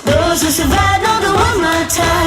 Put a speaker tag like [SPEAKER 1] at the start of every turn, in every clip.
[SPEAKER 1] Those who survive know the world my time.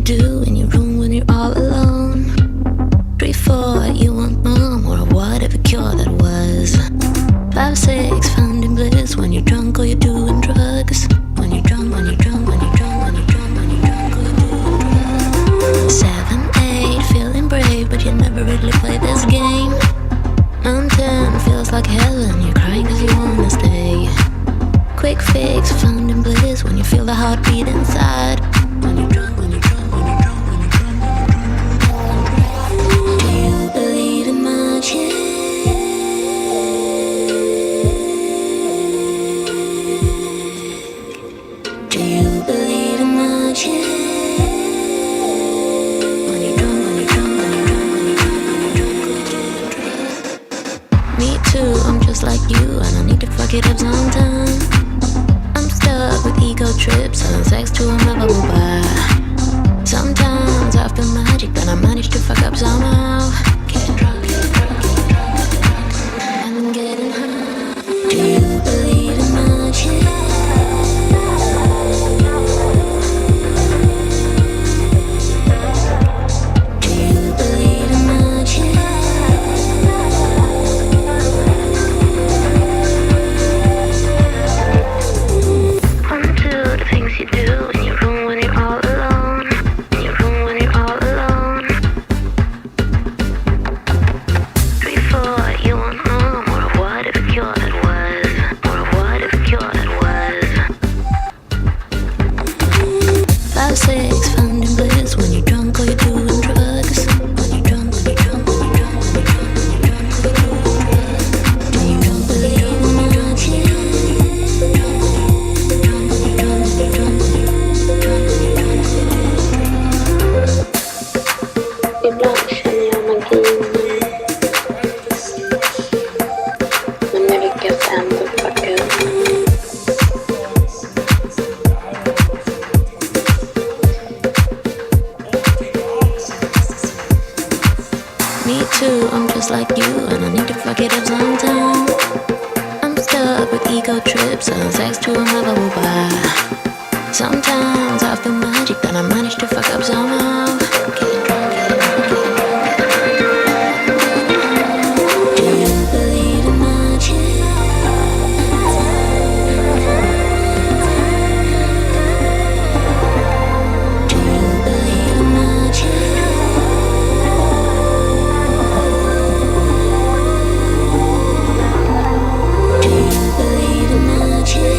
[SPEAKER 1] do in your room when you're all alone? 3, 4, you want mom or whatever cure that was. 5, 6, finding bliss when you're drunk or you're doing drugs. When you're drunk, when you're drunk, when you're drunk, when you're drunk, when you're drunk or you're doing drugs. 7, 8, feeling brave but you never really play this game. 9, 10, feels like heaven, you're crying cause you wanna stay. Quick fix, finding bliss when you feel the heartbeat inside. When you're drunk, when you're drunk, when you're drunk, when you're drunk, when you're drunk. Do you believe in magic? Do you believe in magic? When you're drunk, when you're drunk, when you're drunk, when you're drunk, when you're drunk, when you're drunk. Me too, I'm just like you, and I need to fuck it up sometime. I'm stuck with ego trips, selling sex to a lovable bar. Sometimes I feel magic, then I manage to fuck up somehow. Getting drunk, getting drunk, getting drunk, getting drunk, and I'm getting high. Do you believe in magic? Do you believe in magic? One, two, the things you do in your room when you're all alone. In your room when you're all alone. 3, 4, you want mom or whatever cure that was. Or whatever cure that was. 5, 6, finding bliss when you're drunk or you're doing drugs. When you're drunk, when you're drunk, when you're drunk, when you're drunk, when you're drunk, or you're doing drugs. Do you believe in magic? Ibland känner jag magin, men jag lyckas ändå fucka upp. Me too, I'm just like you, and I need to fuck it up sometime. I'm stuck with ego trips, selling sex to a lovable bar. Sometimes I feel magic, then I manage to fuck up somehow. Getting drunk, getting drunk, getting drunk, getting drunk. Do you believe in magic? Do you believe in magic? Do you believe in magic?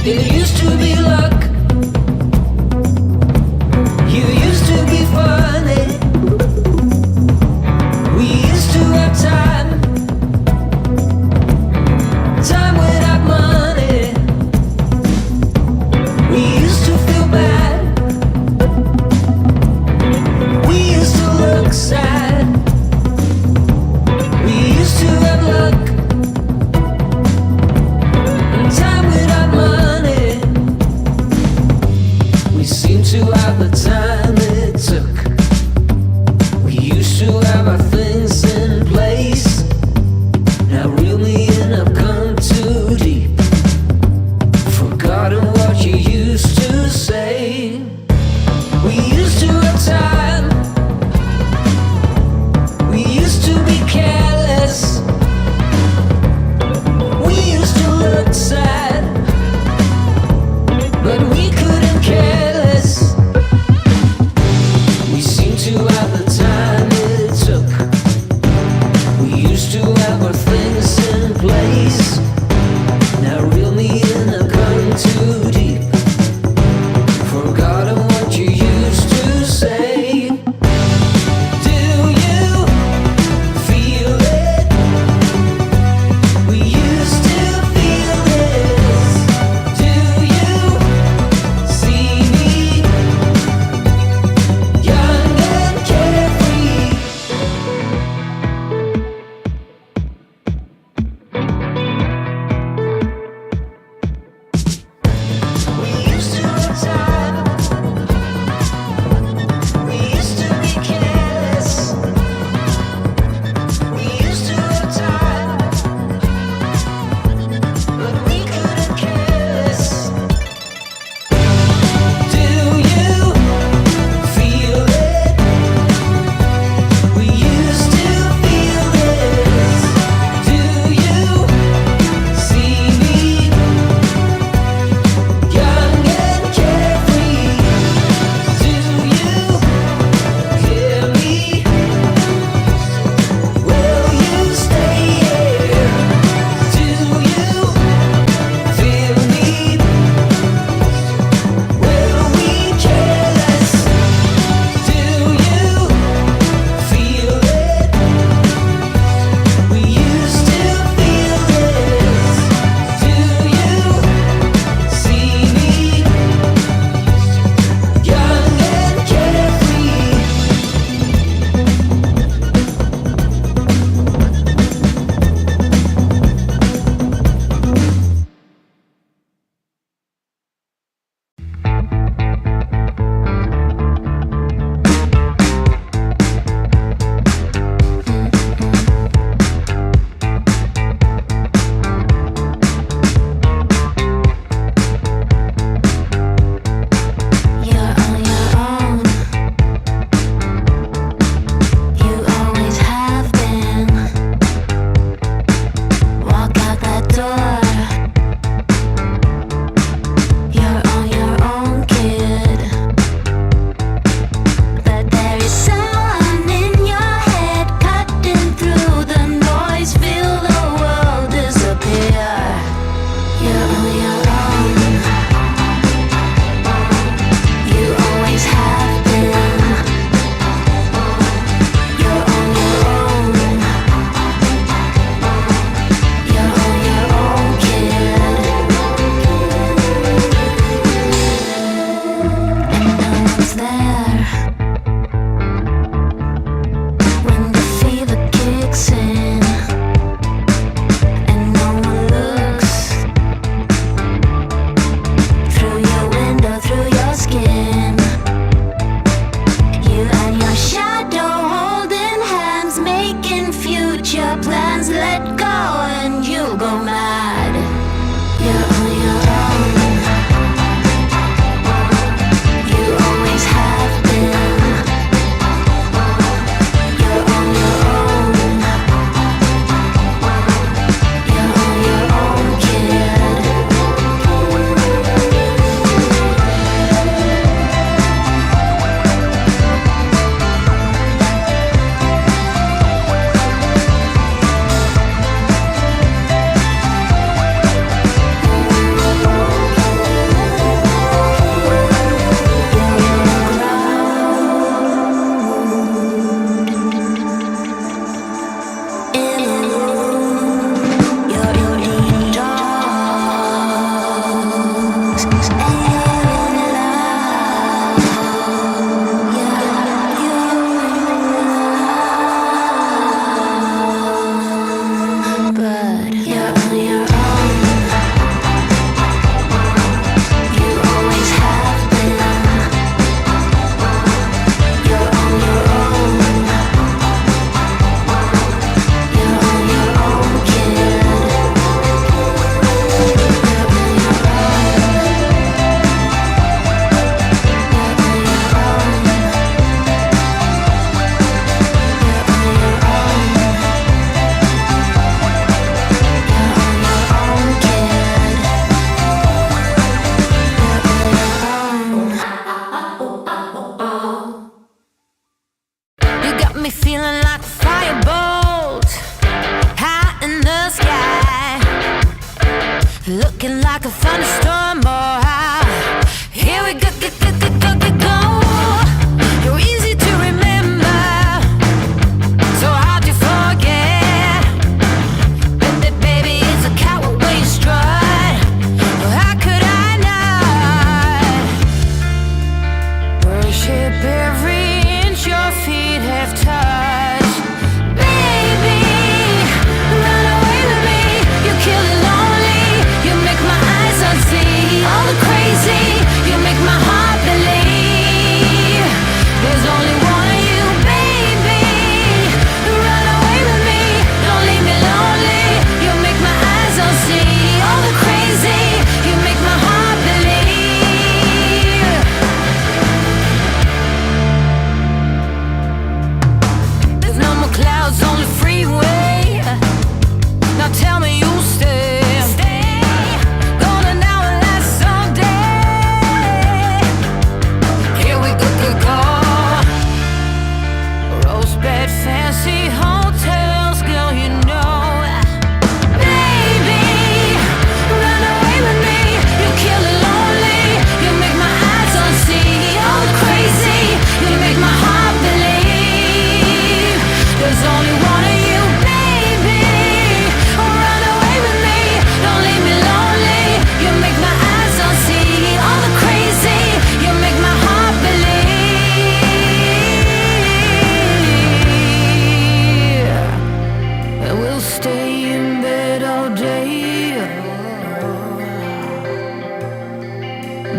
[SPEAKER 2] It used to be luck. You used to be funny. We used to have time. Time without money. We used to feel bad. We used to look sad. We used to have luck. And time without money. We seem to have the time it took. We used to have our things in place. Now reel me in, I've come too deep. Forgotten what you used to say. We used to have time. We used to be careless. We used to look sad, but we couldn't care less. We seem to have the time it took. We used to have our things in place. Now reel me in, I've come too deep. Forgotten what you used to say. Do you feel it? We used to feel this. Do you see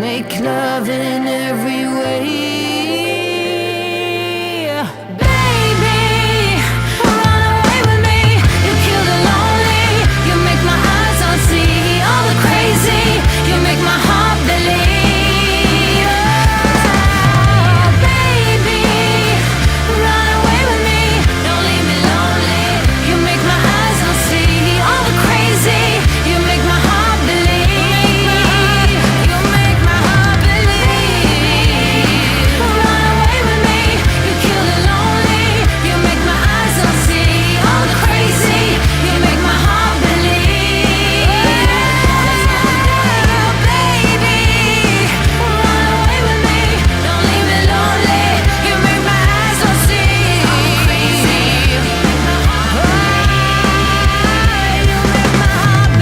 [SPEAKER 2] make love in every way. Baby, run away with me. You kill the lonely. You make my eyes not see all the crazy. You make my heart believe. Oh, baby, run away with me. Don't leave me lonely. You make my eyes not see all the crazy. You make my heart believe. You make my heart believe. Run away with me. You kill the lonely. You make my eyes not see all the crazy. You make my heart believe. Baby, run away with me. Don't leave me lonely. You make my eyes not see all the crazy. You make my heart believe. You make my heart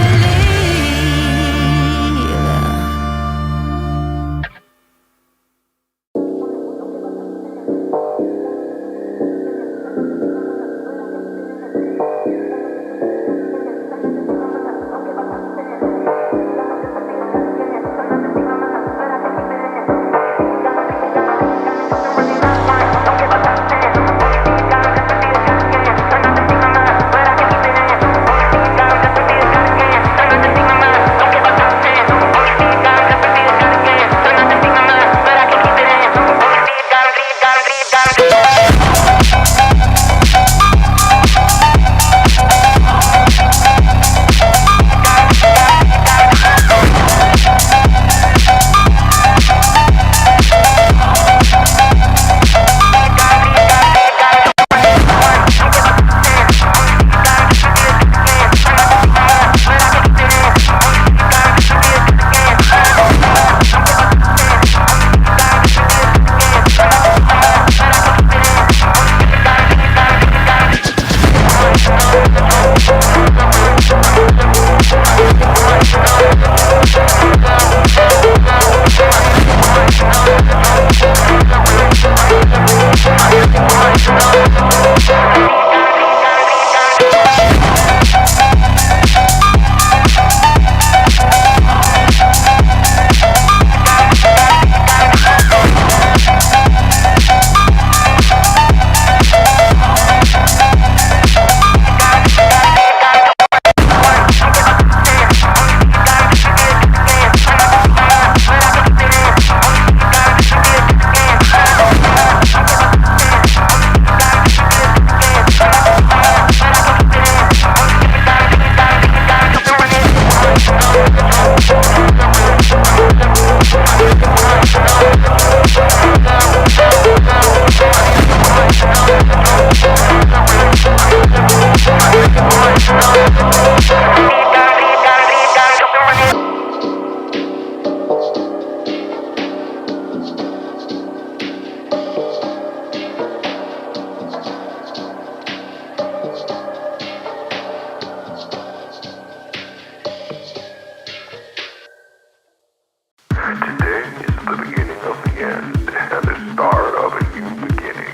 [SPEAKER 3] Today is the beginning of the end and the start of a new beginning.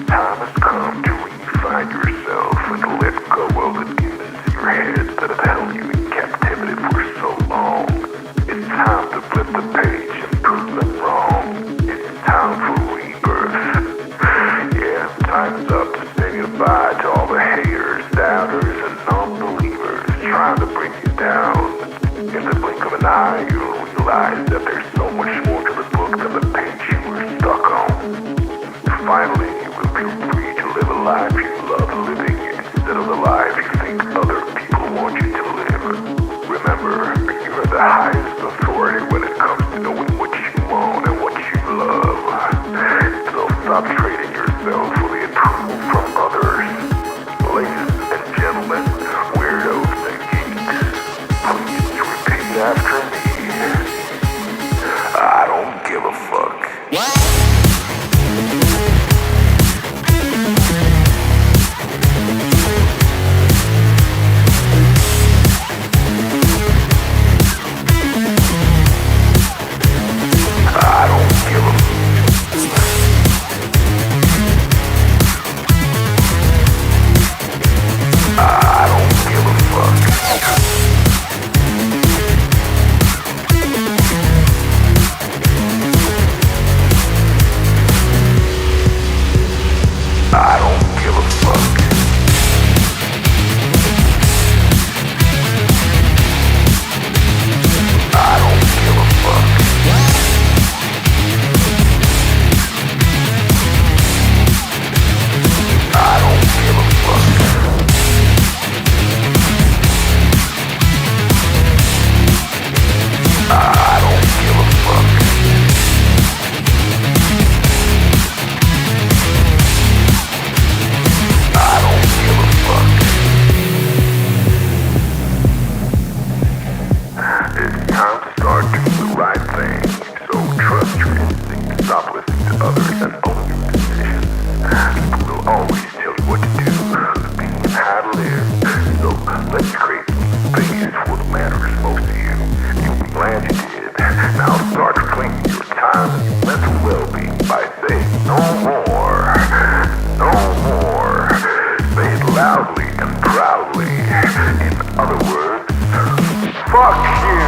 [SPEAKER 3] Time has come to refine yourself and let go of the demons in your head that have held you in captivity for so long. It's time to flip the page and prove them wrong. It's time for rebirth. Yeah, time's up to say goodbye to all the haters, doubters, and non-believers trying to bring you down. In the blink of an eye, you'll realize that there's so much more to the book than the page you were stuck on. Finally, you will feel free to live a life you love living instead of the life you think other people want you to live. Remember, you're the highest authority when it comes to knowing what you want and what you Start reclaiming your time and your mental well-being by saying no more. No more. Say it loudly and proudly. In other words, fuck you.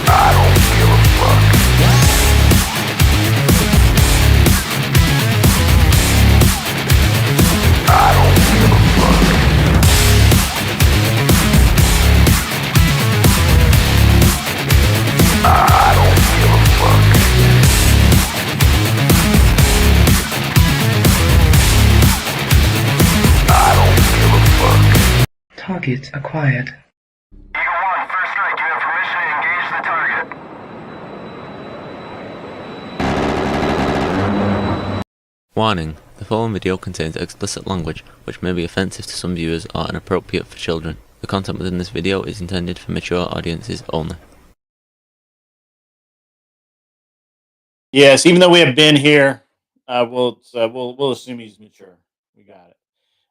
[SPEAKER 3] I don't give a fuck. I don't give a fuck. I don't give a fuck. I don't give a fuck.
[SPEAKER 4] Target acquired.
[SPEAKER 3] Eagle 1, first strike. You have permission to engage the target.
[SPEAKER 5] Warning: the following video contains explicit language which may be offensive to some viewers or inappropriate for children. The content within this video is intended for mature audiences only.
[SPEAKER 6] Yes, even though we have been here, we'll assume he's mature. We got it.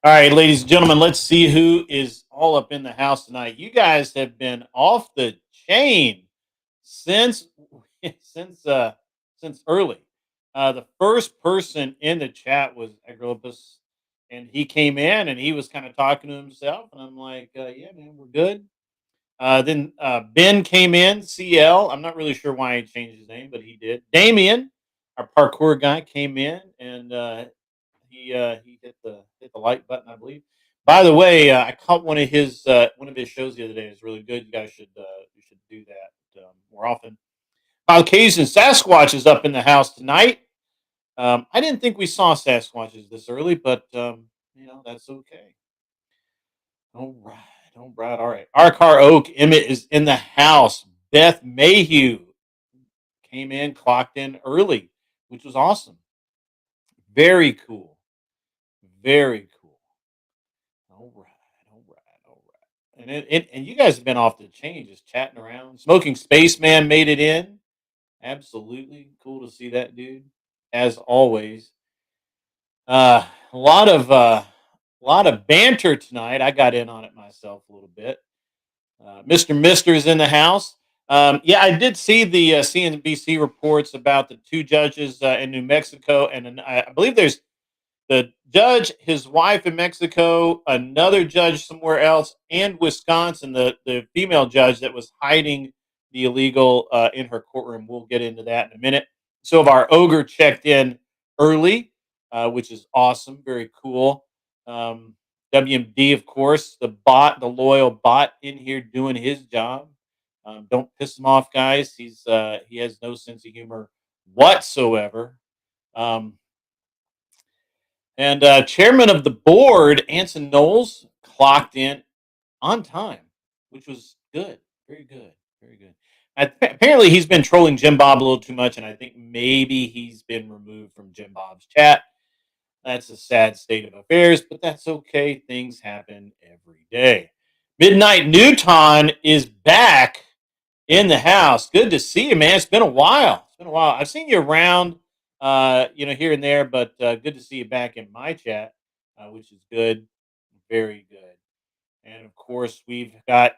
[SPEAKER 6] All right, ladies and gentlemen, let's see who is all up in the house tonight. You guys have been off the chain since since early. The first person in the chat was Agripus, and he came in and he was kind of talking to himself, and I'm like, yeah, man, we're good. Then Ben came in, CL. I'm not really sure why he changed his name, but he did. Damien, our parkour guy, came in and he hit the like button, I believe. By the way, I caught one of his shows the other day. It's really good. You guys should do that more often. Caucasian Sasquatch is up in the house tonight. I didn't think we saw Sasquatches this early, but that's okay. All right. All right. All right. Our car Oak Emmett is in the house. Beth Mayhew came in, clocked in early, which was awesome. Very cool. Very cool. All right. All right. All right. And you guys have been off the chain, just chatting around. Smoking Spaceman made it in. Absolutely cool to see that dude, as always. A lot of banter tonight. I got in on it myself a little bit. Mr. Mister's in the house. Yeah, I did see the CNBC reports about the two judges in New Mexico, and I believe there's the judge, his wife in Mexico, another judge somewhere else, and Wisconsin, the female judge that was hiding the illegal in her courtroom. We'll get into that in a minute. So, of our ogre checked in early, which is awesome, very cool. WMD, of course, the bot, the loyal bot in here doing his job. Don't piss him off, guys. He has no sense of humor whatsoever. And chairman of the board, Anson Knowles, clocked in on time, which was good. Very good. Very good. Apparently, he's been trolling Jim Bob a little too much, and I think maybe he's been removed from Jim Bob's chat. That's a sad state of affairs, but that's okay. Things happen every day. Midnight Newton is back in the house. Good to see you, man. It's been a while. It's been a while. I've seen you around, here and there, but good to see you back in my chat, which is good. Very good. And of course, we've got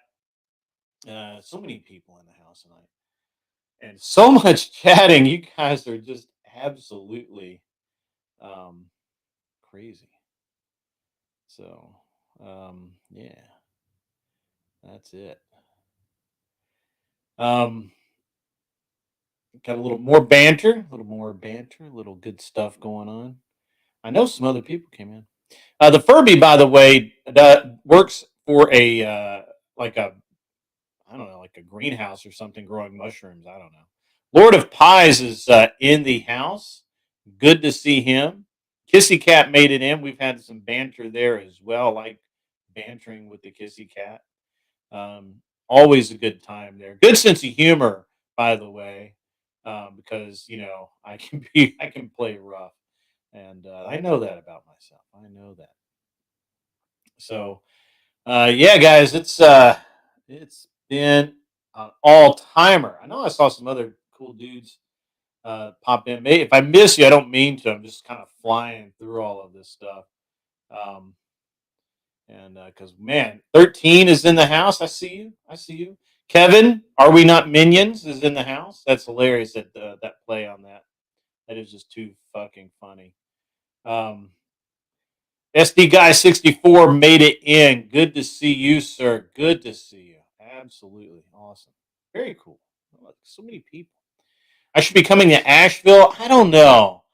[SPEAKER 6] so many people in the house tonight and so much chatting. You guys are just absolutely crazy. So, yeah, that's it. Um, got a little more banter, a little good stuff going on. I know some other people came in. The Furby, by the way, works for a like a I don't know, like a greenhouse or something growing mushrooms. I don't know. Lord of Pies is in the house. Good to see him. Kissy Cat made it in. We've had some banter there as well, like bantering with the Kissy Cat. Always a good time there. Good sense of humor, by the way, because I can play rough, and I know that about myself. I know that. So, yeah, guys, it's been an all timer. I know I saw some other cool dudes pop in. If I miss you, I don't mean to. I'm just kind of flying through all of this stuff. Um, And because man, 13 is in the house. I see you. I see you. Kevin, are we not minions? Is in the house. That's hilarious. That play on that. That is just too fucking funny. SD Guy 64 made it in. Good to see you, sir. Good to see you. Absolutely awesome. Very cool. So many people. I should be coming to Asheville. I don't know.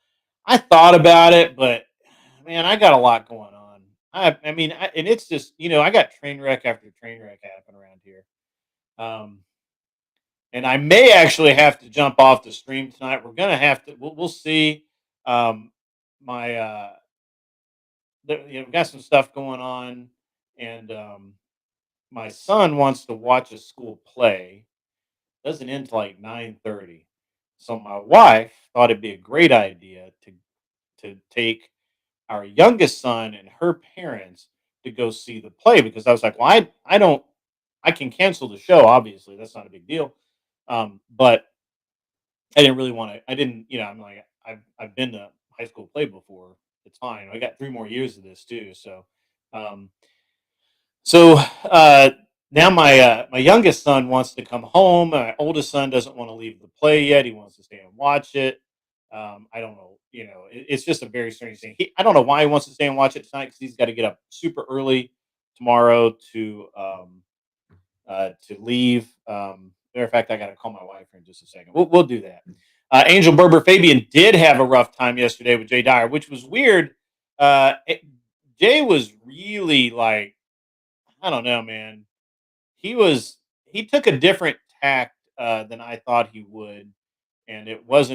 [SPEAKER 6] I thought about it, but man, I got a lot going on. I mean, and it's just I got train wreck after train wreck happen around here. Um, and I may actually have to jump off the stream tonight. We're gonna have to. We'll see. My we got some stuff going on, and my son wants to watch a school play. Doesn't end till like 9:30. So my wife thought it'd be a great idea to take our youngest son and her parents to go see the play because I was like, well, I don't, I can cancel the show. Obviously, that's not a big deal. But I didn't really want to. I didn't, I'm like, I've been to high school play before. It's fine. I got 3 more years of this too. Um, so now my youngest son wants to come home. My oldest son doesn't want to leave the play yet. He wants to stay and watch it. I don't know. It's just a very strange thing. I don't know why he wants to stay and watch it tonight because he's got to get up super early tomorrow to leave. Matter of fact, I got to call my wife here in just a second. We'll do that. Angel Berber Fabian did have a rough time yesterday with Jay Dyer, which was weird. Jay was really like, I don't know, man. He took a different tact than I thought he would, and it was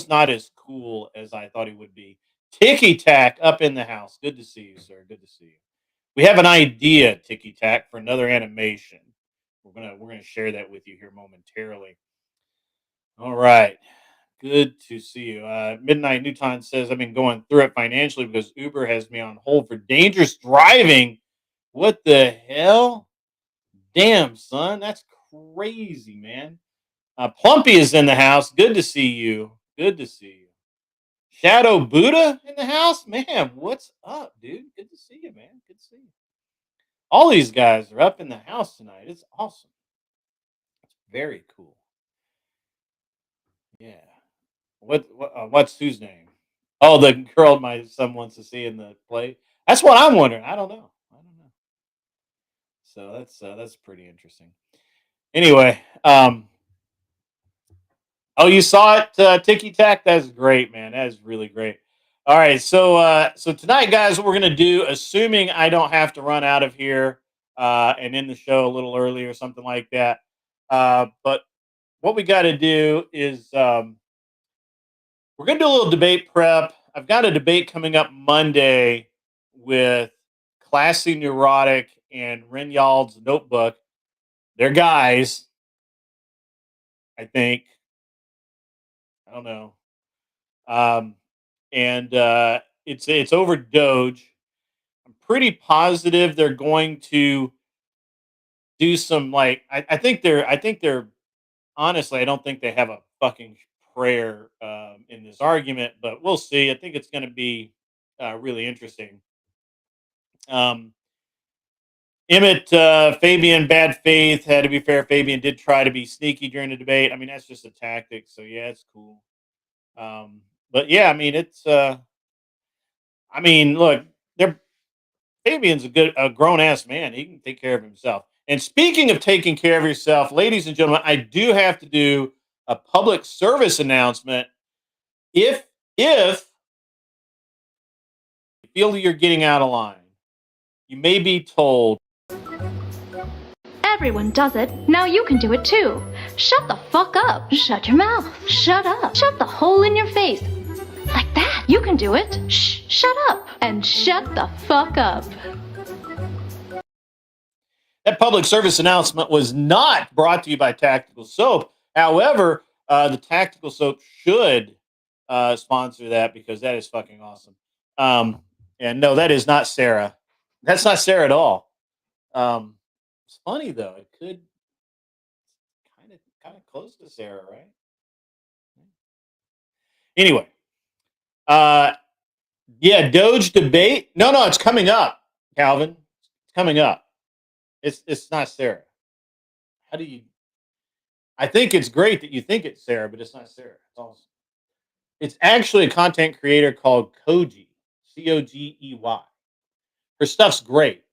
[SPEAKER 6] not as cool as I thought he would be. Ticky Tack up in the house. Good to see you, sir. Good to see you. We have an idea, Ticky Tack, for another animation. We're gonna share that with you here momentarily. All right. Good to see you. Midnight Newton says I've been going through it financially because Uber has me on hold for dangerous driving. What the hell? Damn, son, that's crazy, man. Plumpy is in the house. Good to see you. Good to see you. Shadow Buddha in the house, man. What's up, dude? Good to see you, man. Good to see you. All these guys are up in the house tonight. It's awesome. It's very cool. Yeah. What's whose name? Oh, the girl my son wants to see in the play. That's what I'm wondering. I don't know. So that's pretty interesting. Anyway, oh, you saw it, Ticky Tack? That's great, man. That is really great. All right, so tonight, guys, what we're gonna do, assuming I don't have to run out of here and end the show a little early or something like that. But what we got to do is we're gonna do a little debate prep. I've got a debate coming up Monday with Classy Neurotic and Renyald's Notebook. They're guys, I think. I don't know. And it's over Doge. I'm pretty positive they're going to do some like I think they're honestly I don't think they have a fucking prayer in this argument, but we'll see. I think it's going to be really interesting. Um, Emmett, Fabian, bad faith. Had to be fair. Fabian did try to be sneaky during the debate. I mean, that's just a tactic. So yeah, it's cool. But yeah, I mean, it's. I mean, look, they're Fabian's a grown ass man. He can take care of himself. And speaking of taking care of yourself, ladies and gentlemen, I do have to do a public service announcement. If you feel that you're getting out of line, you may be told.
[SPEAKER 7] Everyone does it. Now you can do it too. Shut the fuck up. Shut your mouth. Shut up. Shut the hole in your face. Like that. You can do it. Shh. Shut up. And shut the fuck up.
[SPEAKER 6] That public service announcement was not brought to you by Tactical Soap. However, the Tactical Soap should sponsor that because that is fucking awesome. And no, that is not Sarah. That's not Sarah at all. It's funny though. It could kind of close to Sarah, right? Anyway, yeah, Doge debate. No, it's coming up, Calvin. It's coming up. It's not Sarah. How do you? I think it's great that you think it's Sarah, but it's not Sarah. It's awesome. It's actually a content creator called Koji, Cogey. Her stuff's great.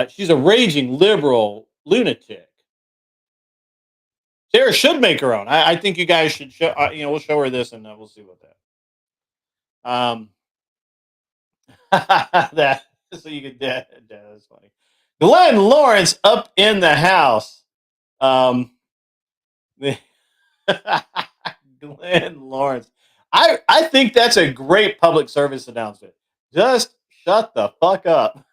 [SPEAKER 6] She's a raging liberal lunatic. Sarah should make her own. I think you guys should show. We'll show her this and we'll see what that. That so you could. That's funny. Glenn Lawrence up in the house. The- Glenn Lawrence. I think that's a great public service announcement. Just shut the fuck up.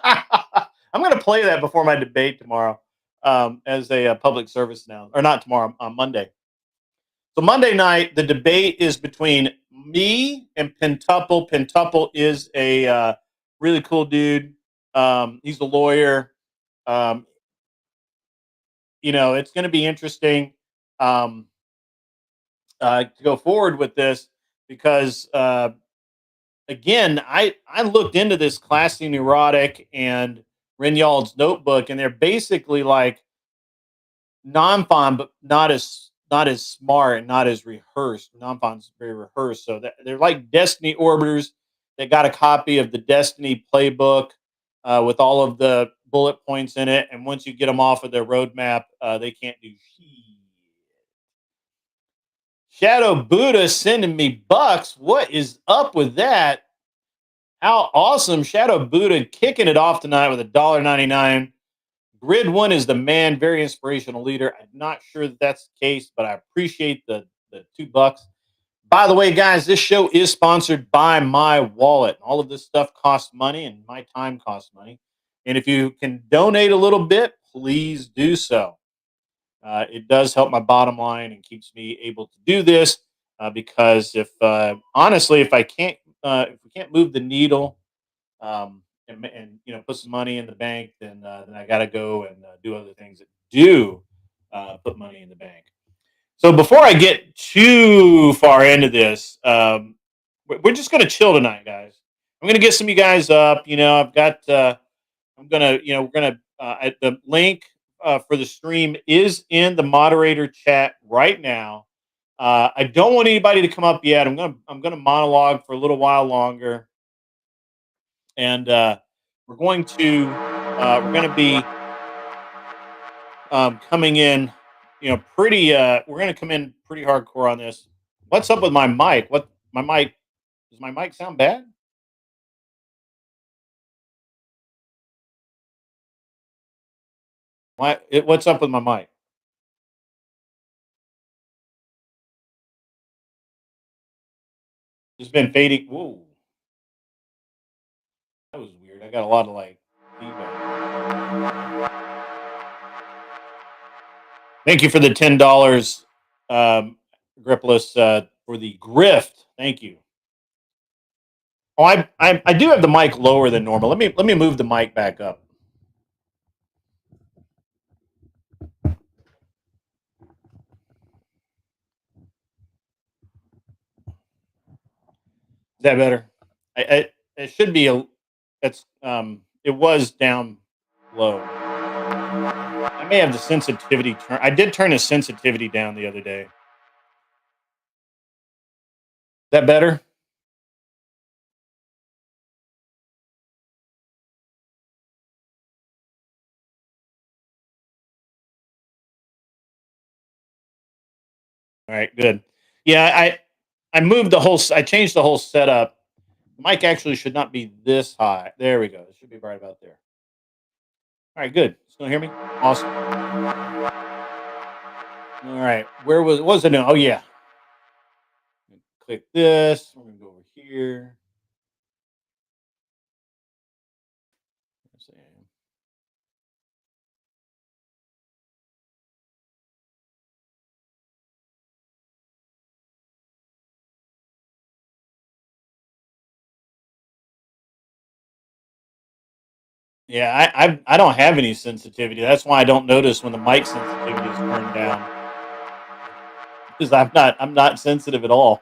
[SPEAKER 6] I'm going to play that before my debate tomorrow as a public service announcement. Or not tomorrow, on Monday. So Monday night, the debate is between me and Pentuple. Pentuple is a really cool dude. He's a lawyer. It's going to be interesting to go forward with this because, again, I looked into this Classy Neurotic and Rinyald's Notebook, and they're basically like non-fun, but not as smart and not as rehearsed. Non-fun's very rehearsed, so they're like Destiny orbiters that got a copy of the Destiny playbook with all of the bullet points in it, and once you get them off of their roadmap, they can't do shit. Shadow Buddha sending me bucks. What is up with that? How awesome. Shadow Buddha kicking it off tonight with $1.99. Grid One is the man, very inspirational leader. I'm not sure that's the case, but I appreciate the $2. By the way, guys, this show is sponsored by my wallet. All of this stuff costs money, and my time costs money. And if you can donate a little bit, please do so. It does help my bottom line and keeps me able to do this because honestly, if we can't move the needle and put some money in the bank, then I got to go and do other things that do put money in the bank. So before I get too far into this, we're just going to chill tonight, guys. I'm going to get some of you guys up. I've got. I'm gonna. We're gonna. The link for the stream is in the moderator chat right now. I don't want anybody to come up yet. I'm gonna monologue for a little while longer, and we're going to be coming in. Pretty. We're gonna come in pretty hardcore on this. What's up with my mic? What my mic? Does my mic sound bad? What's up with my mic? It's been fading. Whoa. That was weird. I got a lot of feedback. Thank you for the $10, Gripless, for the grift. Thank you. Oh, I do have the mic lower than normal. Let me move the mic back up. Is that better? It should be it was down low. I may have the sensitivity turn. I did turn the sensitivity down the other day. Is that better? All right, good. Yeah, I moved I changed the whole setup. The mic actually should not be this high. There we go. It should be right about there. All right, good. Still hear me? Awesome. All right, what was it doing? Oh yeah. Click this. We're gonna go over here. Yeah, I don't have any sensitivity. That's why I don't notice when the mic sensitivity is turned down. Because I'm not sensitive at all.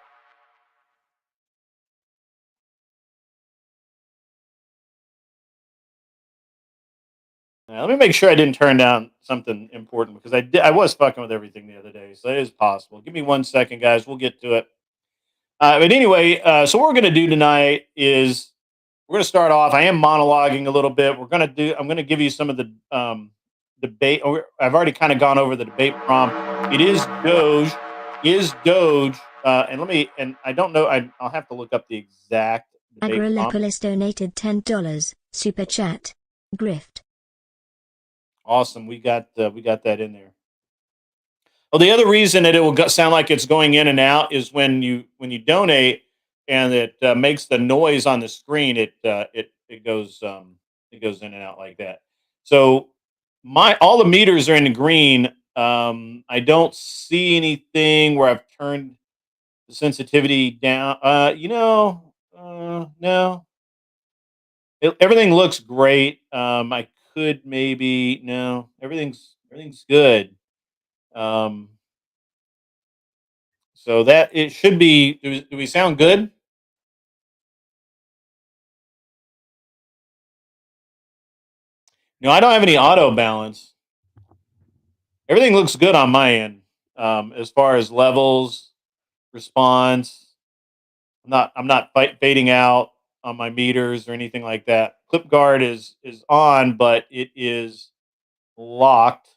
[SPEAKER 6] Let me make sure I didn't turn down something important because I did. I was fucking with everything the other day, so it is possible. Give me 1 second, guys. We'll get to it. But anyway, so what we're gonna do tonight is we're gonna start off. I am monologuing a little bit. I'm gonna give you some of the debate. I've already kind of gone over the debate prompt. It is Doge. Doge? And let me. And I don't know. I'll have to look up the exact debate prompt.
[SPEAKER 8] Agralepolis donated $10. Super chat. Grift.
[SPEAKER 6] Awesome. We got that in there. Well, the other reason that it will sound like it's going in and out is when you donate and it makes the noise on the screen. It goes in and out like that. So all the meters are in the green. I don't see anything where I've turned the sensitivity down. No. Everything looks great. I could maybe no. Everything's good. So that it should be. Do we sound good? No, I don't have any auto balance. Everything looks good on my end, as far as levels, response. I'm not fading out on my meters or anything like that. Clip guard is on, but it is locked,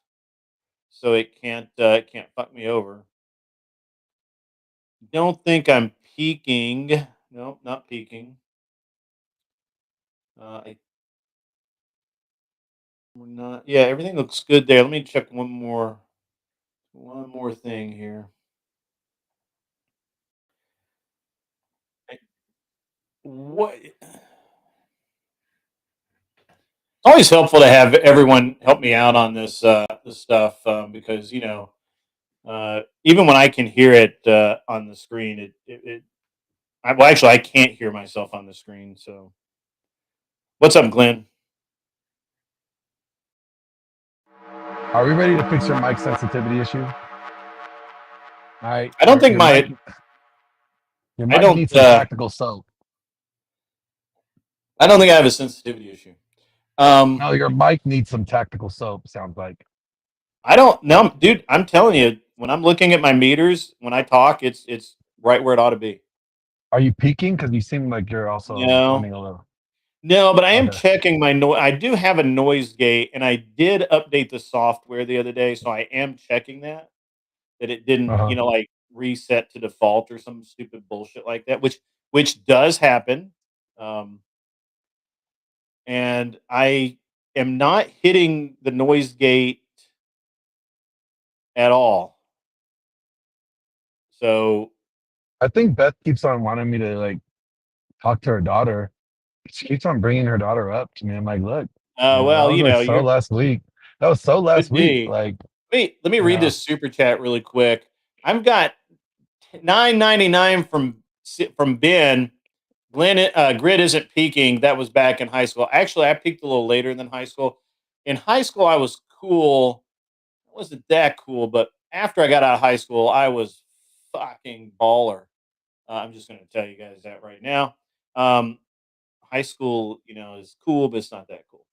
[SPEAKER 6] so it can't fuck me over. Don't think I'm peaking. No, not peaking. We're not. Yeah, everything looks good there. Let me check one more thing here. What? It's always helpful to have everyone help me out on this stuff because even when I can hear it on the screen, I can't hear myself on the screen. So, what's up, Glenn?
[SPEAKER 9] Are we ready to fix your mic sensitivity issue? All right.
[SPEAKER 6] I don't think
[SPEAKER 9] your mic needs some tactical soap.
[SPEAKER 6] I don't think I have a sensitivity issue.
[SPEAKER 9] No, your mic needs some tactical soap. Sounds like.
[SPEAKER 6] I don't know, dude. I'm telling you, when I'm looking at my meters, when I talk, it's right where it ought to be.
[SPEAKER 9] Are you peaking? Because you seem like you're also running a little.
[SPEAKER 6] No, but I am checking my noise. I do have a noise gate, and I did update the software the other day, so I am checking that it didn't, like reset to default or some stupid bullshit like that, which does happen. And I am not hitting the noise gate at all. So
[SPEAKER 9] I think Beth keeps on wanting me to talk to her daughter. She keeps on bringing her daughter up to me. I'm like, look.
[SPEAKER 6] Well,
[SPEAKER 9] so last week. That was so last week.
[SPEAKER 6] Let me read this super chat really quick. I've got $9.99 from Ben. Glenn, grid isn't peaking. That was back in high school. Actually, I peaked a little later than high school. In high school, I was cool. I wasn't that cool, but after I got out of high school, I was fucking baller. I'm just going to tell you guys that right now. High school, is cool, but it's not that cool.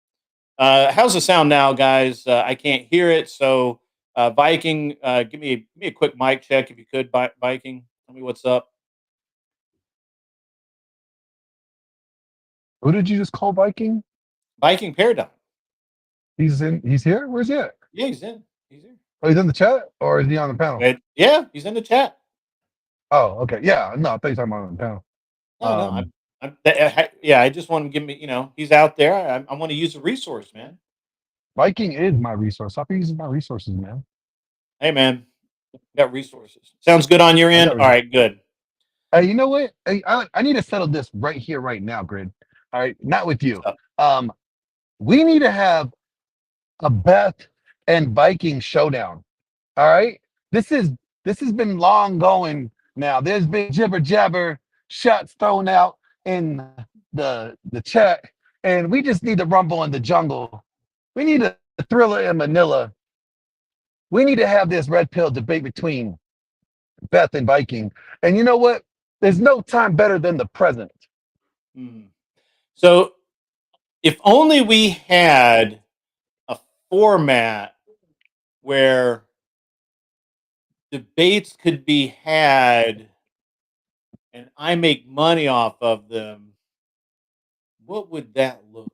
[SPEAKER 6] How's the sound now, guys? I can't hear it. So, Viking, give me a quick mic check if you could. Viking, tell me what's up.
[SPEAKER 9] Who did you just call Viking?
[SPEAKER 6] Viking Paradigm.
[SPEAKER 9] He's here? Where's he at?
[SPEAKER 6] Yeah, he's in. He's here.
[SPEAKER 9] Oh, he's in the chat? Or is he on the panel?
[SPEAKER 6] Yeah, he's in the chat.
[SPEAKER 9] Oh, okay. Yeah, no, I thought you were talking about on the panel.
[SPEAKER 6] I just want to give me, he's out there. I want to use a resource, man.
[SPEAKER 9] Viking is my resource. Stop using my resources, man.
[SPEAKER 6] Hey, man, got resources. Sounds good on your end? All right, good.
[SPEAKER 9] Hey, you know what? Hey, I need to settle this right here, right now, Grid. All right, not with you. We need to have a Beth and Viking showdown. All right, this has been long going now. There's been jibber jabber, shots thrown out in the chat, and we just need to rumble in the jungle. We need a Thriller in Manila. We need to have this red pill debate between Beth and Viking. And you know what? There's no time better than the present.
[SPEAKER 6] So if only we had a format where debates could be had and I make money off of them, what would that look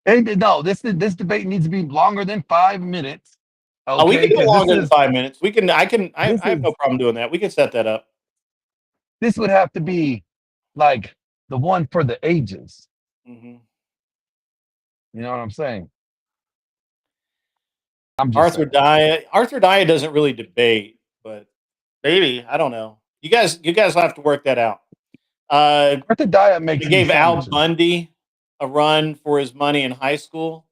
[SPEAKER 6] like?
[SPEAKER 9] And no, this debate needs to be longer than 5 minutes.
[SPEAKER 6] Oh, we
[SPEAKER 9] Okay,
[SPEAKER 6] can do
[SPEAKER 9] because
[SPEAKER 6] longer than 5 minutes. We can. I
[SPEAKER 9] this
[SPEAKER 6] have no
[SPEAKER 9] is
[SPEAKER 6] problem doing that. We can set that up.
[SPEAKER 9] this would have to be like the one for the ages.
[SPEAKER 6] Hmm.
[SPEAKER 9] You know what I'm saying? I'm just
[SPEAKER 6] Arthur
[SPEAKER 9] saying.
[SPEAKER 6] Dyer. Arthur Dyer doesn't really debate, but maybe I don't know. You guys will have to work that out.
[SPEAKER 9] Arthur Dyer makes
[SPEAKER 6] They
[SPEAKER 9] these
[SPEAKER 6] gave Al
[SPEAKER 9] sandwiches.
[SPEAKER 6] Bundy a run for his money in high school.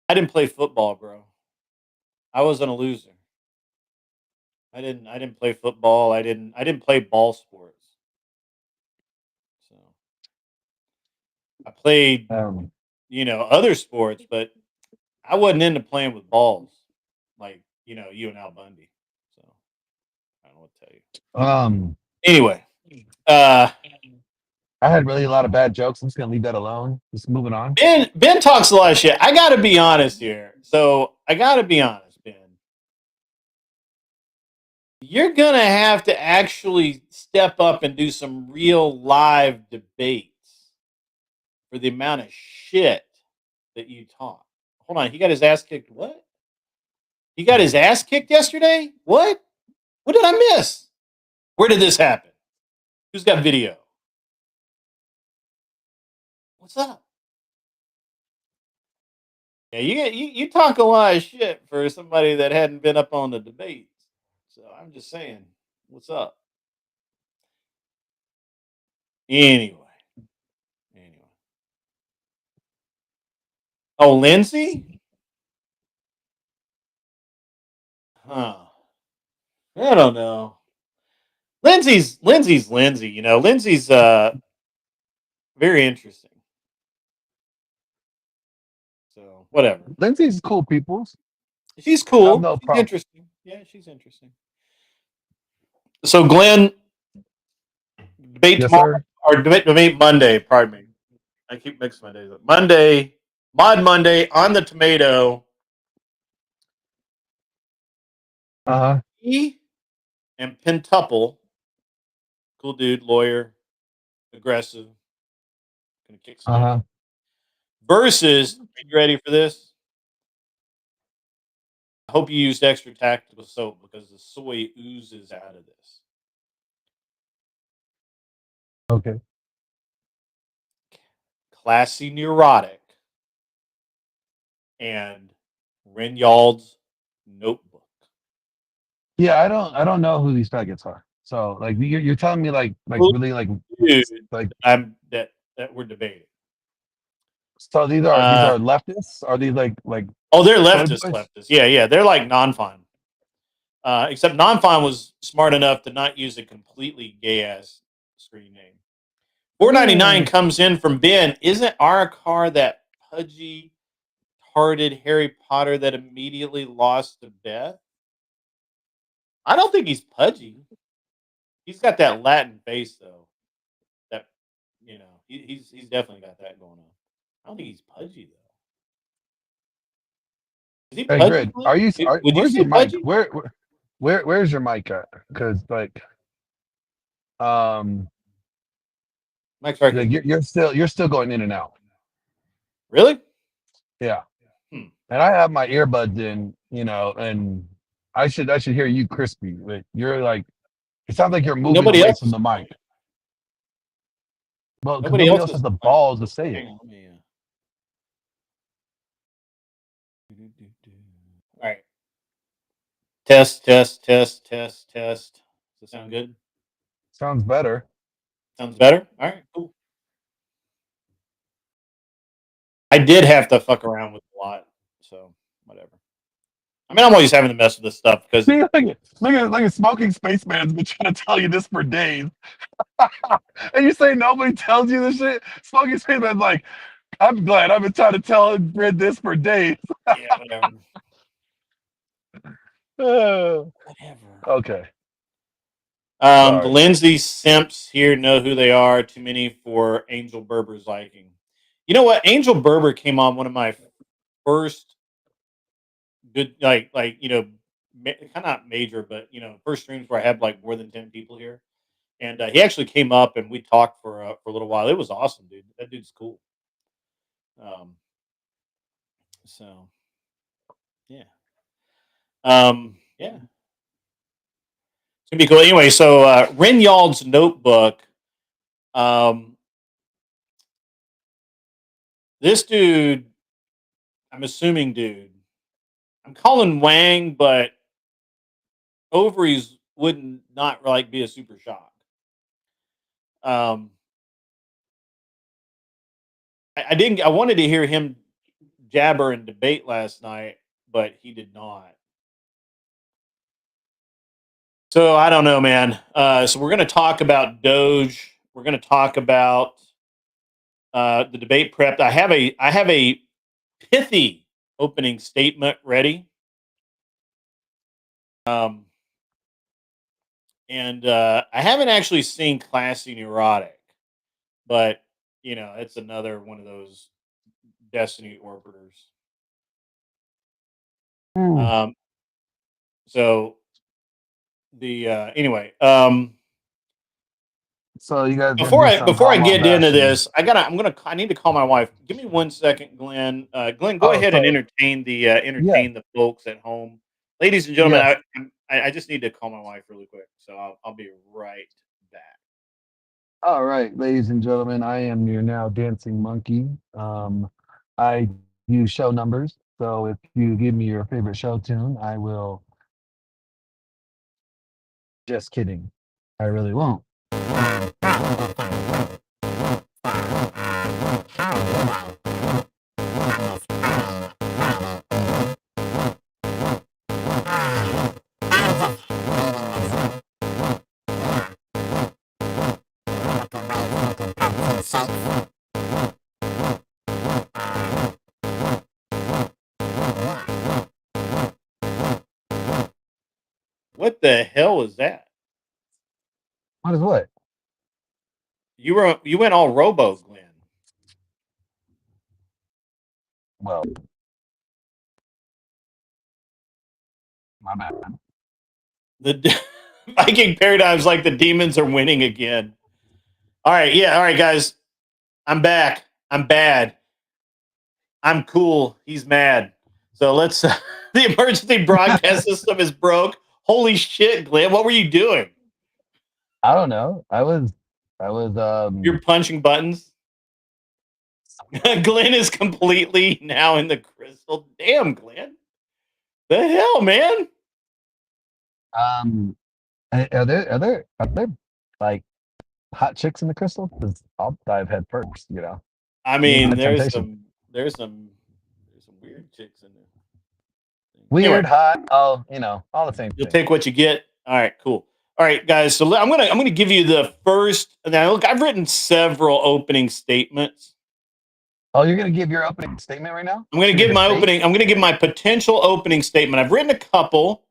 [SPEAKER 6] I didn't play football, bro. I wasn't a loser. I didn't play football. I didn't play ball sports. So I played,
[SPEAKER 9] Um,
[SPEAKER 6] other sports, but I wasn't into playing with balls like, you and Al Bundy. So I don't know what to tell you.
[SPEAKER 9] um,
[SPEAKER 6] Anyway,
[SPEAKER 9] I had really a lot of bad jokes. I'm just gonna leave that alone. Just moving on.
[SPEAKER 6] Ben talks a lot of shit. I got to be honest here. So I got to be honest, Ben. You're gonna have to actually step up and do some real live debates for the amount of shit that you talk. Hold on, he got his ass kicked. What? He got his ass kicked yesterday? What? What did I miss? Where did this happen? Who's got video? What's up? Yeah, you talk a lot of shit for somebody that hadn't been up on the debates. So I'm just saying, what's up? Anyway. Oh, Lindsay? Huh. I don't know. Lindsay's Lindsay, Lindsay's very interesting. So whatever.
[SPEAKER 9] Lindsay's cool people.
[SPEAKER 6] She's
[SPEAKER 9] I have
[SPEAKER 6] cool.
[SPEAKER 9] no
[SPEAKER 6] She's
[SPEAKER 9] problem.
[SPEAKER 6] interesting. Yeah, she's interesting. So Glenn, debate
[SPEAKER 9] Yes,
[SPEAKER 6] tomorrow
[SPEAKER 9] sir.
[SPEAKER 6] or debate Monday, pardon me. I keep mixing my days up. Monday, Mod Monday on the tomato.
[SPEAKER 9] Uh-huh.
[SPEAKER 6] He and Pentuple, cool dude, lawyer, aggressive, gonna kick some ass.
[SPEAKER 9] Uh-huh.
[SPEAKER 6] Versus, are you ready for this? I hope you used extra tactical soap because the soy oozes out of this.
[SPEAKER 9] Okay.
[SPEAKER 6] Classy Neurotic and Renyald's Notebook.
[SPEAKER 9] Yeah, I don't know who these faggots are. So like you're telling me like
[SPEAKER 6] Who-
[SPEAKER 9] really like
[SPEAKER 6] Dude,
[SPEAKER 9] like
[SPEAKER 6] that we're debating.
[SPEAKER 9] so these are leftists? Are these like
[SPEAKER 6] Oh, they're
[SPEAKER 9] soy
[SPEAKER 6] leftists.
[SPEAKER 9] boys?
[SPEAKER 6] Yeah, they're like non-fun. Except non-fun was smart enough to not use a completely gay ass screen name. $4.99 comes in from Ben. Isn't our car that pudgy, hearted Harry Potter that immediately lost to Beth? I don't think he's pudgy. He's got that Latin face though. That he's definitely got that going on. I don't think he's pudgy though. Is he
[SPEAKER 9] Hey
[SPEAKER 6] pudgy?
[SPEAKER 9] Grid, are you
[SPEAKER 6] Would you
[SPEAKER 9] where's
[SPEAKER 6] say
[SPEAKER 9] your mic?
[SPEAKER 6] pudgy?
[SPEAKER 9] Where's your mic at? Because
[SPEAKER 6] Mike's right.
[SPEAKER 9] you're still going in and out.
[SPEAKER 6] Really?
[SPEAKER 9] Yeah.
[SPEAKER 6] Hmm.
[SPEAKER 9] And I have my earbuds in, and I should hear you crispy, but you're like it sounds like you're moving
[SPEAKER 6] Nobody
[SPEAKER 9] away
[SPEAKER 6] else
[SPEAKER 9] from
[SPEAKER 6] is
[SPEAKER 9] the mic. Well, because
[SPEAKER 6] Nobody
[SPEAKER 9] nobody
[SPEAKER 6] else
[SPEAKER 9] else
[SPEAKER 6] is
[SPEAKER 9] has the balls to say it.
[SPEAKER 6] Hang on, let me, All right. Test. Does that sound good?
[SPEAKER 9] Sounds better.
[SPEAKER 6] Sounds better? All right, cool. I did have to fuck around with a lot, so whatever. I mean, I'm always having to mess with this stuff because
[SPEAKER 9] See, look at smoking spaceman's been trying to tell you this for days. And you say nobody tells you this shit? Smoking spaceman's like, I'm glad I've been trying to tell Grid this for days.
[SPEAKER 6] yeah, whatever. Whatever.
[SPEAKER 9] Okay.
[SPEAKER 6] The Lindsay simps here know who they are. Too many for Angel Berber's liking. You know what? Angel Berber came on one of my first good, kind of not major, but first streams where I had like more than 10 people here, and he actually came up and we talked for a little while. It was awesome, dude. That dude's cool. Um, so yeah, yeah, it's gonna be cool. Anyway, so Rinyald's notebook. Um, this dude, I'm assuming, dude. I'm calling Wang, but ovaries wouldn't not like be a super shock. Um, I didn't. I wanted to hear him jabber and debate last night, but he did not. So I don't know, man. So we're going to talk about Doge. We're going to talk about the debate prep. I have a pithy opening statement ready. Um, and I haven't actually seen Classy Neurotic, but it's another one of those Destiny orbiters. Um, so the anyway,
[SPEAKER 9] So you guys gonna
[SPEAKER 6] before
[SPEAKER 9] do
[SPEAKER 6] I
[SPEAKER 9] some
[SPEAKER 6] before I
[SPEAKER 9] homo
[SPEAKER 6] get into
[SPEAKER 9] bashing?
[SPEAKER 6] this, I need to call my wife. Give me 1 second, Glenn. Glenn, go
[SPEAKER 9] Oh,
[SPEAKER 6] ahead and
[SPEAKER 9] so yeah,
[SPEAKER 6] entertain the folks at home, ladies and gentlemen.
[SPEAKER 9] yes.
[SPEAKER 6] I just need to call my wife really quick, so I'll be right back.
[SPEAKER 9] All right, ladies and gentlemen, I am your now dancing monkey. I use show numbers, so if you give me your favorite show tune, I will. Just kidding. I really won't.
[SPEAKER 6] What the hell is that?
[SPEAKER 9] What is what?
[SPEAKER 6] You went all robo, Glenn.
[SPEAKER 9] Well, my bad.
[SPEAKER 6] The Viking paradigm's like the demons are winning again. All right, yeah, all right, guys. I'm back. I'm bad. I'm cool. He's mad. So let's. The emergency broadcast system is broke. Holy shit, Glenn! What were you doing?
[SPEAKER 9] I don't know. I was
[SPEAKER 6] You're punching buttons. Glenn is completely now in the crystal. Damn, Glenn. The hell, man.
[SPEAKER 9] um are there like hot chicks in the crystal? Because I'll dive head first, you know.
[SPEAKER 6] I
[SPEAKER 9] Me and
[SPEAKER 6] mean,
[SPEAKER 9] the temptation.
[SPEAKER 6] there's some weird chicks in there. Anyway,
[SPEAKER 9] Weird, hot, all all the same
[SPEAKER 6] you'll
[SPEAKER 9] thing.
[SPEAKER 6] take what you get. All right, cool. All right, guys. So I'm gonna give you the first. Now, look, I've written several opening statements.
[SPEAKER 9] Oh, you're gonna give your opening statement right now?
[SPEAKER 6] I'm gonna
[SPEAKER 9] For your
[SPEAKER 6] give my
[SPEAKER 9] debate?
[SPEAKER 6] opening. I'm gonna give my potential opening statement. I've written a couple.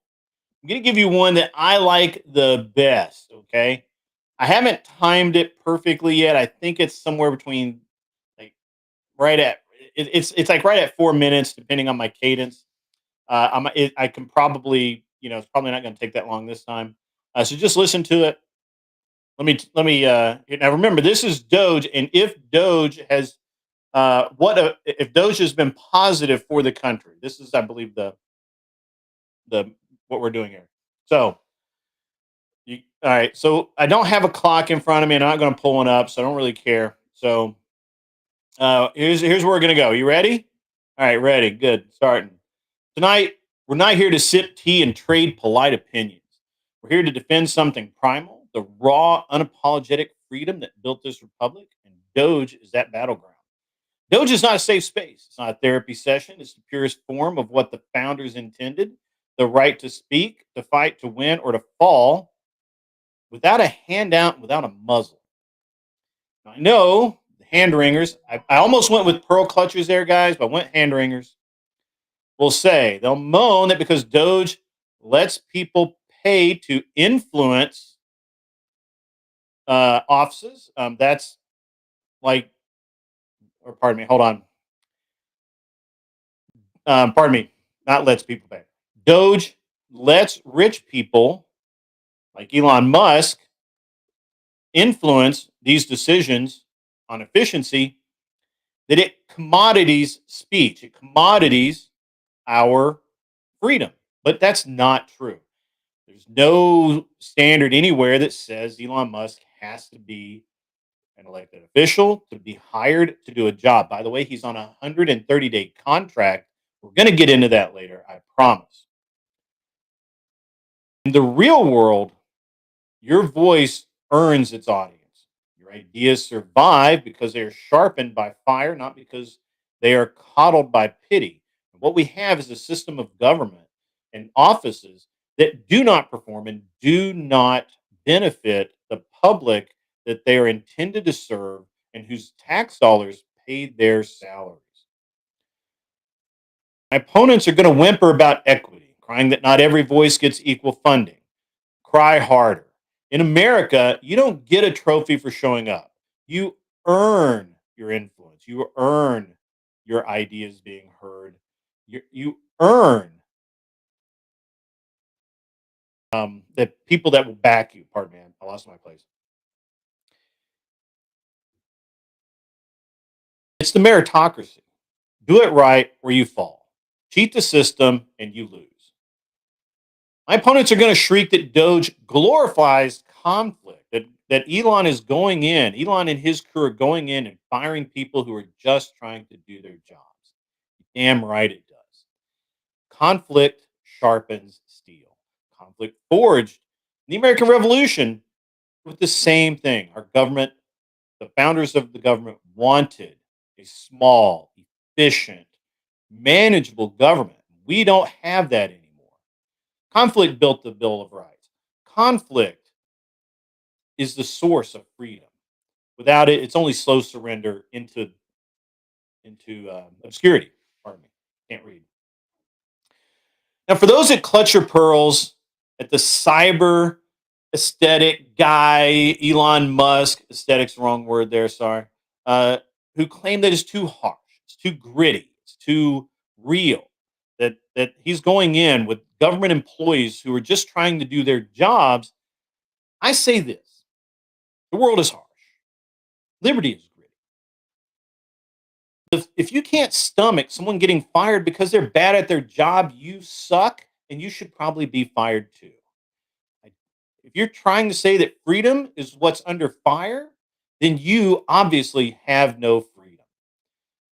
[SPEAKER 6] I'm gonna give you one that I like the best. Okay, I haven't timed it perfectly yet. I think it's somewhere between like right at it's like right at 4 minutes, depending on my cadence. I can probably it's probably not going to take that long this time. So just listen to it. Let me now remember this is Doge, and if Doge has if Doge has been positive for the country, this is I believe the what we're doing here. So all right, so I don't have a clock in front of me, and I'm not going to pull one up, so I don't really care. So here's where we're going to go. You ready? All right, ready. Good. Starting tonight. We're not here to sip tea and trade polite opinions. We're here to defend something primal, the raw, unapologetic freedom that built this republic, and Doge is that battleground. Doge is not a safe space. It's not a therapy session. It's the purest form of what the founders intended: the right to speak, to fight, to win, or to fall without a handout, without a muzzle. Now, I know the hand wringers. I almost went with pearl clutchers there, guys, but I went hand wringers. Will say they'll moan that because Doge lets people pay to influence offices, that's like or pardon me, hold on. Pardon me, not lets people pay. Doge lets rich people like Elon Musk influence these decisions on efficiency, that it commodities speech, it commodities our freedom. But that's not true. There's no standard anywhere that says Elon Musk has to be an elected official to be hired to do a job. By the way, he's on a 130-day contract. We're going to get into that later, I promise. In the real world, your voice earns its audience. Your ideas survive because they are sharpened by fire, not because they are coddled by pity. What we have is a system of government and offices that do not perform and do not benefit the public that they are intended to serve and whose tax dollars paid their salaries. My opponents are going to whimper about equity, crying that not every voice gets equal funding. Cry harder. In America, you don't get a trophy for showing up. You earn your influence. You earn your ideas being heard. You earn the people that will back you. Pardon me, I lost my place. It's the meritocracy. Do it right or you fall. Cheat the system and you lose. My opponents are going to shriek that Doge glorifies conflict, that Elon is going in, Elon and his crew are going in and firing people who are just trying to do their jobs. Damn right it does. Conflict sharpens steel. Conflict forged the American Revolution with the same thing. Our government, the founders of the government wanted a small, efficient, manageable government. We don't have that anymore. Conflict built the Bill of Rights. Conflict is the source of freedom. Without it, it's only slow surrender into obscurity. Pardon me, can't read. Now, for those that clutch your pearls at the cyber aesthetic guy, Elon Musk, aesthetic's the wrong word there, sorry, who claim that it's too harsh, it's too gritty, it's too real, that he's going in with government employees who are just trying to do their jobs, I say this: the world is harsh. Liberty is gritty. If you can't stomach someone getting fired because they're bad at their job, you suck, and you should probably be fired too. If you're trying to say that freedom is what's under fire, then you obviously have no freedom.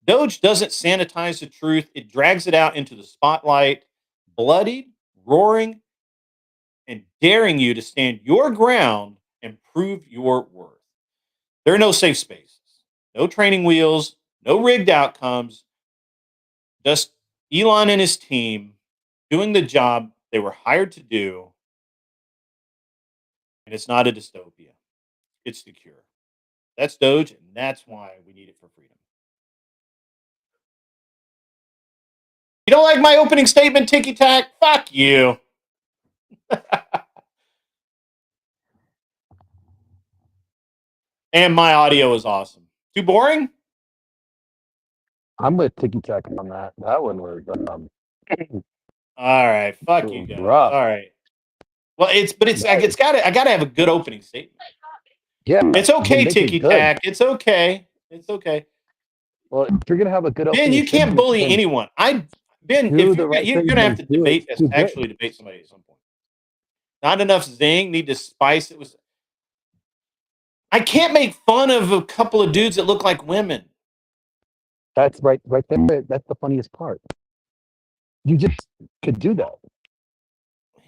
[SPEAKER 6] Doge doesn't sanitize the truth, it drags it out into the spotlight, bloodied, roaring, and daring you to stand your ground and prove your worth. There are no safe spaces, no training wheels, no rigged outcomes, just Elon and his team doing the job they were hired to do. And it's not a dystopia, it's the cure. That's Doge, and that's why we need it for freedom. You don't like my opening statement, Ticky Tack? Fuck you. And my audio is awesome. Too boring?
[SPEAKER 9] I'm with Ticky Tack on that. That one was
[SPEAKER 6] All right, fuck you guys.
[SPEAKER 9] rough.
[SPEAKER 6] All right. Well, I gotta have a good opening statement.
[SPEAKER 9] Yeah,
[SPEAKER 6] It's okay,
[SPEAKER 9] make it
[SPEAKER 6] Ticky
[SPEAKER 9] good.
[SPEAKER 6] Tack. It's okay. It's okay.
[SPEAKER 9] Well, if you're gonna have a good
[SPEAKER 6] Ben,
[SPEAKER 9] opening
[SPEAKER 6] you can't
[SPEAKER 9] statement,
[SPEAKER 6] bully
[SPEAKER 9] then
[SPEAKER 6] anyone. Ben,
[SPEAKER 9] do
[SPEAKER 6] if
[SPEAKER 9] the right
[SPEAKER 6] you're
[SPEAKER 9] thing
[SPEAKER 6] gonna have to
[SPEAKER 9] and do it.
[SPEAKER 6] debate
[SPEAKER 9] It's too good.
[SPEAKER 6] actually debate somebody at some point. Not enough zing, need to spice it with. I can't make fun of a couple of dudes that look like women.
[SPEAKER 9] That's right there. That's the funniest part. You just could do that.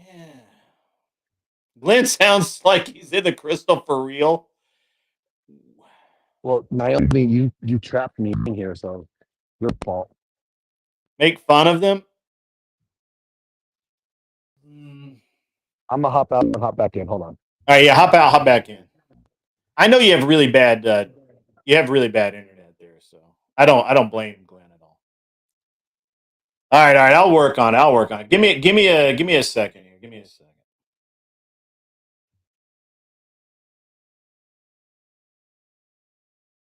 [SPEAKER 6] Yeah. Glenn sounds like he's in the crystal for real.
[SPEAKER 9] Well, Naomi, you trapped me in here, so your fault.
[SPEAKER 6] Make fun of them.
[SPEAKER 9] I'm gonna hop out and hop back in. Hold on.
[SPEAKER 6] All right, yeah, hop out, hop back in. I know you have really bad internet there, so I don't blame Glenn at all. All right, I'll work on it. Give me a second here. Give me a second.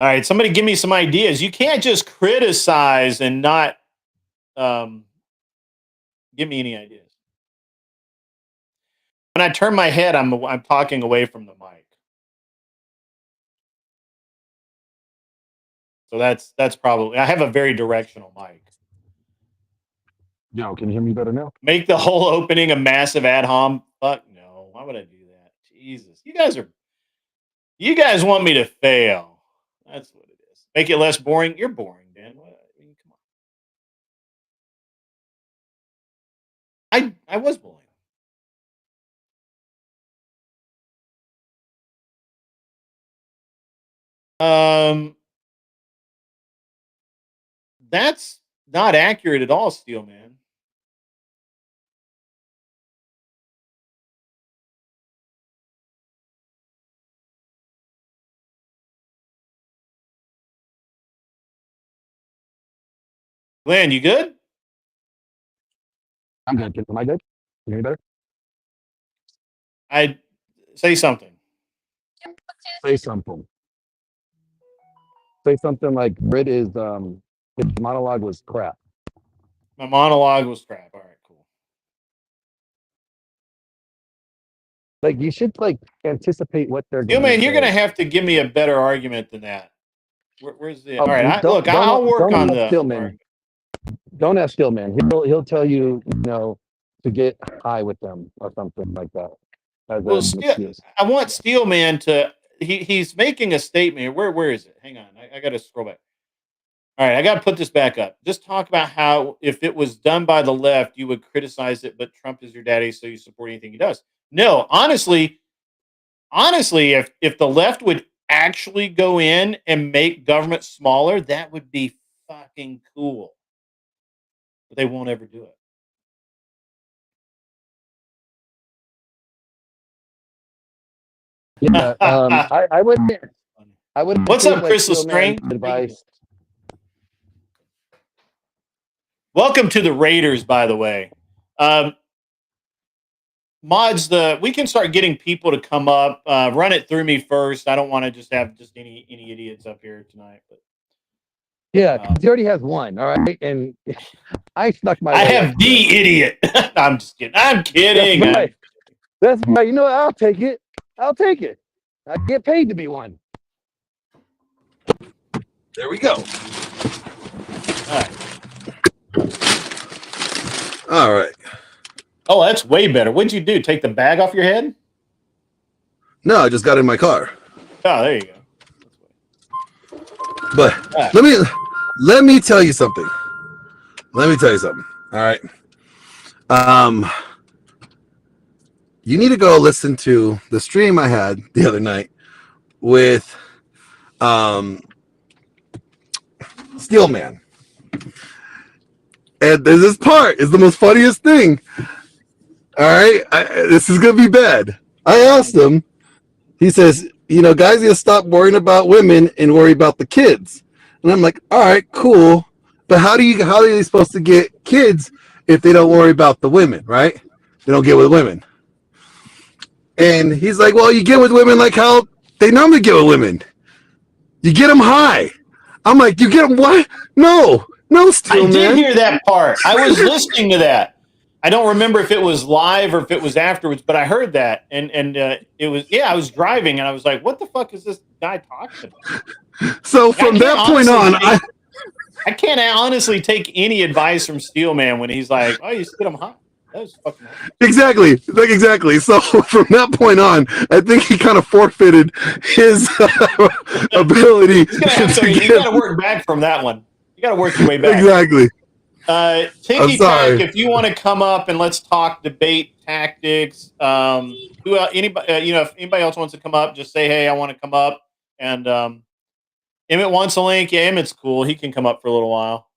[SPEAKER 6] All right, somebody give me some ideas. You can't just criticize and not give me any ideas. When I turn my head, I'm talking away from the mic. So that's probably, I have a very directional mic.
[SPEAKER 9] Yo, can you hear me better now?
[SPEAKER 6] Make the whole opening a massive ad hom. Fuck no. Why would I do that? Jesus. You guys want me to fail. That's what it is. Make it less boring. You're boring, Dan. What, I mean, come on. I was boring. That's not accurate at all, Steel Man. Glenn, you good?
[SPEAKER 9] I'm good. Am I good? Can you hear me better?
[SPEAKER 6] I say something.
[SPEAKER 9] Say something. Say something like Brit is his monologue was crap.
[SPEAKER 6] My monologue was crap. All right, cool.
[SPEAKER 9] Like you should like anticipate what they're
[SPEAKER 6] Steel
[SPEAKER 9] going to
[SPEAKER 6] Man,
[SPEAKER 9] say.
[SPEAKER 6] you're gonna have to give me a better argument than that. Where's the all right?
[SPEAKER 9] Don't
[SPEAKER 6] I'll work on
[SPEAKER 9] ask
[SPEAKER 6] the
[SPEAKER 9] Stillman. Don't ask Stillman. He'll tell you, to get high with them or something like that.
[SPEAKER 6] Well, I want Steel Man to. He's making a statement. Where is it? Hang on, I got to scroll back. All right, I got to put this back up. Just talk about how if it was done by the left, you would criticize it, but Trump is your daddy, so you support anything he does. No, honestly, if the left would actually go in and make government smaller, that would be fucking cool. But they won't ever do it.
[SPEAKER 9] Yeah, I wouldn't.
[SPEAKER 6] What's up, Crystal String?
[SPEAKER 9] Advice.
[SPEAKER 6] Welcome to the Raiders, by the way. Mods, we can start getting people to come up. Run it through me first. I don't want to just have any idiots up here tonight. But
[SPEAKER 9] yeah, he already has one. All right, and I stuck my.
[SPEAKER 6] I have the idiot. I'm just kidding. I'm kidding.
[SPEAKER 9] That's right. You know what? I'll take it. I'll take it. I get paid to be one. There we go.
[SPEAKER 6] All right. Oh, that's way better. What'd you do? Take the bag off your head?
[SPEAKER 10] No, I just got in my car.
[SPEAKER 6] Oh, there you go.
[SPEAKER 10] But let me tell you something. Let me tell you something. All right. You need to go listen to the stream I had the other night with Steel Man. And there's this part is the most funniest thing. All right, this is gonna be bad. I asked him. He says, guys, you stop worrying about women and worry about the kids. And I'm like, all right, cool. But how are they supposed to get kids if they don't worry about the women, right? They don't get with women. And he's like, well, you get with women like how they normally get with women. You get them high. I'm like, you get them what? No, Steel Man.
[SPEAKER 6] I did hear that part. I was listening to that. I don't remember if it was live or if it was afterwards, but I heard that, and it was I was driving and I was like, "What the fuck is this guy talking about?"
[SPEAKER 10] So from that point on,
[SPEAKER 6] I can't honestly take any advice from Steel Man when he's like, "Oh, you get him hot." That was fucking hot.
[SPEAKER 10] Exactly. So from that point on, I think he kind of forfeited his ability.
[SPEAKER 6] You got to work back from that one. You got to work your way back.
[SPEAKER 10] Exactly.
[SPEAKER 6] Tinky Tack, if you want to come up and let's talk debate tactics. Anybody, if anybody else wants to come up, just say, "Hey, I want to come up." And Emmett wants a link. Yeah, Emmett's cool. He can come up for a little while.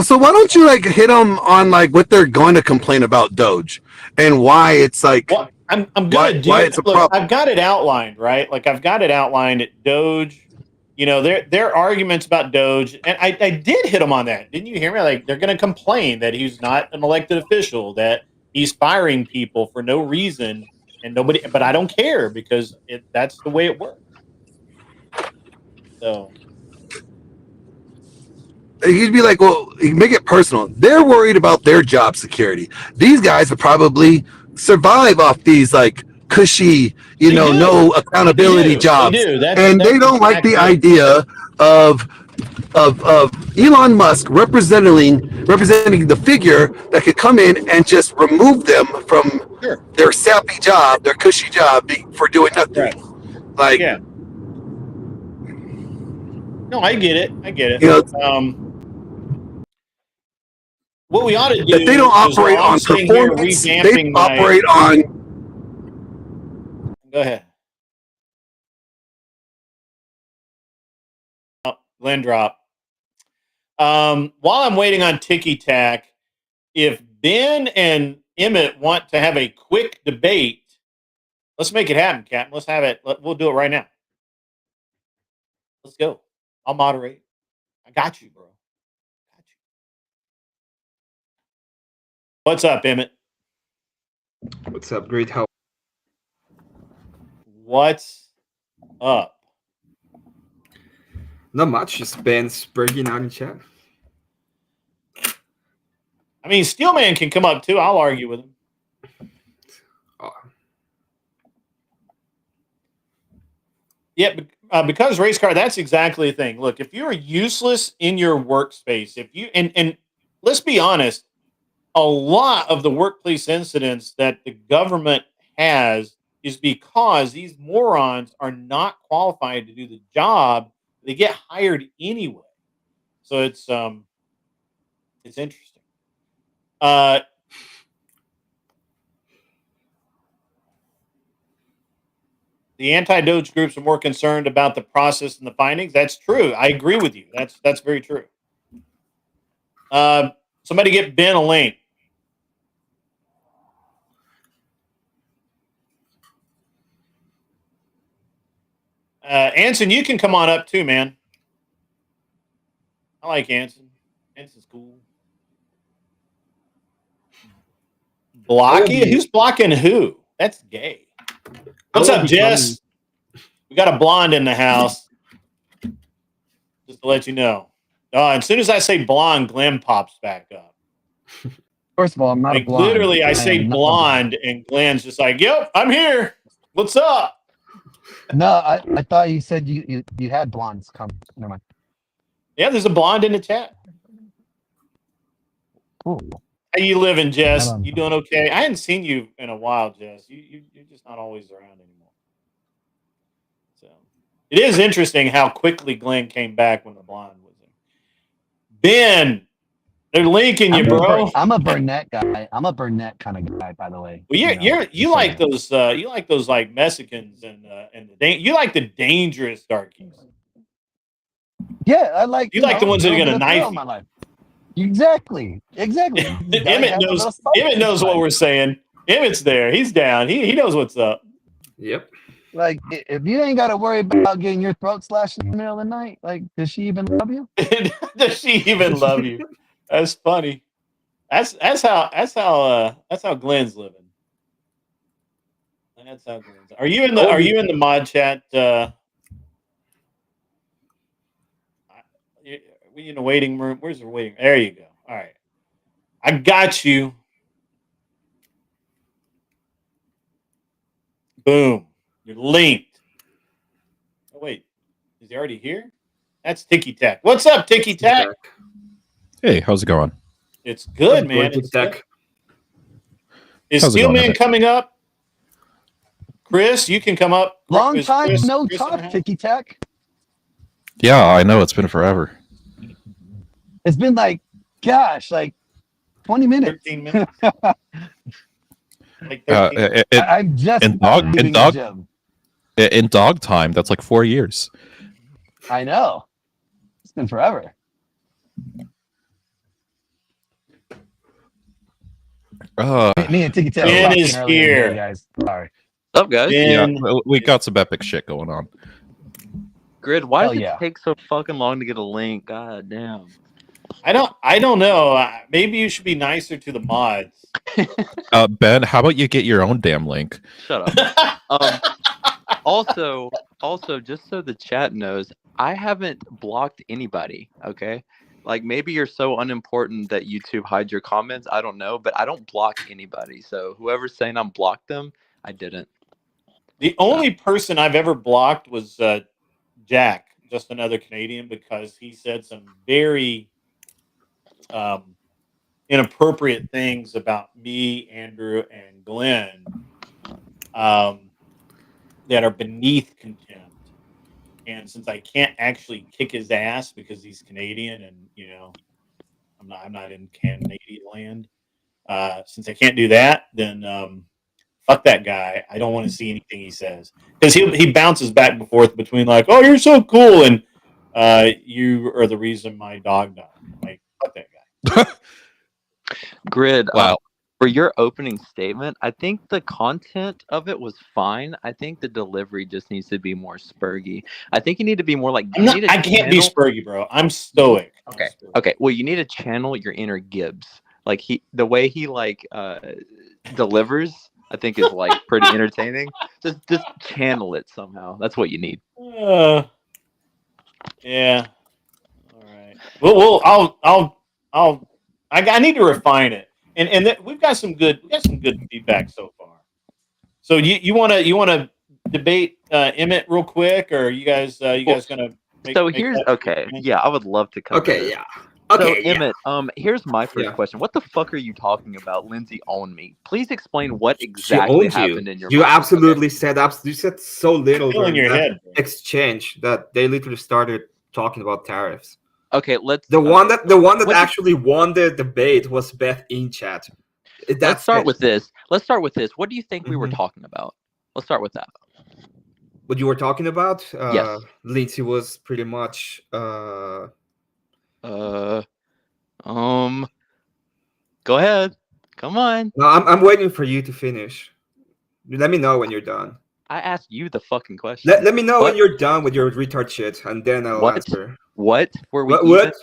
[SPEAKER 10] So why don't you hit them on what they're going to complain about Doge and why it's
[SPEAKER 6] Well, I'm gonna do it. Look, I've got it outlined, right? I've got it outlined at Doge. Their arguments about Doge, and I did hit them on that. Didn't you hear me? They're going to complain that he's not an elected official, that he's firing people for no reason, and nobody. But I don't care because that's the way it works. So
[SPEAKER 10] You'd be like, well, you make it personal. They're worried about their job security. These guys would probably survive off these like cushy, no accountability jobs, and they don't like the idea of Elon Musk representing the figure that could come in and just remove them from their sappy job, their cushy job, for doing nothing.
[SPEAKER 6] Right.
[SPEAKER 10] Like,
[SPEAKER 6] yeah. No, I get it. What we ought to do
[SPEAKER 10] that they don't operate on performance. They operate on.
[SPEAKER 6] Go ahead. Oh, Glenn drop. While I'm waiting on Ticky Tack, if Ben and Emmett want to have a quick debate, let's make it happen, Captain. Let's have it. We'll do it right now. Let's go. I'll moderate. I got you, bro. What's up, Emmett?
[SPEAKER 11] What's up? Great help.
[SPEAKER 6] What's up?
[SPEAKER 11] Not much. Just Ben's breaking out in chat.
[SPEAKER 6] I mean, Steelman can come up too. I'll argue with him. Yeah, because race car, that's exactly the thing. Look, if you're useless in your workspace, if you and let's be honest, a lot of the workplace incidents that the government has is because these morons are not qualified to do the job. They get hired anyway. So it's interesting. The anti-Doge groups are more concerned about the process and the findings. That's true. I agree with you. That's very true. Somebody get Ben a link. Anson, you can come on up too, man. I like Anson. Anson's cool. Blocky? Who's blocking who? That's gay. What's up, Jess? We got a blonde in the house. Just to let you know. As soon as I say blonde, Glenn pops back up.
[SPEAKER 9] First of all, I'm not a blonde.
[SPEAKER 6] Literally, I say blonde, and Glenn's just like, yep, I'm here. What's up?
[SPEAKER 9] No, I thought you said you had blondes come. Never mind.
[SPEAKER 6] Yeah, there's a blonde in the chat.
[SPEAKER 9] Cool.
[SPEAKER 6] How you living, Jess? You doing okay? I hadn't seen you in a while, Jess. You're just not always around anymore. So it is interesting how quickly Glenn came back when the blonde was in. Ben, they're linking you, bro.
[SPEAKER 9] I'm a brunette guy. I'm a brunette kind of guy, by the way.
[SPEAKER 6] Well, you like those like Mexicans and you like the dangerous darkies.
[SPEAKER 9] Yeah, I like.
[SPEAKER 6] You like the ones that are gonna knife
[SPEAKER 9] my life. Exactly.
[SPEAKER 6] Emmett knows what we're saying. Emmett's there. He's down. He knows what's up.
[SPEAKER 11] Yep.
[SPEAKER 9] Like, if you ain't got to worry about getting your throat slashed in the middle of the night, like, does she even love you?
[SPEAKER 6] Does she even love you? That's funny. That's how Glenn's living. That's how Glenn's. Are you in the mod chat? We in the waiting room. Where's the waiting? There you go. All right, I got you. Boom. You're linked. Oh wait, is he already here? That's Ticky Tack. What's up, Ticky Tack?
[SPEAKER 12] Hey, how's it going?
[SPEAKER 6] It's good, man. It's good. Is Steelman coming up? Chris, you can come up.
[SPEAKER 9] Long time no talk, Ticky Tack.
[SPEAKER 12] Yeah, I know. It's been forever.
[SPEAKER 9] It's been like 20 minutes.
[SPEAKER 6] 13 minutes. Like
[SPEAKER 12] 13.
[SPEAKER 9] I'm just
[SPEAKER 12] in dog time. That's like 4 years.
[SPEAKER 9] I know. It's been forever. Me and Ticky Tack.
[SPEAKER 6] Ben is here,
[SPEAKER 9] guys. Sorry.
[SPEAKER 5] What's up, guys?
[SPEAKER 12] Yeah, we got some epic shit going on.
[SPEAKER 5] Grid, why does it take so fucking long to get a link? God damn.
[SPEAKER 6] I don't know. Maybe you should be nicer to the mods.
[SPEAKER 12] Ben, how about you get your own damn link?
[SPEAKER 5] Shut up. Also, just so the chat knows,
[SPEAKER 13] I haven't blocked anybody. Okay, like maybe you're so unimportant that YouTube hides your comments. I don't know, but I don't block anybody. So whoever's saying I'm blocked them, I didn't.
[SPEAKER 6] The only person I've ever blocked was Jack, just another Canadian, because he said some very inappropriate things about me, Andrew, and Glenn that are beneath contempt. And since I can't actually kick his ass because he's Canadian, and I'm not in Canadian land. Since I can't do that, then fuck that guy. I don't want to see anything he says, because he bounces back and forth between like, "Oh, you're so cool," and "You are the reason my dog died." Like, fuck that guy.
[SPEAKER 13] Grid.
[SPEAKER 12] Wow.
[SPEAKER 13] For your opening statement, I think the content of it was fine. I think the delivery just needs to be more spurgy. I think you need to be more like.
[SPEAKER 6] I can't be spurgy, bro. I'm stoic.
[SPEAKER 13] Okay. Okay. Well, you need to channel your inner Gibbs. Like the way he delivers, I think is like pretty entertaining. Just channel it somehow. That's what you need.
[SPEAKER 6] Yeah. All right. Well, I need to refine it. And we've got some good feedback so far. So you want to debate Emmett real quick, or you guys gonna?
[SPEAKER 13] Yeah, I would love to come.
[SPEAKER 11] Okay, yeah.
[SPEAKER 13] Okay, so, Emmett, here's my first question. What the fuck are you talking about? Lindsay owned me. Please explain what exactly happened in your.
[SPEAKER 11] You
[SPEAKER 13] mind.
[SPEAKER 11] absolutely said. You said so little
[SPEAKER 6] in your head
[SPEAKER 11] exchange that they literally started talking about tariffs.
[SPEAKER 13] Okay,
[SPEAKER 11] The one that actually won the debate was Beth in chat.
[SPEAKER 13] Let's start with this. What do you think we were talking about? Let's start with that.
[SPEAKER 11] What you were talking about?
[SPEAKER 13] Yes.
[SPEAKER 11] Lindsay was pretty much.
[SPEAKER 13] Go ahead. Come on.
[SPEAKER 11] No, I'm waiting for you to finish. Let me know when you're done.
[SPEAKER 13] I asked you the fucking question.
[SPEAKER 11] Let me know when you're done with your retard shit, and then I'll answer.
[SPEAKER 13] What were we?
[SPEAKER 11] What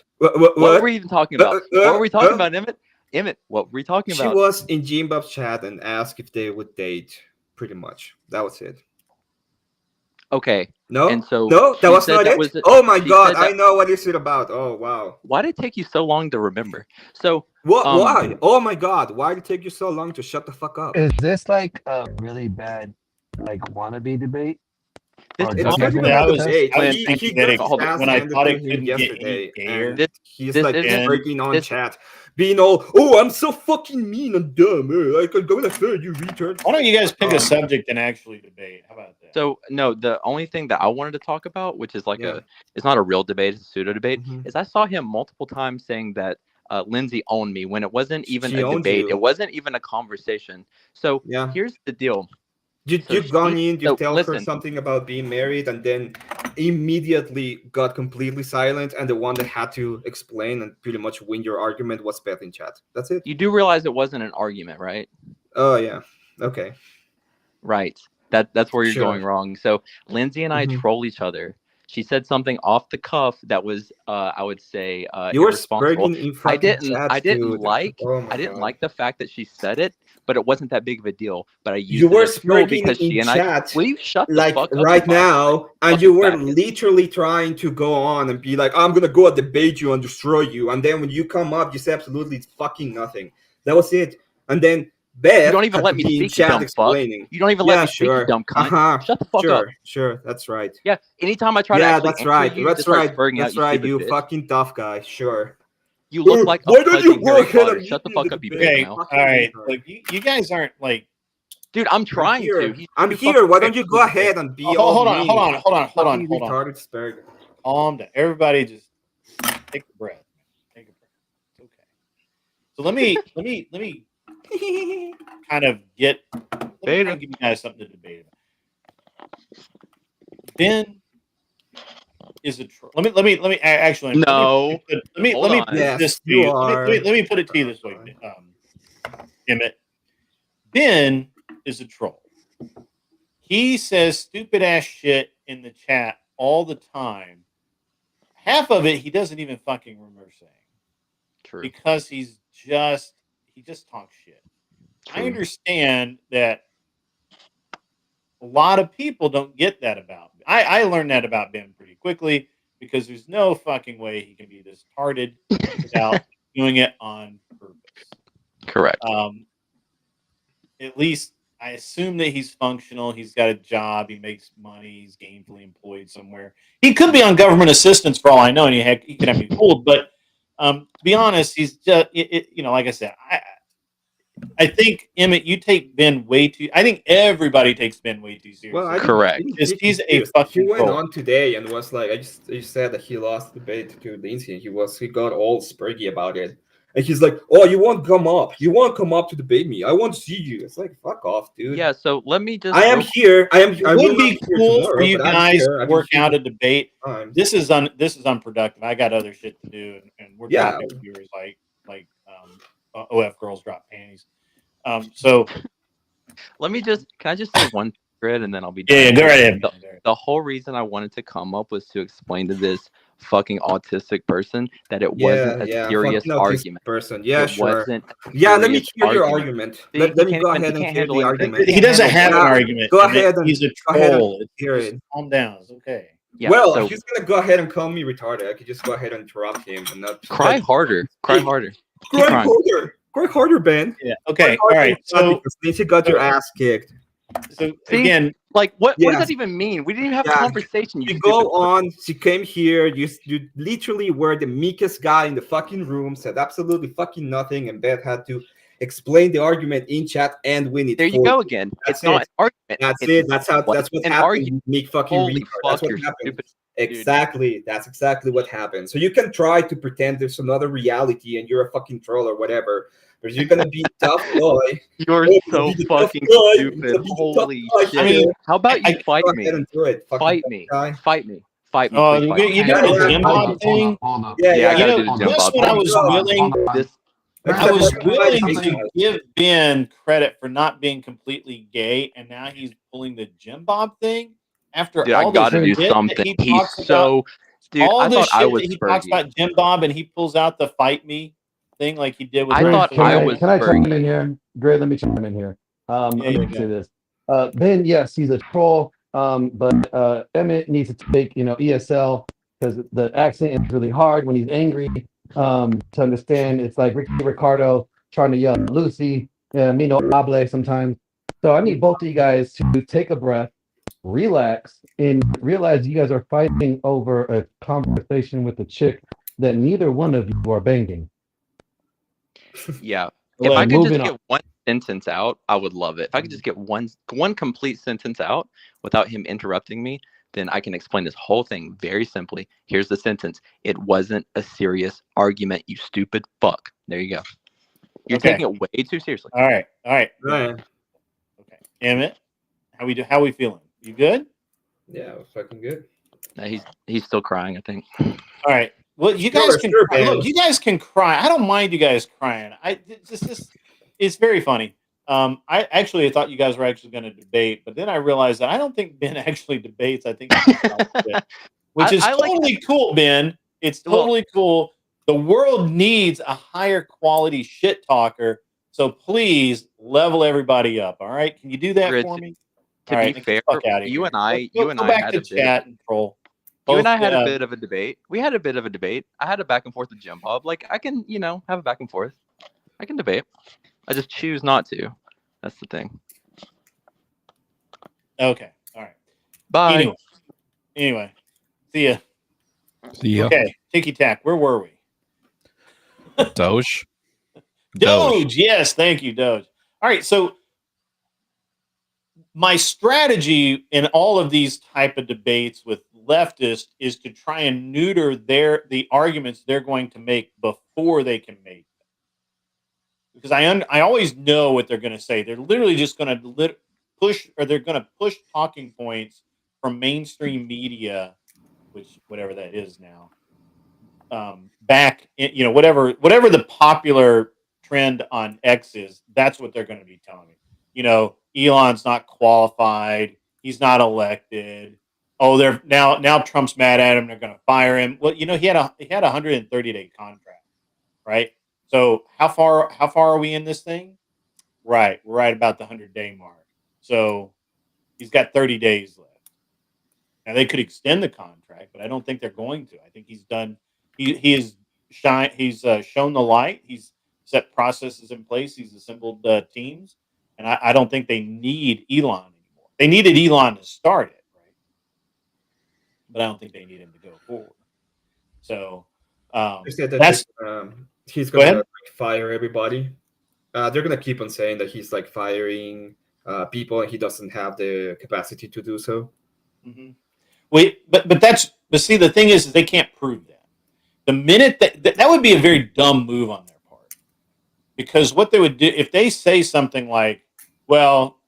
[SPEAKER 13] were we even talking about? What were we talking about, Emmett? Emmett, what were we talking about?
[SPEAKER 11] She was in Jimbab's chat and asked if they would date. Pretty much, that was it.
[SPEAKER 13] Okay.
[SPEAKER 11] No,
[SPEAKER 13] and so
[SPEAKER 11] that was not it. Oh my god, I know what is it about. Oh wow.
[SPEAKER 13] Why did it take you so long to remember? So
[SPEAKER 11] what? Why? Oh my god, why did it take you so long to shut the fuck up?
[SPEAKER 9] Is this like a really bad wannabe debate?
[SPEAKER 6] When I thought it couldn't
[SPEAKER 11] yesterday,
[SPEAKER 6] get any
[SPEAKER 11] and he's like breaking on chat, being all, "Oh, I'm so fucking mean and dumb. I could go to third, you retard."
[SPEAKER 6] Why don't you guys pick a subject and actually debate? How about that?
[SPEAKER 13] So no, the only thing that I wanted to talk about, which is like it's not a real debate, it's a pseudo debate, is I saw him multiple times saying that Lindsay owned me when it wasn't even a debate. It wasn't even a conversation. So here's the deal.
[SPEAKER 11] You've gone in, you tell her something about being married, and then immediately got completely silent, and the one that had to explain and pretty much win your argument was Beth in chat. That's it.
[SPEAKER 13] You do realize it wasn't an argument, right?
[SPEAKER 11] Oh yeah. Okay.
[SPEAKER 13] Right. That's where you're going wrong. So Lindsay and I troll each other. She said something off the cuff that was, I would say,
[SPEAKER 11] you were
[SPEAKER 13] irresponsible.
[SPEAKER 11] I
[SPEAKER 13] didn't like the fact that she said it, but it wasn't that big of a deal. But I used
[SPEAKER 11] you
[SPEAKER 13] it
[SPEAKER 11] were
[SPEAKER 13] as fuel because
[SPEAKER 11] in
[SPEAKER 13] she and
[SPEAKER 11] chat,
[SPEAKER 13] I. Will you shut the
[SPEAKER 11] like
[SPEAKER 13] fuck up
[SPEAKER 11] right now, and you were
[SPEAKER 13] faggot.
[SPEAKER 11] literally trying to go on and be like, "I'm gonna go and debate you and destroy you," and then when you come up, you say absolutely fucking nothing. That was it, and then. Beth
[SPEAKER 13] you don't even let me speak, you dumb
[SPEAKER 11] explaining.
[SPEAKER 13] Fuck. You don't even let me speak, you dumb cunt. Shut the fuck up.
[SPEAKER 11] Sure, that's right.
[SPEAKER 13] Yeah, anytime I try to actually
[SPEAKER 11] that's right.
[SPEAKER 13] you,
[SPEAKER 11] That's right. That's right. You
[SPEAKER 13] bitch.
[SPEAKER 11] fucking tough guy. Sure.
[SPEAKER 13] You look like a
[SPEAKER 11] why don't you go ahead and
[SPEAKER 13] shut the fuck up, you
[SPEAKER 6] okay,
[SPEAKER 13] bitch.
[SPEAKER 6] All right. Look, you guys aren't like.
[SPEAKER 13] Dude, I'm trying to.
[SPEAKER 11] I'm here. Why don't you go ahead and be
[SPEAKER 6] hold on.
[SPEAKER 11] Retarded.
[SPEAKER 6] Calm down. Everybody just take a breath. Take a breath. It's okay. So let me kind of give you guys something to debate about. Ben is a troll. Let me actually
[SPEAKER 13] no.
[SPEAKER 6] Let me put this to you. Let me put it to you this way, Emmett. Ben is a troll. He says stupid ass shit in the chat all the time. Half of it he doesn't even fucking remember saying.
[SPEAKER 13] True.
[SPEAKER 6] Because he just talks shit. True. I understand that a lot of people don't get that about me. I learned that about Ben pretty quickly. because there's no fucking way he can be this tarded without doing it on purpose.
[SPEAKER 13] Correct.
[SPEAKER 6] At least I assume that he's functional. He's got a job. He makes money. He's gainfully employed somewhere. He could be on government assistance for all I know, and he could have me fooled. But to be honest, he's just like I said, I think Emmett, you take Ben way too. I think everybody takes Ben way too seriously.
[SPEAKER 11] Well,
[SPEAKER 13] correct.
[SPEAKER 6] He's a fucking.
[SPEAKER 11] He went
[SPEAKER 6] troll.
[SPEAKER 11] on today and was like, I just said that he lost the debate to Lindsay, and he got all spurgy about it. And he's like, "Oh, you won't come up. You won't come up to debate me. I want to see you." It's like, fuck off, dude.
[SPEAKER 13] Yeah. So let me just.
[SPEAKER 11] I am here. I
[SPEAKER 6] It would be cool for you guys to work out a debate. This is unproductive. I got other shit to do, and we're dropping viewers like OF girls drop panties. So
[SPEAKER 13] let me just. Can I just say one thread and then I'll be done?
[SPEAKER 6] Yeah, go right ahead.
[SPEAKER 13] The whole reason I wanted to come up was to explain to this fucking autistic person that it wasn't a serious argument.
[SPEAKER 11] Person. Yeah,
[SPEAKER 13] it
[SPEAKER 11] sure.
[SPEAKER 13] Wasn't
[SPEAKER 11] yeah, let me hear your argument. Let me go ahead and hear the argument.
[SPEAKER 6] He doesn't have an argument.
[SPEAKER 11] Go ahead and
[SPEAKER 6] he's a troll. Calm down. It's okay.
[SPEAKER 13] Yeah,
[SPEAKER 11] well, if he's gonna go ahead and call me retarded, I could just go ahead and interrupt him and not
[SPEAKER 13] cry harder. Cry harder.
[SPEAKER 11] Cry harder. Cry harder, Ben.
[SPEAKER 6] Yeah. Okay. All right. So
[SPEAKER 11] since you got your ass kicked.
[SPEAKER 6] So again,
[SPEAKER 13] like what does that even mean? We didn't even have a conversation.
[SPEAKER 11] You go on. She came here. You literally were the meekest guy in the fucking room. Said absolutely fucking nothing, and Beth had to explain the argument in chat and win it.
[SPEAKER 13] There you go again. It's not an argument.
[SPEAKER 11] That's it. That's what happened. You meek fucking
[SPEAKER 13] Holy
[SPEAKER 11] retard.
[SPEAKER 13] fuck,
[SPEAKER 11] That's what
[SPEAKER 13] you're
[SPEAKER 11] happened.
[SPEAKER 13] stupid.
[SPEAKER 11] Exactly. That's exactly what happened. So you can try to pretend there's another reality and you're a fucking troll or whatever. But you're gonna be tough boy.
[SPEAKER 13] You're so fucking stupid. Holy shit.
[SPEAKER 6] I mean,
[SPEAKER 13] how about you fight me?
[SPEAKER 11] Fight
[SPEAKER 13] me. Fight me. Fight me.
[SPEAKER 6] Oh,
[SPEAKER 13] Please
[SPEAKER 6] you
[SPEAKER 13] fight
[SPEAKER 6] did
[SPEAKER 13] me.
[SPEAKER 6] the Jim Bob thing?
[SPEAKER 11] Yeah,
[SPEAKER 13] I gotta do the Jim
[SPEAKER 6] this
[SPEAKER 13] Bob
[SPEAKER 6] one I
[SPEAKER 13] thing.
[SPEAKER 6] was willing. I was willing to give Ben credit for not being completely gay, and now he's pulling the Jim Bob thing. After
[SPEAKER 13] Dude,
[SPEAKER 6] all
[SPEAKER 13] I gotta
[SPEAKER 6] this
[SPEAKER 13] do
[SPEAKER 6] shit
[SPEAKER 13] something.
[SPEAKER 6] that he
[SPEAKER 13] He's
[SPEAKER 6] talks
[SPEAKER 13] so.
[SPEAKER 6] about,
[SPEAKER 13] Dude,
[SPEAKER 6] all
[SPEAKER 13] I
[SPEAKER 6] this
[SPEAKER 13] thought
[SPEAKER 6] shit
[SPEAKER 13] I was
[SPEAKER 6] that he talks
[SPEAKER 13] spurgy.
[SPEAKER 6] about Jim Bob, and he pulls out the fight me thing like he did with.
[SPEAKER 13] I thought I was.
[SPEAKER 9] Can I chime
[SPEAKER 13] spurgy.
[SPEAKER 9] in here? Great, let me chime in here. Let me
[SPEAKER 6] go.
[SPEAKER 9] say this. Ben, yes, he's a troll. But Emmett needs to take, ESL because the accent is really hard when he's angry. To understand, it's like Ricky Ricardo trying to yell Lucy, me no hable sometimes. So I need both of you guys to take a breath, relax, and realize you guys are fighting over a conversation with a chick that neither one of you are banging.
[SPEAKER 13] Yeah.
[SPEAKER 9] Well,
[SPEAKER 13] If I could just
[SPEAKER 9] moving
[SPEAKER 13] get
[SPEAKER 9] on.
[SPEAKER 13] one sentence out, I would love it. If I could just get one complete sentence out without him interrupting me, then I can explain this whole thing very simply. Here's the sentence. It wasn't a serious argument, you stupid fuck. There you go. You're
[SPEAKER 6] Okay.
[SPEAKER 13] taking it way too seriously.
[SPEAKER 6] All right.
[SPEAKER 11] Right.
[SPEAKER 6] Okay. Emmett, how we feeling? You good?
[SPEAKER 11] Yeah, it was fucking good.
[SPEAKER 13] He's still crying, I think.
[SPEAKER 6] All right. Well, you guys can cry. Look, you guys can cry. I don't mind you guys crying. It's very funny. I thought you guys were actually going to debate, but then I realized that I don't think Ben actually debates. I think he talks shit, which is totally cool, Ben. It's totally cool. The world needs a higher quality shit talker. So please level everybody up. All right, can you do that for me?
[SPEAKER 13] To be fair, you and I
[SPEAKER 6] had a chat and troll.
[SPEAKER 13] You and I had a bit of a debate. We had a bit of a debate. I had a back and forth with Jim Bob. Like I can, have a back and forth. I can debate. I just choose not to. That's the thing.
[SPEAKER 6] Okay. All right.
[SPEAKER 13] Bye.
[SPEAKER 6] Anyway. See ya.
[SPEAKER 12] See ya.
[SPEAKER 6] Okay. Ticky tack. Where were we?
[SPEAKER 12] Doge.
[SPEAKER 6] Doge. Yes. Thank you, Doge. All right. So my strategy in all of these type of debates with leftists is to try and neuter the arguments they're going to make before they can make them. Because I always know what they're going to say. They're literally just going to push talking points from mainstream media, which whatever that is now. Back in, whatever the popular trend on X is, that's what they're going to be telling me. Elon's not qualified. He's not elected. Oh, they're now Trump's mad at him. They're going to fire him. Well, he had a 130-day contract, right? So how far are we in this thing? Right, we're right about the 100-day mark. So he's got 30 days left. Now they could extend the contract, but I don't think they're going to. I think he's done. He is shine. He's shown the light. He's set processes in place. He's assembled teams, and I don't think they need Elon anymore. They needed Elon to start it, right? But I don't think they need him to go forward. So
[SPEAKER 11] They said that
[SPEAKER 6] that's
[SPEAKER 11] he's
[SPEAKER 6] Go
[SPEAKER 11] gonna
[SPEAKER 6] ahead.
[SPEAKER 11] like, fire everybody. They're gonna keep on saying that he's like firing people, and he doesn't have the capacity to do so.
[SPEAKER 6] Mm-hmm. Wait, but see, the thing is they can't prove that. The minute that would be a very dumb move on their part, because what they would do if they say something like, "Well,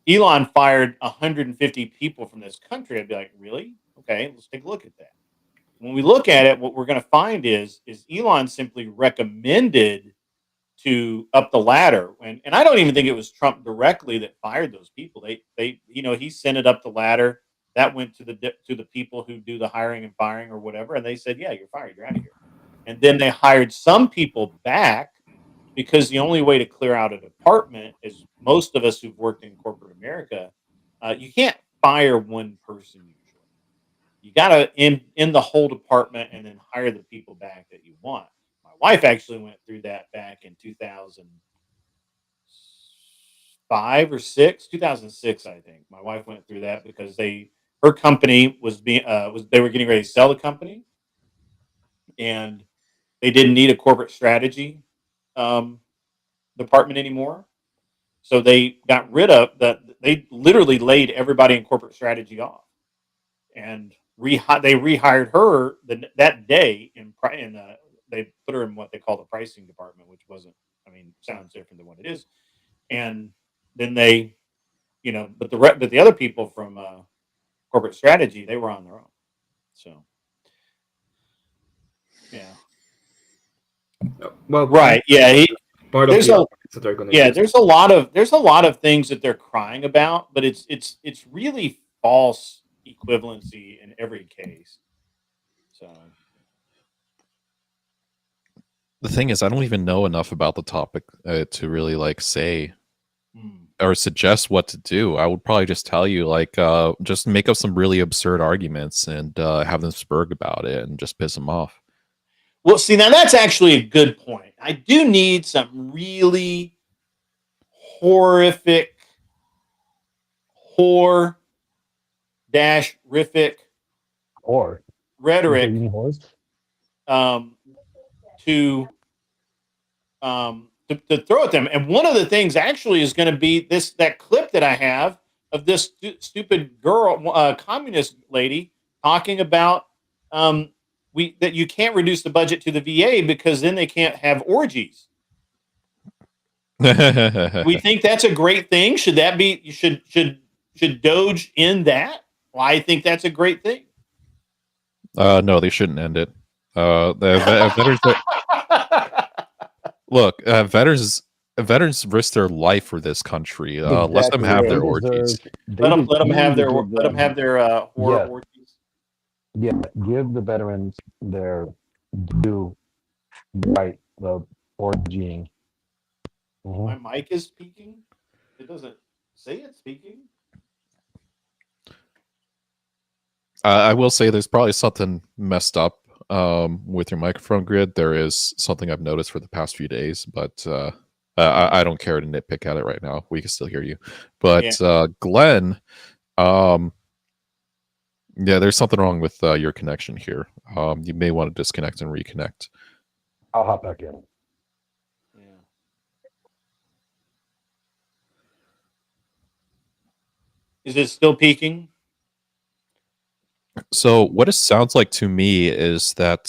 [SPEAKER 6] Elon fired 150 people from this country," I'd be like, "Really? Okay, let's take a look at that." When we look at it, what we're going to find is Elon simply recommended to up the ladder, and I don't even think it was Trump directly that fired those people. They he sent it up the ladder. That went to the people who do the hiring and firing or whatever, and they said, "Yeah, you're fired. You're out of here." And then they hired some people back because the only way to clear out a department is most of us who've worked in corporate America, you can't fire one person usually. You got to in the whole department and then hire the people back that you want. My wife actually went through that back in 2005 or 6, 2006, I think. My wife went through that because her company was they were getting ready to sell the company, and they didn't need a corporate strategy department anymore. So they got rid of that. They literally laid everybody in corporate strategy off, and they rehired her that day they put her in what they call the pricing department, which wasn't. I mean, sounds different than what it is. And then they, but the other people from corporate strategy, they were on their own. So, yeah.
[SPEAKER 11] Well,
[SPEAKER 6] Right. Yeah.
[SPEAKER 11] there's
[SPEAKER 6] There's a lot of things that they're crying about, but it's really false equivalency in every case. So
[SPEAKER 12] The thing is, I don't even know enough about the topic to really like say or suggest what to do. I would probably just tell you, like, just make up some really absurd arguments and have them spurg about it and just piss them off.
[SPEAKER 6] Well, see, now that's actually a good point. I do need some really horrific, horrific rhetoric to throw at them. And one of the things actually is going to be that clip that I have of this stupid girl, communist lady, talking about that you can't reduce the budget to the VA because then they can't have orgies. We think that's a great thing. Should that be? Should Doge end that? Well, I think that's a great thing.
[SPEAKER 12] No, they shouldn't end it. Veterans. Look, veterans risk their life for this country.
[SPEAKER 9] Exactly.
[SPEAKER 12] Let them have their orgies.
[SPEAKER 6] Let them have their horror orgies.
[SPEAKER 9] Yeah, give the veterans their due right of orgying.
[SPEAKER 6] My mic is speaking. It doesn't say it's speaking.
[SPEAKER 12] I will say there's probably something messed up with your microphone grid. There is something I've noticed for the past few days, but I don't care to nitpick at it right now. We can still hear you. But Glenn, yeah, there's something wrong with your connection here. You may want to disconnect and reconnect.
[SPEAKER 9] I'll hop back in.
[SPEAKER 6] Is it still peaking?
[SPEAKER 12] So what it sounds like to me is that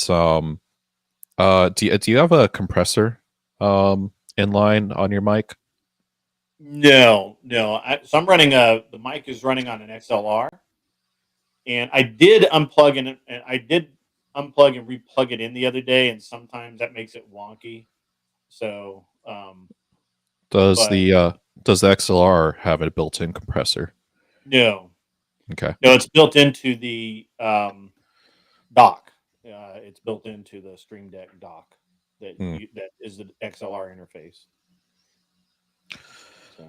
[SPEAKER 12] do you have a compressor in line on your mic?
[SPEAKER 6] No. So I'm running the mic is running on an XLR, and I did unplug and replug it in the other day, and sometimes that makes it wonky. So
[SPEAKER 12] does the XLR have a built-in compressor?
[SPEAKER 6] No.
[SPEAKER 12] Okay.
[SPEAKER 6] No, it's built into the dock. It's built into the Stream Deck dock that is the XLR interface. So.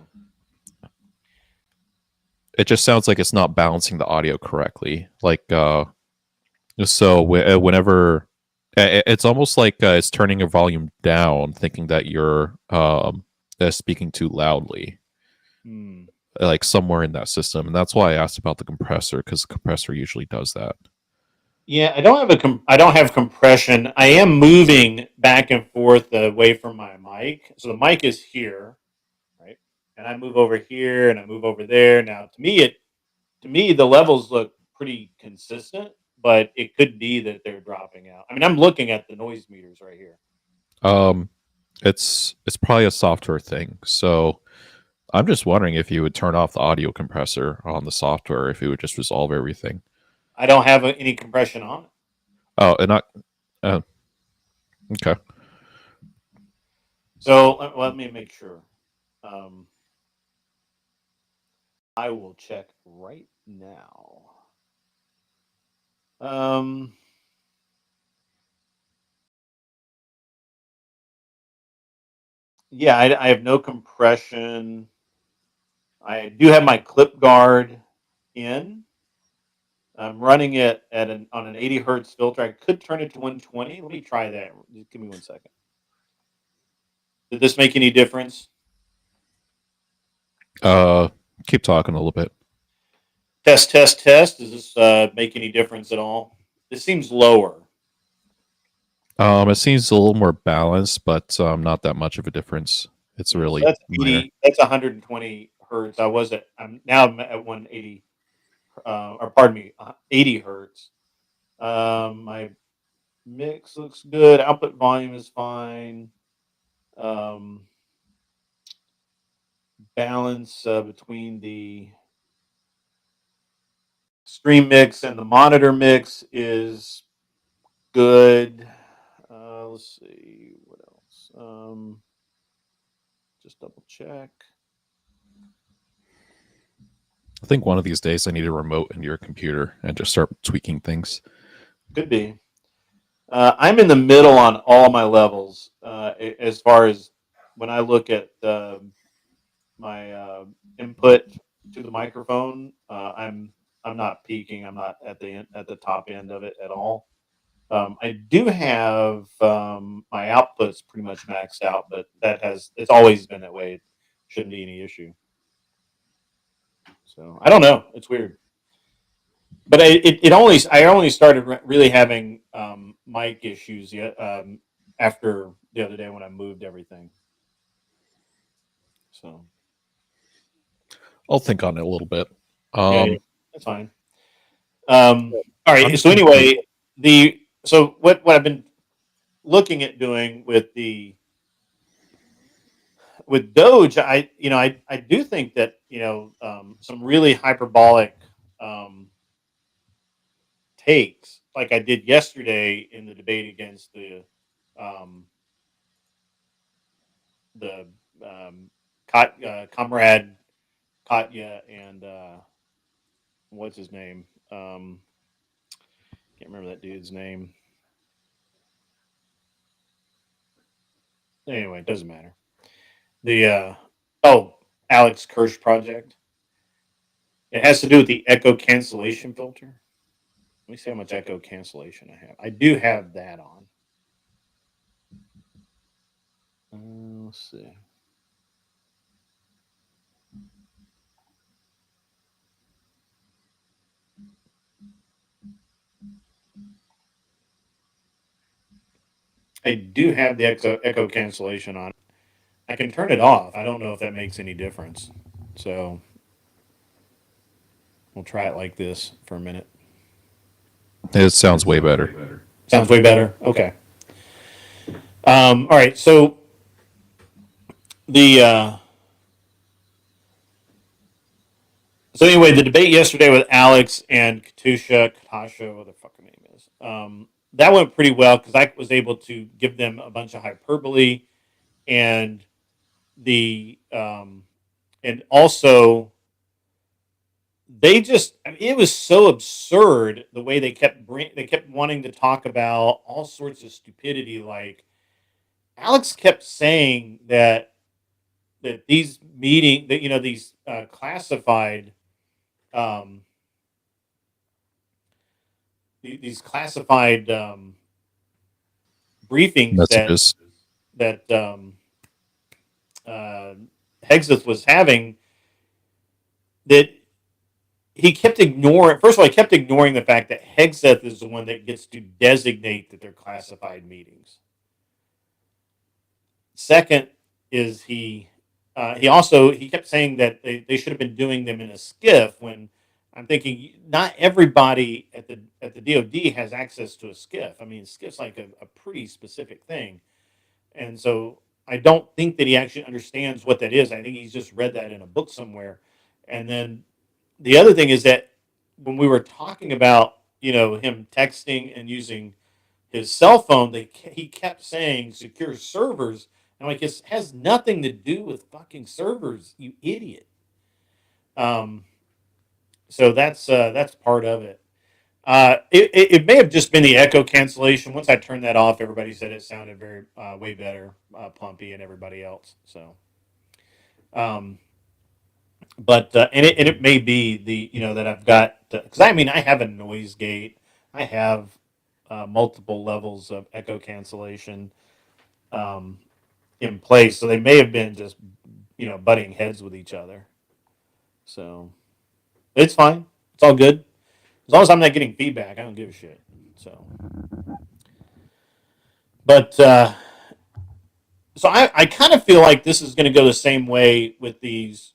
[SPEAKER 12] it just sounds like it's not balancing the audio correctly. Like, whenever it's almost like it's turning your volume down, thinking that you're speaking too loudly, like somewhere in that system. And that's why I asked about the compressor, because the compressor usually does that.
[SPEAKER 6] Yeah, I don't have compression. I am moving back and forth away from my mic. So the mic is here, right? And I move over here and I move over there. Now, to me, the levels look pretty consistent, but it could be that they're dropping out. I mean, I'm looking at the noise meters right here.
[SPEAKER 12] It's probably a software thing. So I'm just wondering if you would turn off the audio compressor on the software, if it would just resolve everything.
[SPEAKER 6] I don't have any compression on it.
[SPEAKER 12] Oh, and not okay.
[SPEAKER 6] So let me make sure. I will check right now. Yeah, I have no compression. I do have my clip guard in. I'm running it on an 80 hertz filter. I could turn it to 120. Let me try that. Just give me 1 second. Did this make any difference?
[SPEAKER 12] Keep talking a little bit.
[SPEAKER 6] Test, test, test. Does this make any difference at all? This seems lower.
[SPEAKER 12] It seems a little more balanced, but not that much of a difference. It's really
[SPEAKER 6] so that's 80. That's 120 hertz. I'm now at 180. Or pardon me, 80 hertz. My mix looks good. Output volume is fine. Balance between the stream mix and the monitor mix is good. Let's see what else. Just double check.
[SPEAKER 12] I think one of these days I need a remote into your computer and just start tweaking things.
[SPEAKER 6] Could be. I'm in the middle on all my levels as far as when I look at my input to the microphone. I'm not peaking. I'm not at the top end of it at all. I do have my outputs pretty much maxed out, but it's always been that way. It shouldn't be any issue. So I don't know. It's weird. But I only started really having mic issues after the other day when I moved everything. So
[SPEAKER 12] I'll think on it a little bit.
[SPEAKER 6] Yeah, that's fine. All right. So anyway, what I've been looking at doing with Doge, I do think that some really hyperbolic takes, like I did yesterday in the debate against the comrade Katya and what's his name? Can't remember that dude's name. Anyway, it doesn't matter. The Alex Kirsch project. It has to do with the echo cancellation filter. Let me see how much echo cancellation I have. I do have that on. Let's see. I do have the echo cancellation on. I can turn it off. I don't know if that makes any difference. So we'll try it like this for a minute.
[SPEAKER 12] It sounds way better.
[SPEAKER 6] Sounds way better. Okay. All right. So so anyway, the debate yesterday with Alex and Katasha, what the fuck her name is, that went pretty well because I was able to give them a bunch of hyperbole and and also it was so absurd the way they kept wanting to talk about all sorts of stupidity. Like Alex kept saying that these classified these classified briefings
[SPEAKER 12] Messages.
[SPEAKER 6] that Hegseth was having, that he kept ignoring. First of all, he kept ignoring the fact that Hegseth is the one that gets to designate that they're classified meetings. Second is he kept saying that they should have been doing them in a skiff, when I'm thinking not everybody at the DoD has access to a skiff. I mean, skiff's like a pretty specific thing, and so I don't think that he actually understands what that is. I think he's just read that in a book somewhere. And then the other thing is that when we were talking about him texting and using his cell phone, he kept saying secure servers. And I'm like, it has nothing to do with fucking servers, you idiot. So that's part of it. It may have just been the echo cancellation. Once I turned that off, everybody said it sounded very way better, Plumpy and everybody else. So, but and it may be the that I've got, because I mean I have a noise gate, I have multiple levels of echo cancellation in place, so they may have been just butting heads with each other. So it's fine, it's all good. As long as I'm not getting feedback, I don't give a shit. So, but so I kind of feel like this is going to go the same way with these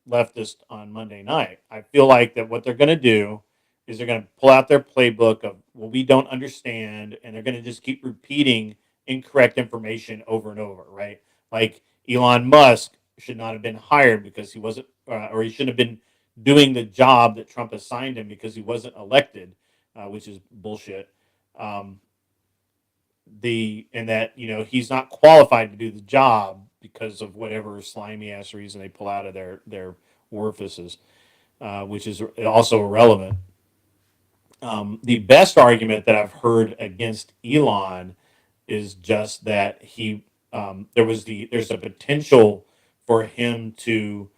[SPEAKER 6] leftists on Monday night. I feel like that what they're going to do is they're going to pull out their playbook of, well, we don't understand, and they're going to just keep repeating incorrect information over and over, right? Like Elon Musk should not have been hired because he wasn't, or he shouldn't have been doing the job that Trump assigned him because he wasn't elected, which is bullshit. And that he's not qualified to do the job because of whatever slimy ass reason they pull out of their orifices, which is also irrelevant. The best argument that I've heard against Elon is just that there's a potential for him to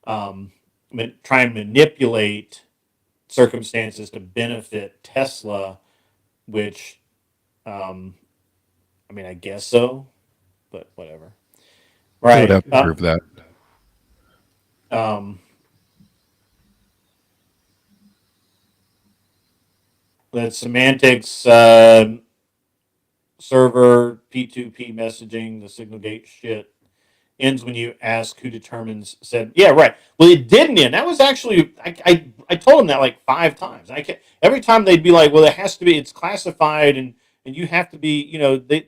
[SPEAKER 6] try and manipulate circumstances to benefit Tesla, which, I mean, I guess so, but whatever. Right.
[SPEAKER 12] I would have to prove that.
[SPEAKER 6] The semantics server P2P messaging, the signal gate shit ends when you ask who determines said. Yeah, right. Well, it didn't end. That was actually I told him that like 5 times. Every time they'd be like, well, it has to be, it's classified, and you have to be,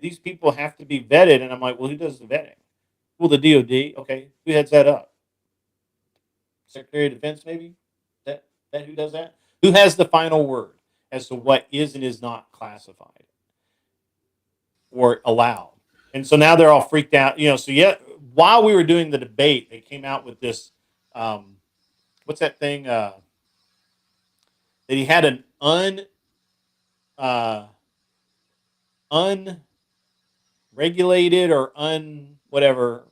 [SPEAKER 6] these people have to be vetted. And I'm like, well, who does the vetting? Well, the DoD. Okay, who heads that up? Secretary of Defense, maybe. That who does that? Who has the final word as to what is and is not classified or allowed? And so now they're all freaked out. So yeah, while we were doing the debate, they came out with this. What's that thing? That he had an unregulated or whatever.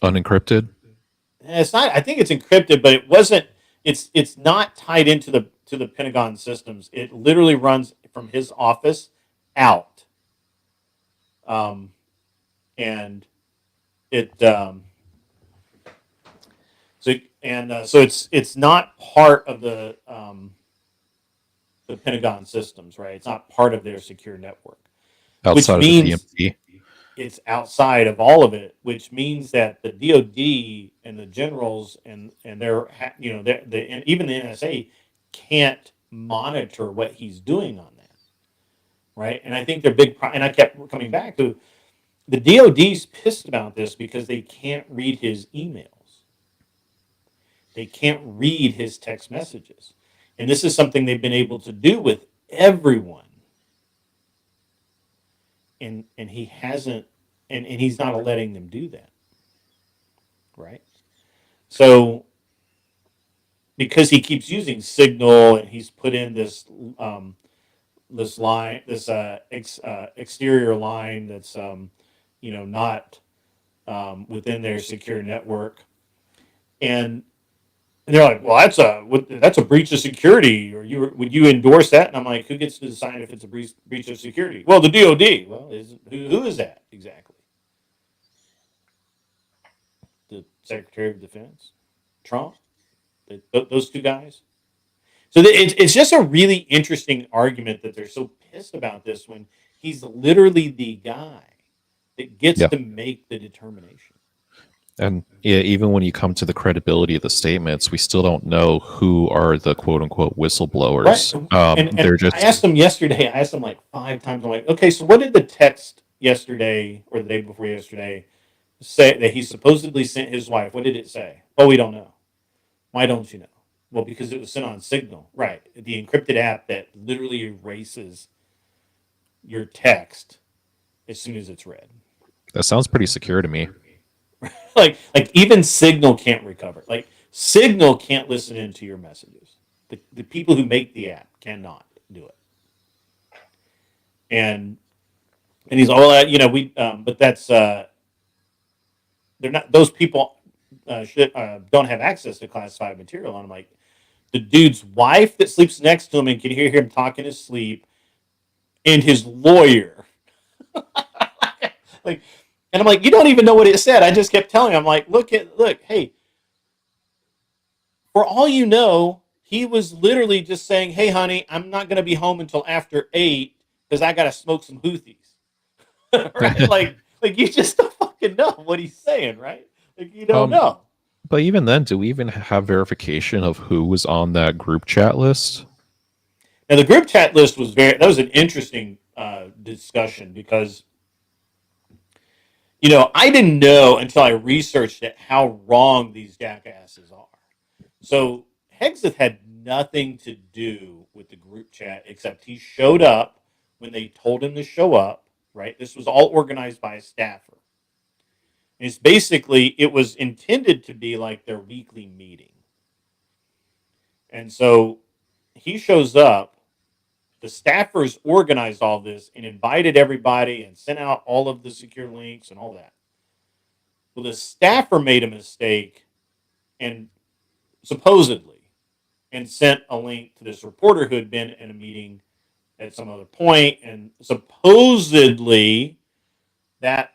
[SPEAKER 12] Unencrypted.
[SPEAKER 6] It's not. I think it's encrypted, but it wasn't. It's not tied into the Pentagon systems. It literally runs from his office out. And it so it's not part of the Pentagon systems, right? It's not part of their secure network.
[SPEAKER 12] Outside of the PMC.
[SPEAKER 6] It's outside of all of it, which means that the DoD and the generals and their and even the NSA can't monitor what he's doing on that, right? And I think they're big. And I kept coming back to the DoD's pissed about this because they can't read his emails. They can't read his text messages, and this is something they've been able to do with everyone. And he hasn't, and he's not letting them do that, right? So because he keeps using Signal, and he's put in this line, this exterior line that's not within their secure network, And they're like, well, that's a breach of security, or would you endorse that? And I'm like, who gets to decide if it's a breach of security? Well, the DoD. Well, who is that exactly? The Secretary of Defense, Trump, those two guys. So it's just a really interesting argument that they're so pissed about this when he's literally the guy that gets
[SPEAKER 12] Yeah.
[SPEAKER 6] to make the determination.
[SPEAKER 12] And yeah, even when you come to the credibility of the statements, we still don't know who are the quote unquote whistleblowers.
[SPEAKER 6] Right. And
[SPEAKER 12] They're just.
[SPEAKER 6] I asked them yesterday. I asked them like 5 times. I'm like, okay, so what did the text yesterday or the day before yesterday say that he supposedly sent his wife? What did it say? Oh, we don't know. Why don't you know? Well, because it was sent on Signal, right? The encrypted app that literally erases your text as soon as it's read.
[SPEAKER 12] That sounds pretty secure to me.
[SPEAKER 6] like even Signal can't recover. Like Signal can't listen into your messages. The people who make the app cannot do it. And he's all that, but that's they're not, those people don't have access to classified material. And I'm like, the dude's wife that sleeps next to him and can hear him talk in his sleep, and his lawyer. Like, and I'm like, you don't even know what it said. I just kept telling him, I'm like, look, hey, for all you know, he was literally just saying, hey, honey, I'm not going to be home until after 8 because I got to smoke some Houthis. Right? like you just don't fucking know what he's saying, right? Like, you don't know.
[SPEAKER 12] But even then, do we even have verification of who was on that group chat list?
[SPEAKER 6] Now, the group chat list was that was an interesting discussion because, I didn't know until I researched it how wrong these jackasses are. So Hegseth had nothing to do with the group chat except he showed up when they told him to show up, right? This was all organized by a staffer. And it's basically, it was intended to be like their weekly meeting. And so he shows up, the staffers organized all this and invited everybody and sent out all of the secure links and all that. Well, the staffer made a mistake and supposedly sent a link to this reporter who had been in a meeting at some other point, and supposedly that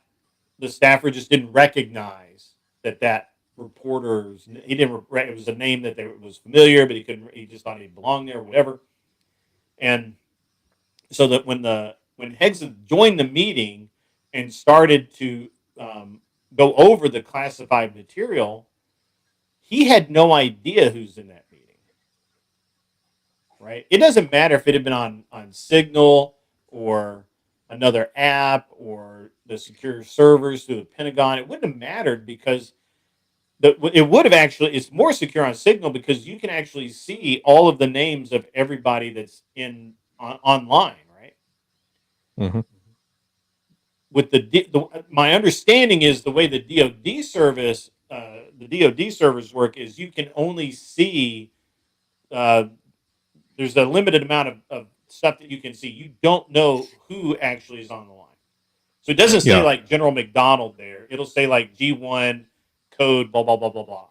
[SPEAKER 6] the staffer just didn't recognize that reporter's, it was a name that was familiar, but he just thought he belonged there or whatever. And so that when Hegseth joined the meeting and started to go over the classified material, he had no idea who's in that meeting. Right? It doesn't matter if it had been on Signal or another app or the secure servers through the Pentagon. It wouldn't have mattered because it would have actually, it's more secure on Signal because you can actually see all of the names of everybody that's online, right?
[SPEAKER 12] Mm-hmm.
[SPEAKER 6] With my understanding is the way the DoD service, the DoD servers work is you can only see, there's a limited amount of stuff that you can see. You don't know who actually is on the line. So it doesn't say like General McDonald there. It'll say like G1 code, blah, blah, blah, blah, blah.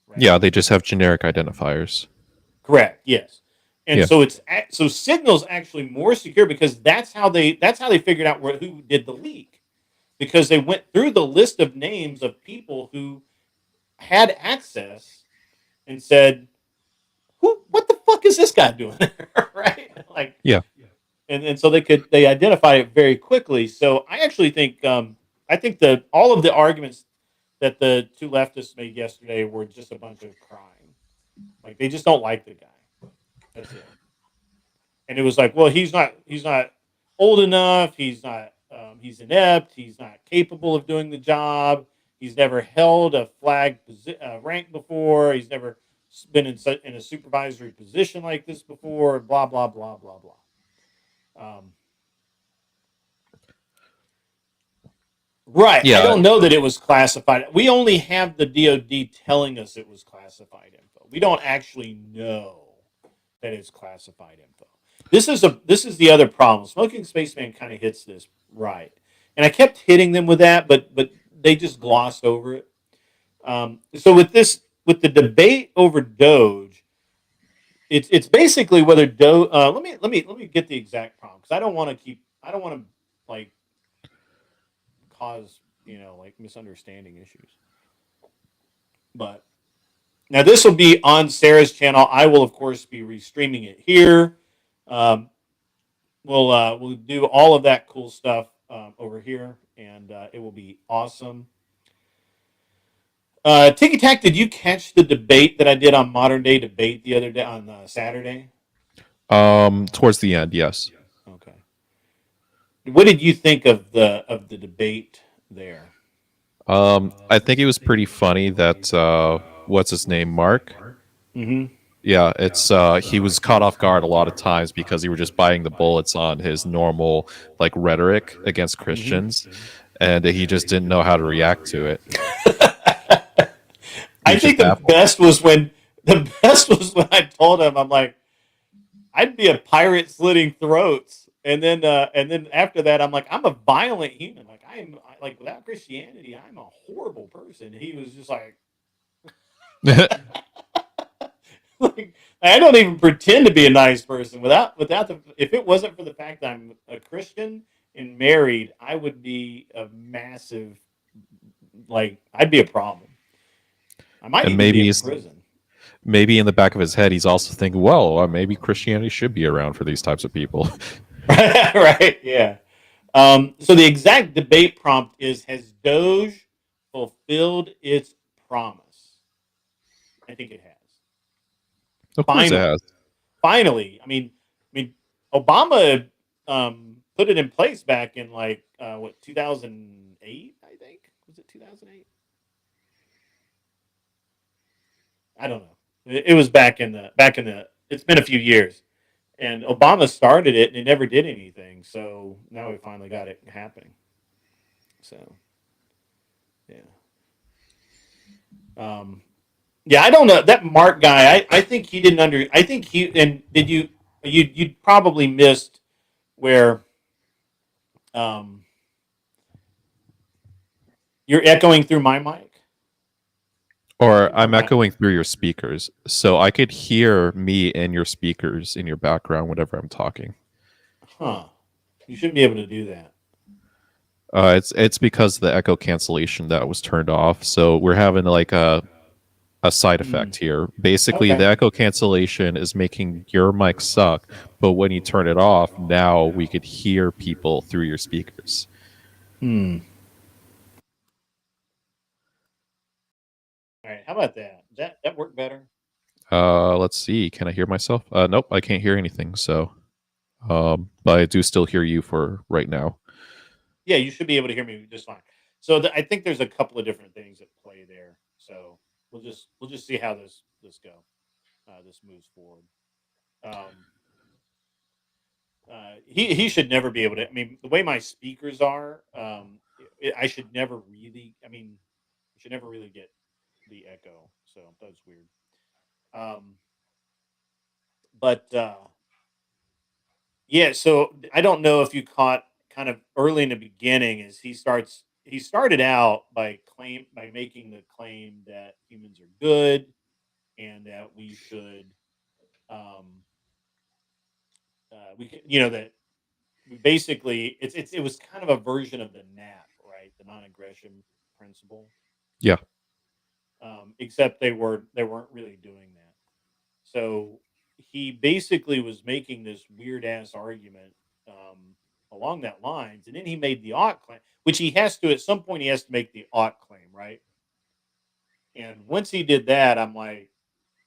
[SPEAKER 6] Right?
[SPEAKER 12] Yeah, they just have generic identifiers.
[SPEAKER 6] Correct. Yes. And so so Signal's actually more secure because that's how they figured out who did the leak, because they went through the list of names of people who had access and said, what the fuck is this guy doing there? Right? Like,
[SPEAKER 12] yeah.
[SPEAKER 6] And so they identified it very quickly. So I actually think that all of the arguments that the two leftists made yesterday were just a bunch of crying. Like, they just don't like the guy. That's it. And it was like, well, he's not old enough. He's inept. He's not capable of doing the job. He's never held a flag rank before. He's never been in a supervisory position like this before. Blah, blah, blah, blah, blah. Right. Yeah. I don't know that it was classified. We only have the DoD telling us it was classified info. We don't actually know that it's classified info. This is the other problem. Smoking Spaceman kind of hits this right, and I kept hitting them with that, but they just glossed over it. So with this with the debate over Doge, it's basically whether Doge. Let me get the exact prompt because I don't want to like cause like misunderstanding issues. But now this will be on Sarah's channel. I will of course be restreaming it here. We'll do all of that cool stuff over here, and it will be awesome. Tiki Tack, did you catch the debate that I did on Modern Day Debate the other day on Saturday?
[SPEAKER 12] Towards the end, yes.
[SPEAKER 6] Okay. What did you think of the debate there?
[SPEAKER 12] I think it was pretty funny that what's his name, Mark?
[SPEAKER 6] Mm-hmm.
[SPEAKER 12] Yeah, it's he was caught off guard a lot of times because he were just biting the bullets on his normal like rhetoric against Christians, and he just didn't know how to react to it.
[SPEAKER 6] I think the best was when I told him, I'm like, I'd be a pirate slitting throats, and then after that, I'm like, I'm a violent human. Like like without Christianity, I'm a horrible person. And he was just like, like, I don't even pretend to be a nice person without if it wasn't for the fact that I'm a Christian and married, I would be a massive, like, I'd be a problem. I might even be in prison.
[SPEAKER 12] Maybe in the back of his head, he's also thinking, well, maybe Christianity should be around for these types of people.
[SPEAKER 6] Right, yeah. So the exact debate prompt is, has Doge fulfilled its promise? I think it has.
[SPEAKER 12] Of course it has.
[SPEAKER 6] Finally. I mean, Obama put it in place back in 2008, I think. Was it 2008? I don't know. It was back in the. It's been a few years, and Obama started it, and it never did anything. So now we finally got it happening. So, yeah. Yeah, I don't know that Mark guy. I think he didn't I think he and did you probably missed where you're echoing through my mic.
[SPEAKER 12] Or I'm echoing through your speakers, so I could hear me and your speakers in your background whenever I'm talking.
[SPEAKER 6] Huh? You shouldn't be able to do that.
[SPEAKER 12] It's because of the echo cancellation that was turned off. So we're having like a side effect here. Basically, the echo cancellation is making your mic suck, but when you turn it off, now we could hear people through your speakers.
[SPEAKER 6] All right, how about that? That work better?
[SPEAKER 12] Let's see. Can I hear myself? Nope, I can't hear anything. So, but I do still hear you for right now.
[SPEAKER 6] Yeah, you should be able to hear me just fine. So I think there's a couple of different things at play there. So we'll just see how this moves forward. He should never be able to. I mean, the way my speakers are, I should never really. I mean, I should never really get the echo. So that's weird. But yeah. So I don't know if you caught kind of early in the beginning as he started out by making the claim that humans are good and that we should that basically it was kind of a version of the NAP, right? The non-aggression principle.
[SPEAKER 12] Yeah.
[SPEAKER 6] Except they weren't really doing that. So he basically was making this weird ass argument along that lines, and then he made the ought claim, which he has to at some point. He has to make the ought claim, right? And once he did that, I'm like,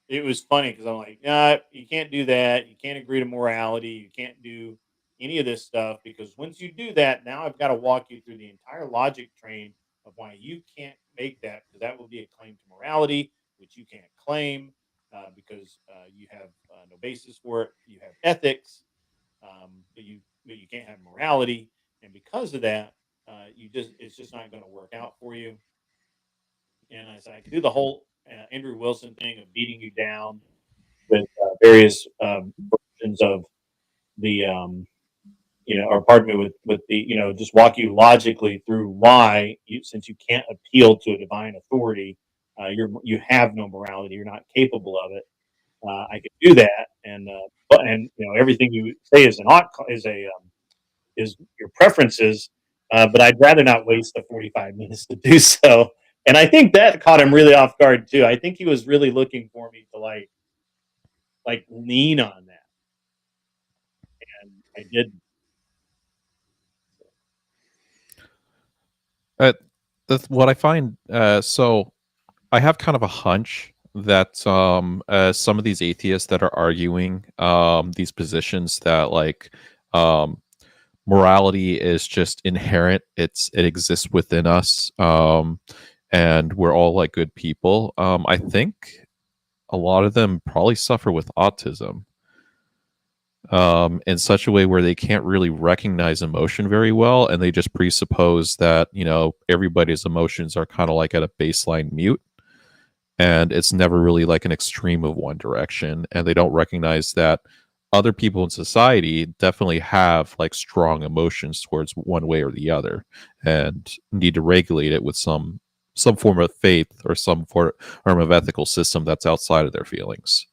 [SPEAKER 6] it was funny because I'm like, nah, you can't do that. You can't agree to morality. You can't do any of this stuff because once you do that, now I've got to walk you through the entire logic train of why you can't make that because that will be a claim to morality, which you can't claim because you have no basis for it. You have ethics, but you can't have morality, and because of that, it's just not going to work out for you. And I said I could do the whole Andrew Wilson thing of beating you down with various versions of the or pardon me, with the just walk you logically through why since you can't appeal to a divine authority, you have no morality. You're not capable of it. I could do that, and everything you say is is your preferences. But I'd rather not waste the 45 minutes to do so. And I think that caught him really off guard too. I think he was really looking for me to like lean on that, and I didn't.
[SPEAKER 12] That's what I find. So I have kind of a hunch that some of these atheists that are arguing these positions that like morality is just inherent. It exists within us, and we're all like good people. I think a lot of them probably suffer with autism in such a way where they can't really recognize emotion very well, and they just presuppose that everybody's emotions are kind of like at a baseline mute, and it's never really like an extreme of one direction, and they don't recognize that other people in society definitely have like strong emotions towards one way or the other, and need to regulate it with some form of faith or some form of ethical system that's outside of their feelings.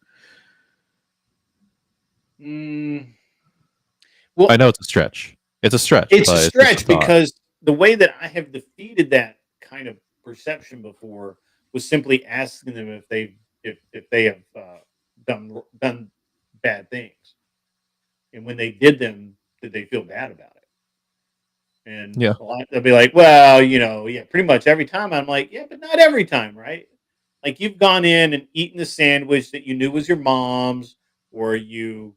[SPEAKER 6] Well,
[SPEAKER 12] I know it's a stretch. It's a stretch.
[SPEAKER 6] It's a stretch because the way that I have defeated that kind of perception before was simply asking them if they have done bad things, and when they did them, did they feel bad about it? And
[SPEAKER 12] yeah,
[SPEAKER 6] they'll be like, well, yeah, pretty much every time. I'm like, yeah, but not every time, right? Like you've gone in and eaten the sandwich that you knew was your mom's, or you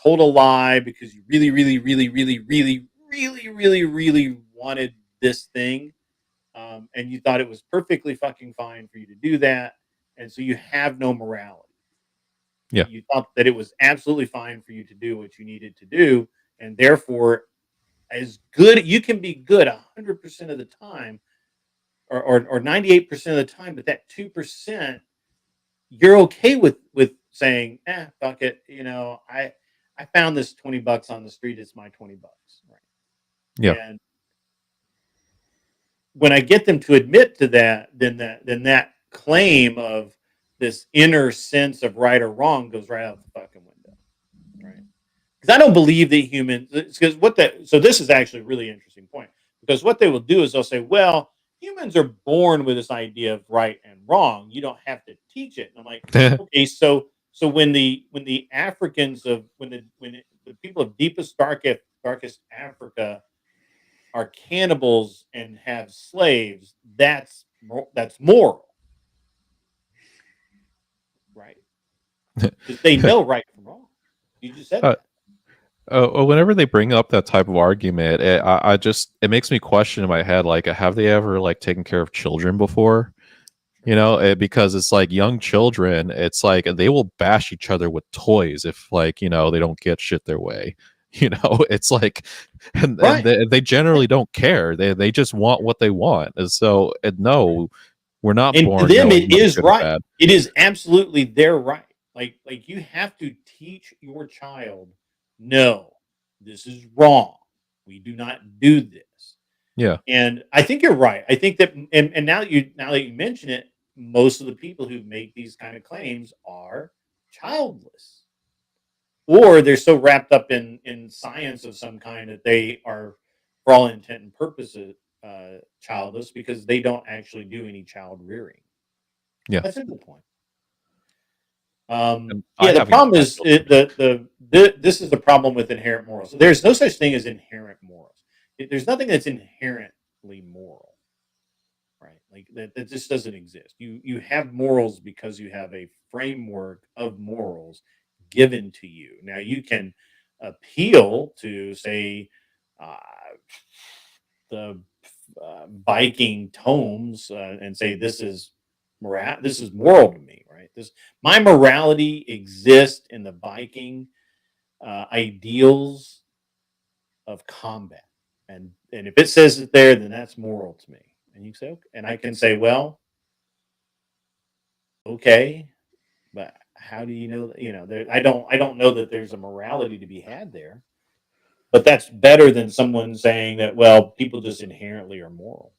[SPEAKER 6] told a lie because you really, really, really, really, really, really, really, really wanted this thing, and you thought it was perfectly fucking fine for you to do that, and so you have no morality.
[SPEAKER 12] Yeah,
[SPEAKER 6] you thought that it was absolutely fine for you to do what you needed to do, and therefore, as good you can be good 100% of the time, or 98% of the time, but that 2%, you're okay with saying, fuck it. I found this $20 on the street. It's my $20, right?
[SPEAKER 12] Yeah.
[SPEAKER 6] And when I get them to admit to that, then that claim of this inner sense of right or wrong goes right out the fucking window, right? Because I don't believe that humans. So this is actually a really interesting point, because what they will do is they'll say, well, humans are born with this idea of right and wrong. You don't have to teach it. And I'm like, okay, so when the Africans when the people of darkest Africa are cannibals and have slaves, that's moral, right? Because they know right from wrong. You just said that.
[SPEAKER 12] Whenever they bring up that type of argument, it makes me question in my head, like, have they ever like taken care of children before? Because it's like young children, it's like they will bash each other with toys if like they don't get shit their way. It's like, and they generally don't care. They just want what they want. And so no, we're not born.
[SPEAKER 6] And to them, it is right. It is absolutely their right. Like you have to teach your child, no, this is wrong. We do not do this.
[SPEAKER 12] Yeah.
[SPEAKER 6] And I think you're right. I think that, and now that you mention it, most of the people who make these kind of claims are childless, or they're so wrapped up in science of some kind that they are, for all intent and purposes, childless, because they don't actually do any child rearing.
[SPEAKER 12] Yeah,
[SPEAKER 6] that's a good point. The problem is this is the problem with inherent morals. There's no such thing as inherent morals. There's nothing that's inherently moral, right? Like that just doesn't exist. You have morals because you have a framework of morals given to you. Now you can appeal to, say, the Viking tomes and say this is moral to me, right? My morality exists in the Viking ideals of combat, and if it says it there, then that's moral to me. And you say, okay, and I can say, well, okay, but how do you know that? I don't know that there's a morality to be had there. But that's better than someone saying that, well, people just inherently are moral.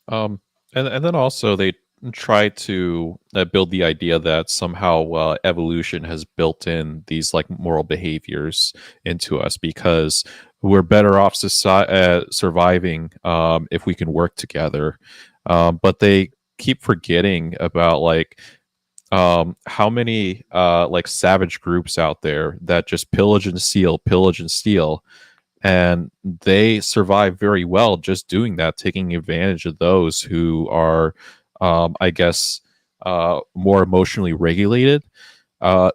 [SPEAKER 12] And then also they try to build the idea that somehow evolution has built in these like moral behaviors into us because we're better off surviving if we can work together. But they keep forgetting about like how many like savage groups out there that just pillage and steal, and they survive very well just doing that, taking advantage of those who are I guess more emotionally regulated.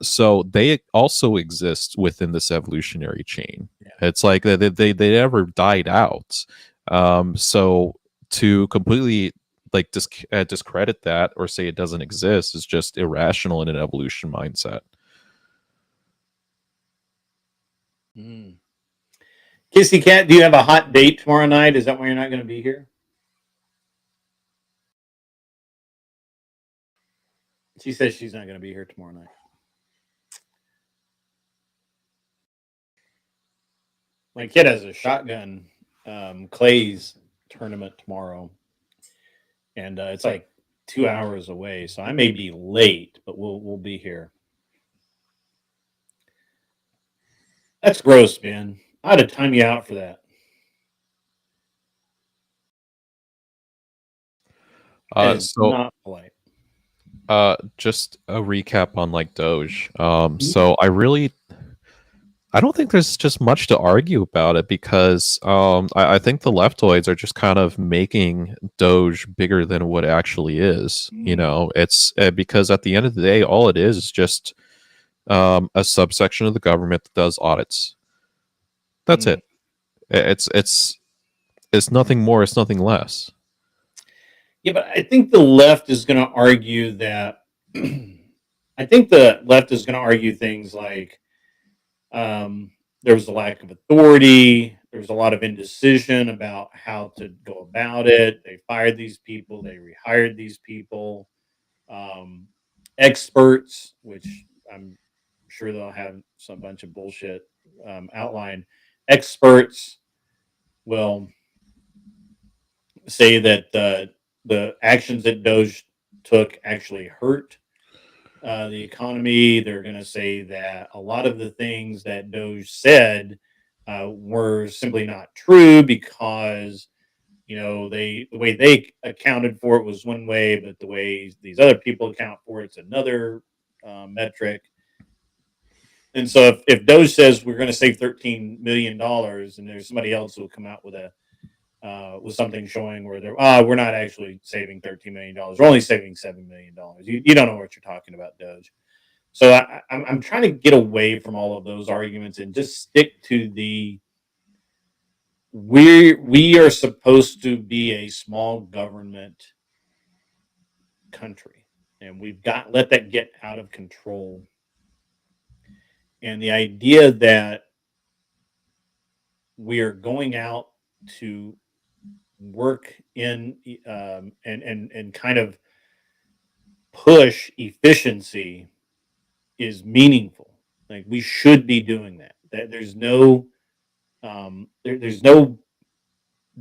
[SPEAKER 12] So they also exist within this evolutionary chain. It's like they never died out. So to completely like discredit that or say it doesn't exist is just irrational in an evolution mindset.
[SPEAKER 6] Kissy Cat, do you have a hot date tomorrow night? Is that why you're not going to be here? She says she's not going to be here tomorrow night. My kid has a shotgun clays tournament tomorrow, and it's like 2 hours away, so I may be late, but we'll be here. That's gross, man. I had to time you out for that.
[SPEAKER 12] So
[SPEAKER 6] not polite.
[SPEAKER 12] Just a recap on like Doge. So I don't think there's just much to argue about it because I think the leftoids are just kind of making Doge bigger than what it actually is. You know, it's because at the end of the day, all it is just a subsection of the government that does audits. That's it. It's nothing more. It's nothing less.
[SPEAKER 6] Yeah, but I think the left is going to argue that. I think the left is going to argue things like there was a lack of authority. There was a lot of indecision about how to go about it. They fired these people. They rehired these people. Experts, which I'm sure they'll have some bunch of bullshit outlined. Experts will say that the actions that Doge took actually hurt the economy. They're going to say that a lot of the things that Doge said were simply not true because, you know, the way they accounted for it was one way, but the way these other people account for it's another metric. And so if Doge says we're going to save $13 million and there's somebody else who will come out with with something showing where we're not actually saving $13 million. We're only saving $7 million. You don't know what you're talking about, Doge. So I'm trying to get away from all of those arguments and just stick to we are supposed to be a small government country, and we've got let that get out of control. And the idea that we are going out to work in and kind of push efficiency is meaningful. Like we should be doing that. There's no there's no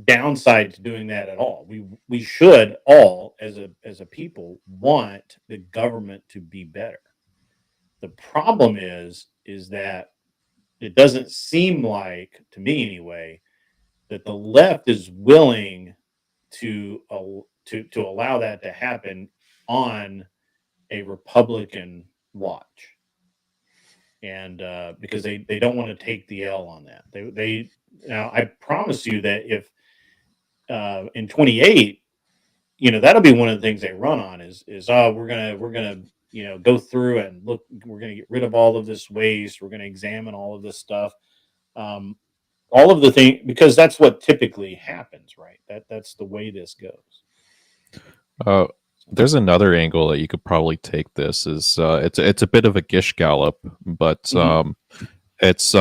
[SPEAKER 6] downside to doing that at all. We should all as a people want the government to be better. The problem is that it doesn't seem like, to me anyway, that the left is willing to allow that to happen on a Republican watch, and because they don't want to take the L on that. They now I promise you that if in 28, you know, that'll be one of the things they run on is we're gonna you know go through and look, we're gonna get rid of all of this waste, we're gonna examine all of this stuff. All of the thing, because that's what typically happens, right? That's the way this goes.
[SPEAKER 12] There's another angle that you could probably take. This is it's a bit of a gish gallop, but it's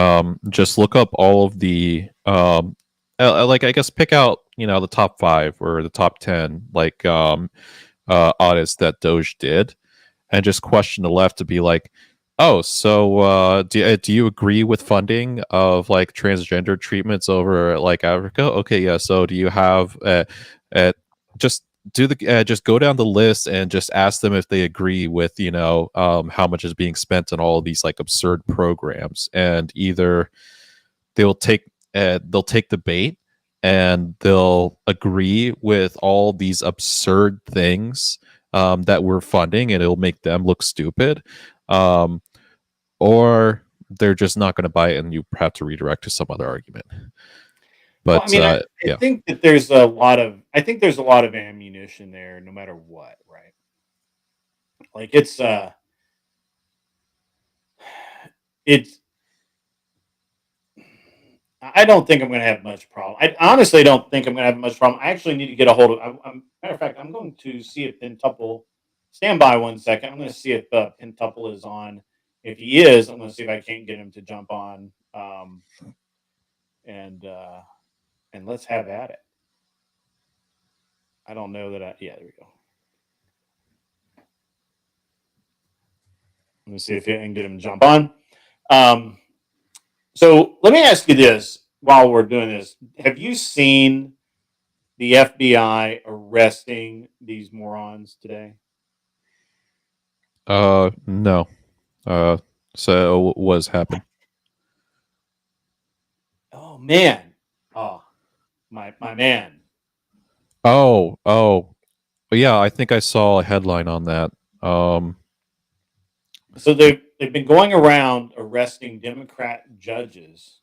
[SPEAKER 12] just look up all of the like I guess pick out, you know, the top 5 or the top 10 like audits that Doge did, and just question the left to be like, oh, so do you agree with funding of like transgender treatments over like Africa? Okay, yeah. So do you have just do the just go down the list and just ask them if they agree with how much is being spent on all of these like absurd programs, and either they'll take the bait and they'll agree with all these absurd things that we're funding, and it'll make them look stupid, or they're just not going to buy it, and you have to redirect to some other argument. But
[SPEAKER 6] I think that there's a lot of ammunition there, no matter what, right? Like it's I don't think I'm going to have much problem. I honestly don't think I'm going to have much problem. I actually need to get a hold of. Matter of fact, I'm going to see if Pentuple. Stand by 1 second. I'm going to see if Pentuple is on. If he is, I'm going to see if I can't get him to jump on. And let's have at it. I don't know that yeah, there we go. Let me see if I can get him to jump on. So let me ask you this while we're doing this. Have you seen the FBI arresting these morons today?
[SPEAKER 12] No. So what's happened?
[SPEAKER 6] Oh man. Oh, my man.
[SPEAKER 12] Oh. Yeah, I think I saw a headline on that.
[SPEAKER 6] So they've been going around arresting Democrat judges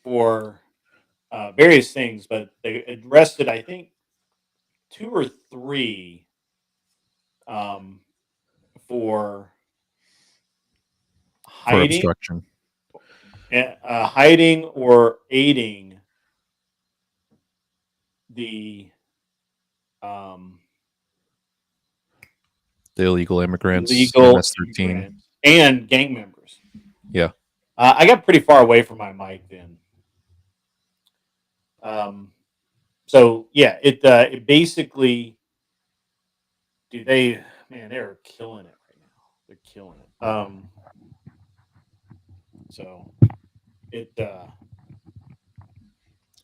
[SPEAKER 6] for various things, but they arrested, I think, 2 or 3 for hiding,
[SPEAKER 12] obstruction,
[SPEAKER 6] hiding or aiding the
[SPEAKER 12] illegal immigrants,
[SPEAKER 6] MS-13, and gang members.
[SPEAKER 12] Yeah.
[SPEAKER 6] I got pretty far away from my mic then. So yeah, it basically, they're killing it right now. They're killing it. So it.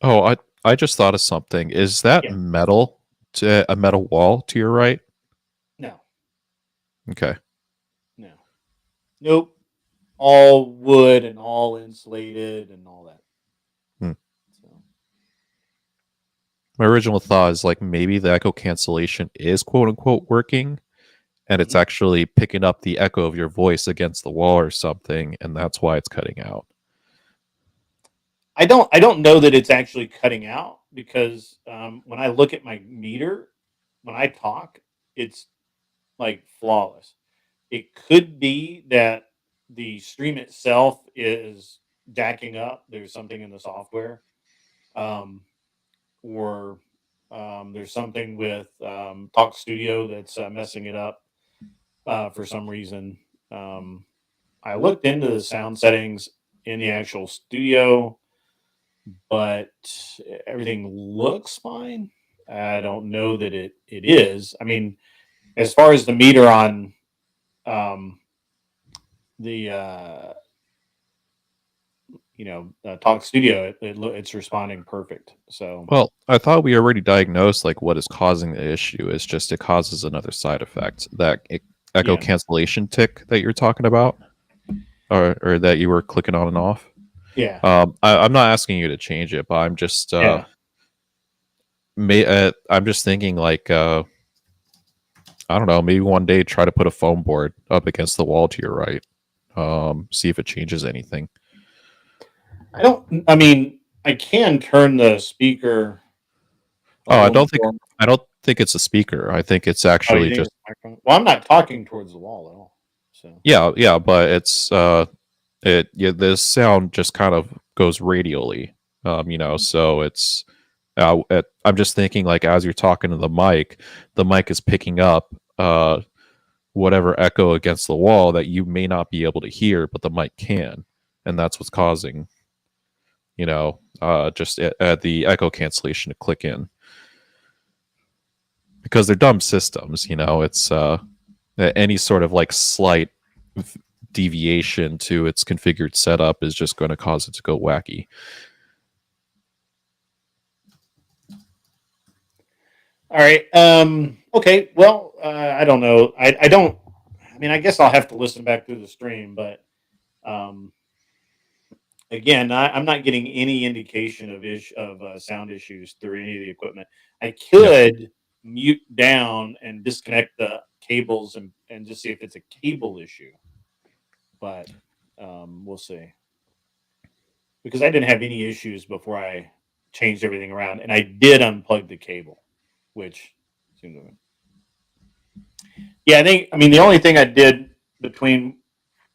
[SPEAKER 12] Oh, I just thought of something. Is that metal to a metal wall to your right?
[SPEAKER 6] No.
[SPEAKER 12] Okay.
[SPEAKER 6] No. Nope. All wood and all insulated and all that.
[SPEAKER 12] My original thought is like maybe the echo cancellation is quote unquote working, and it's actually picking up the echo of your voice against the wall or something, and that's why it's cutting out.
[SPEAKER 6] I don't know that it's actually cutting out, because when I look at my meter, when I talk, it's like flawless. It could be that the stream itself is jacking up. There's something in the software, or there's something with Talk Studio that's messing it up for some reason. I looked into the sound settings in the actual studio, but everything looks fine. I don't know that it is. I mean, as far as the meter on Talk Studio, it's responding perfect. So,
[SPEAKER 12] well, I thought we already diagnosed like what is causing the issue. Is just it causes another side effect, that echo cancellation tick that you're talking about, or that you were clicking on and off.
[SPEAKER 6] Yeah.
[SPEAKER 12] I'm not asking you to change it, but I'm just I'm just thinking like I don't know, maybe one day try to put a foam board up against the wall to your right. See if it changes anything.
[SPEAKER 6] I can turn the speaker.
[SPEAKER 12] I don't think it's a speaker. I think it's actually just.
[SPEAKER 6] Well, I'm not talking towards the wall at all. So.
[SPEAKER 12] Yeah, but it's the sound just kind of goes radially, so it's. I'm just thinking like as you're talking to the mic is picking up whatever echo against the wall that you may not be able to hear, but the mic can, and that's what's causing. Just the echo cancellation to click in, because they're dumb systems. It's any sort of like slight deviation to its configured setup is just going to cause it to go wacky.
[SPEAKER 6] All right. Okay. Well, I don't know. I don't. I mean, I guess I'll have to listen back through the stream, but again, I'm not getting any indication of sound issues through any of the equipment. I could mute down and disconnect the cables and just see if it's a cable issue, but we'll see. Because I didn't have any issues before I changed everything around, and I did unplug the cable, which seemed to. Yeah, I mean, the only thing I did between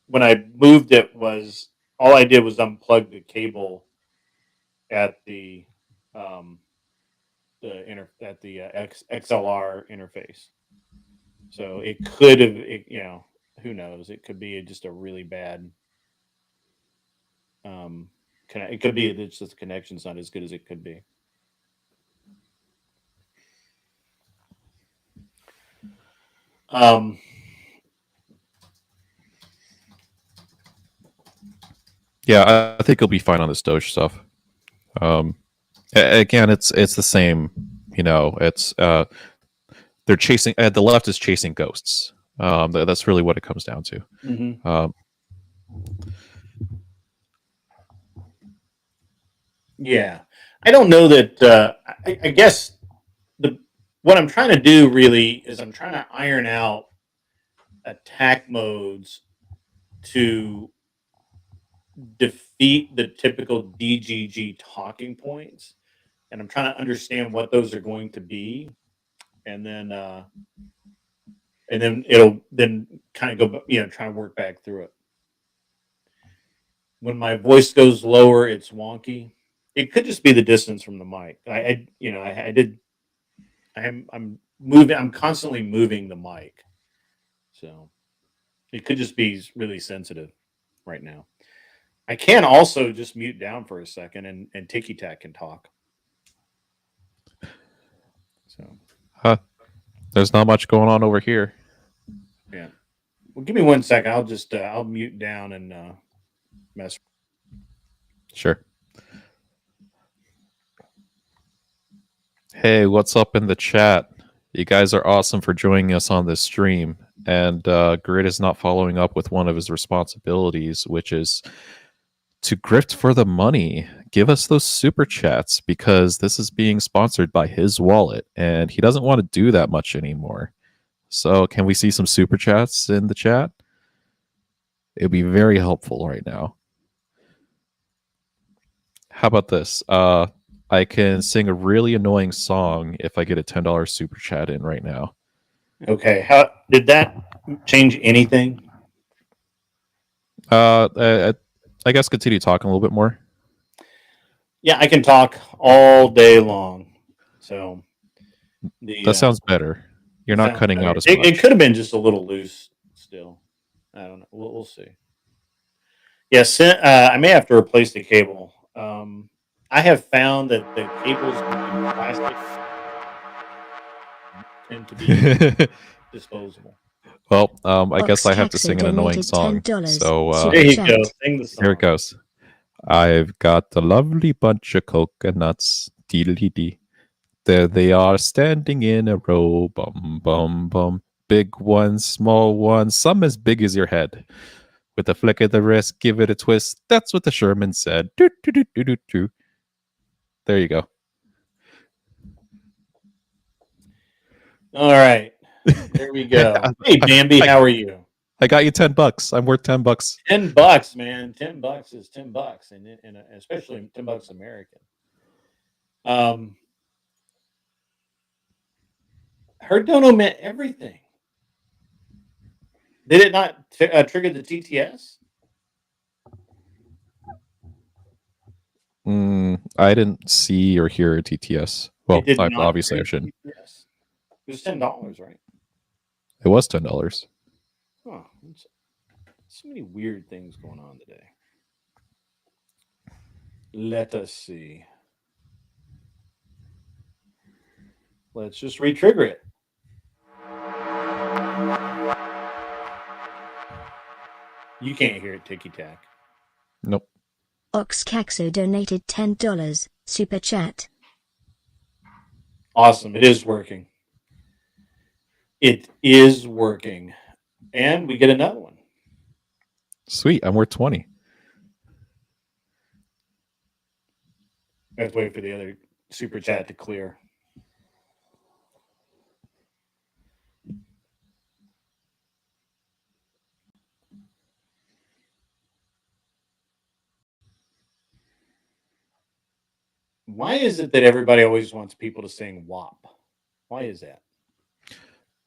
[SPEAKER 6] when I moved it was all I did was unplug the cable at the XLR interface. So it could have, who knows? It could be just a really bad. It could be that the connection's not as good as it could be.
[SPEAKER 12] Yeah, I think it'll be fine on this Doge stuff. Again, it's the same. It's they're chasing. The left is chasing ghosts. That's really what it comes down to.
[SPEAKER 6] Mm-hmm. Yeah, I don't know that. I guess what I'm trying to do really is I'm trying to iron out attack modes to defeat the typical DGG talking points, and I'm trying to understand what those are going to be, and then it'll kind of go, try to work back through it. When my voice goes lower, it's wonky. It could just be the distance from the mic. I'm moving. I'm constantly moving the mic, so it could just be really sensitive right now. I can also just mute down for a second and Tiki Tack can talk. So,
[SPEAKER 12] there's not much going on over here.
[SPEAKER 6] Yeah. Well, give me 1 second. I'll mute down and mess.
[SPEAKER 12] Sure. Hey, what's up in the chat? You guys are awesome for joining us on this stream. And Grid is not following up with one of his responsibilities, which is to grift for the money. Give us those super chats because this is being sponsored by his wallet and he doesn't want to do that much anymore. So can we see some super chats in the chat? It'd be very helpful right now. How about this? I can sing a really annoying song if I get a $10 super chat in right now.
[SPEAKER 6] Okay. How did that change anything?
[SPEAKER 12] I guess continue talking a little bit more.
[SPEAKER 6] Yeah, I can talk all day long. So
[SPEAKER 12] that sounds better. You're not cutting out as much.
[SPEAKER 6] It could have been just a little loose still. I don't know. We'll see. Yes, I may have to replace the cable. I have found that the cables in plastic tend to be disposable.
[SPEAKER 12] Well, I guess I have to sing an annoying song. So
[SPEAKER 6] there you go. Sing the song.
[SPEAKER 12] Here it goes. I've got a lovely bunch of coconuts. Dee-dee-dee. There they are standing in a row. Bum, bum, bum. Big ones, small ones, some as big as your head. With a flick of the wrist, give it a twist. That's what the Sherman said. Doo, doo, doo, doo, doo, doo. There you go.
[SPEAKER 6] All right. There we go. Hey, Bambi, how are you?
[SPEAKER 12] I got you $10. I'm worth $10.
[SPEAKER 6] $10, man. $10 is $10, and especially $10 American. Her dono meant everything. Did it not trigger the TTS?
[SPEAKER 12] I didn't see or hear a TTS. Well, obviously I shouldn't.
[SPEAKER 6] Yes. It was $10, right?
[SPEAKER 12] It was $10.
[SPEAKER 6] Oh, so many weird things going on today. Let us see. Let's just re-trigger it. You can't hear it, Tiki Tack.
[SPEAKER 12] Nope.
[SPEAKER 8] Oxcaxo donated $10. Super chat.
[SPEAKER 6] Awesome. It is working. It is working. And we get another one.
[SPEAKER 12] Sweet. I'm worth 20.
[SPEAKER 6] Let's wait for the other super chat to clear. Why is it that everybody always wants people to sing WAP? Why is that?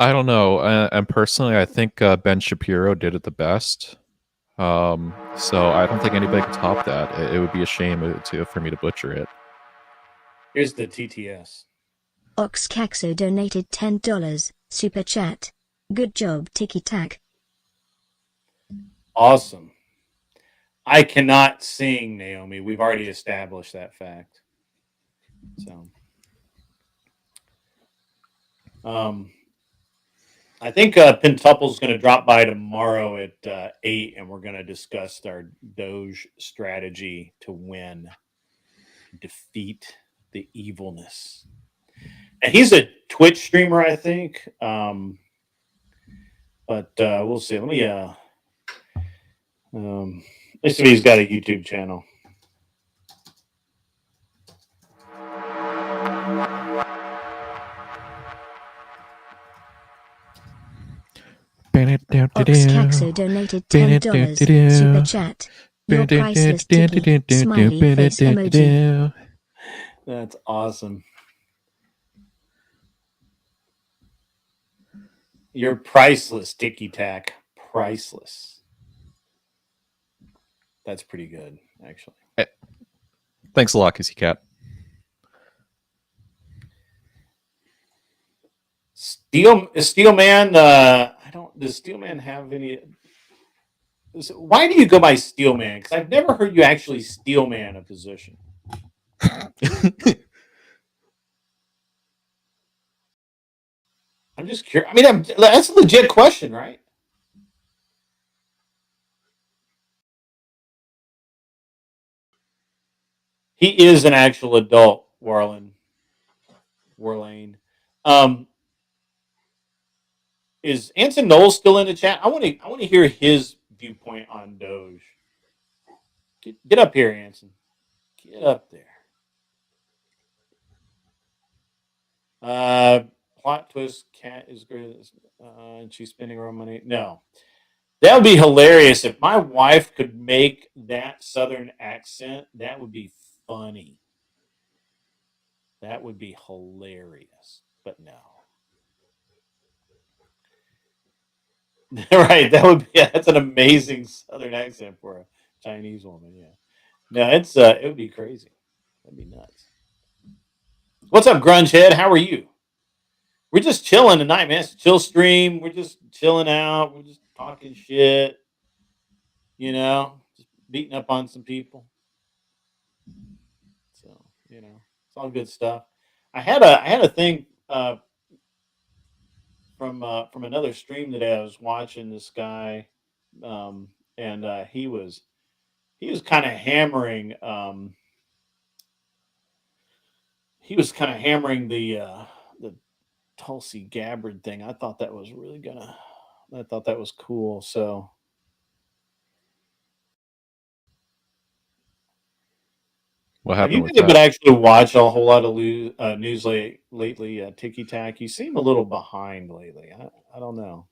[SPEAKER 12] I don't know. And personally, I think Ben Shapiro did it the best. So I don't think anybody can top that. It would be a shame for me to butcher it.
[SPEAKER 6] Here's the TTS.
[SPEAKER 8] Oxcaxo donated $10. Super chat. Good job, Tiki Tack.
[SPEAKER 6] Awesome. I cannot sing, Naomi. We've already established that fact. So, I think Pentuple's going to drop by tomorrow at 8, and we're going to discuss our Doge strategy to win, defeat the evilness. And he's a Twitch streamer, I think. But we'll see. Let me see if he's got a YouTube channel.
[SPEAKER 8] Oxcaxo donated $10. Super chat. Your priceless Tiki. Smiley face emoji.
[SPEAKER 6] That's awesome. You're priceless, Tiki Tack. Priceless. That's pretty good, actually.
[SPEAKER 12] Thanks a lot, Kissy Cat.
[SPEAKER 6] Steelman, does Steelman have any? Why do you go by Steelman? Because I've never heard you actually Steelman a position. I'm just curious. I mean, that's a legit question, right? He is an actual adult, Warlane. Is Anson Knowles still in the chat? I want to hear his viewpoint on Doge. Get up here, Anson. Get up there. Plot twist: Cat is great, and she's spending her own money. No, that would be hilarious if my wife could make that Southern accent. That would be funny. That would be hilarious. But no. Right, that's an amazing Southern accent for a Chinese woman. Yeah, no, it would be crazy. That'd be nuts. What's up, Grunge Head? How are you? We're just chilling tonight, man. It's a chill stream. We're just chilling out. We're just talking shit. You know, just beating up on some people. So it's all good stuff. I had a thing. From another stream today, I was watching this guy, and he was kind of hammering. He was kind of hammering the Tulsi Gabbard thing. I thought that was I thought that was cool. So.
[SPEAKER 12] What happened?
[SPEAKER 6] Have you been actually watch a whole lot of news lately? Tiki Tack, you seem a little behind lately. I don't know.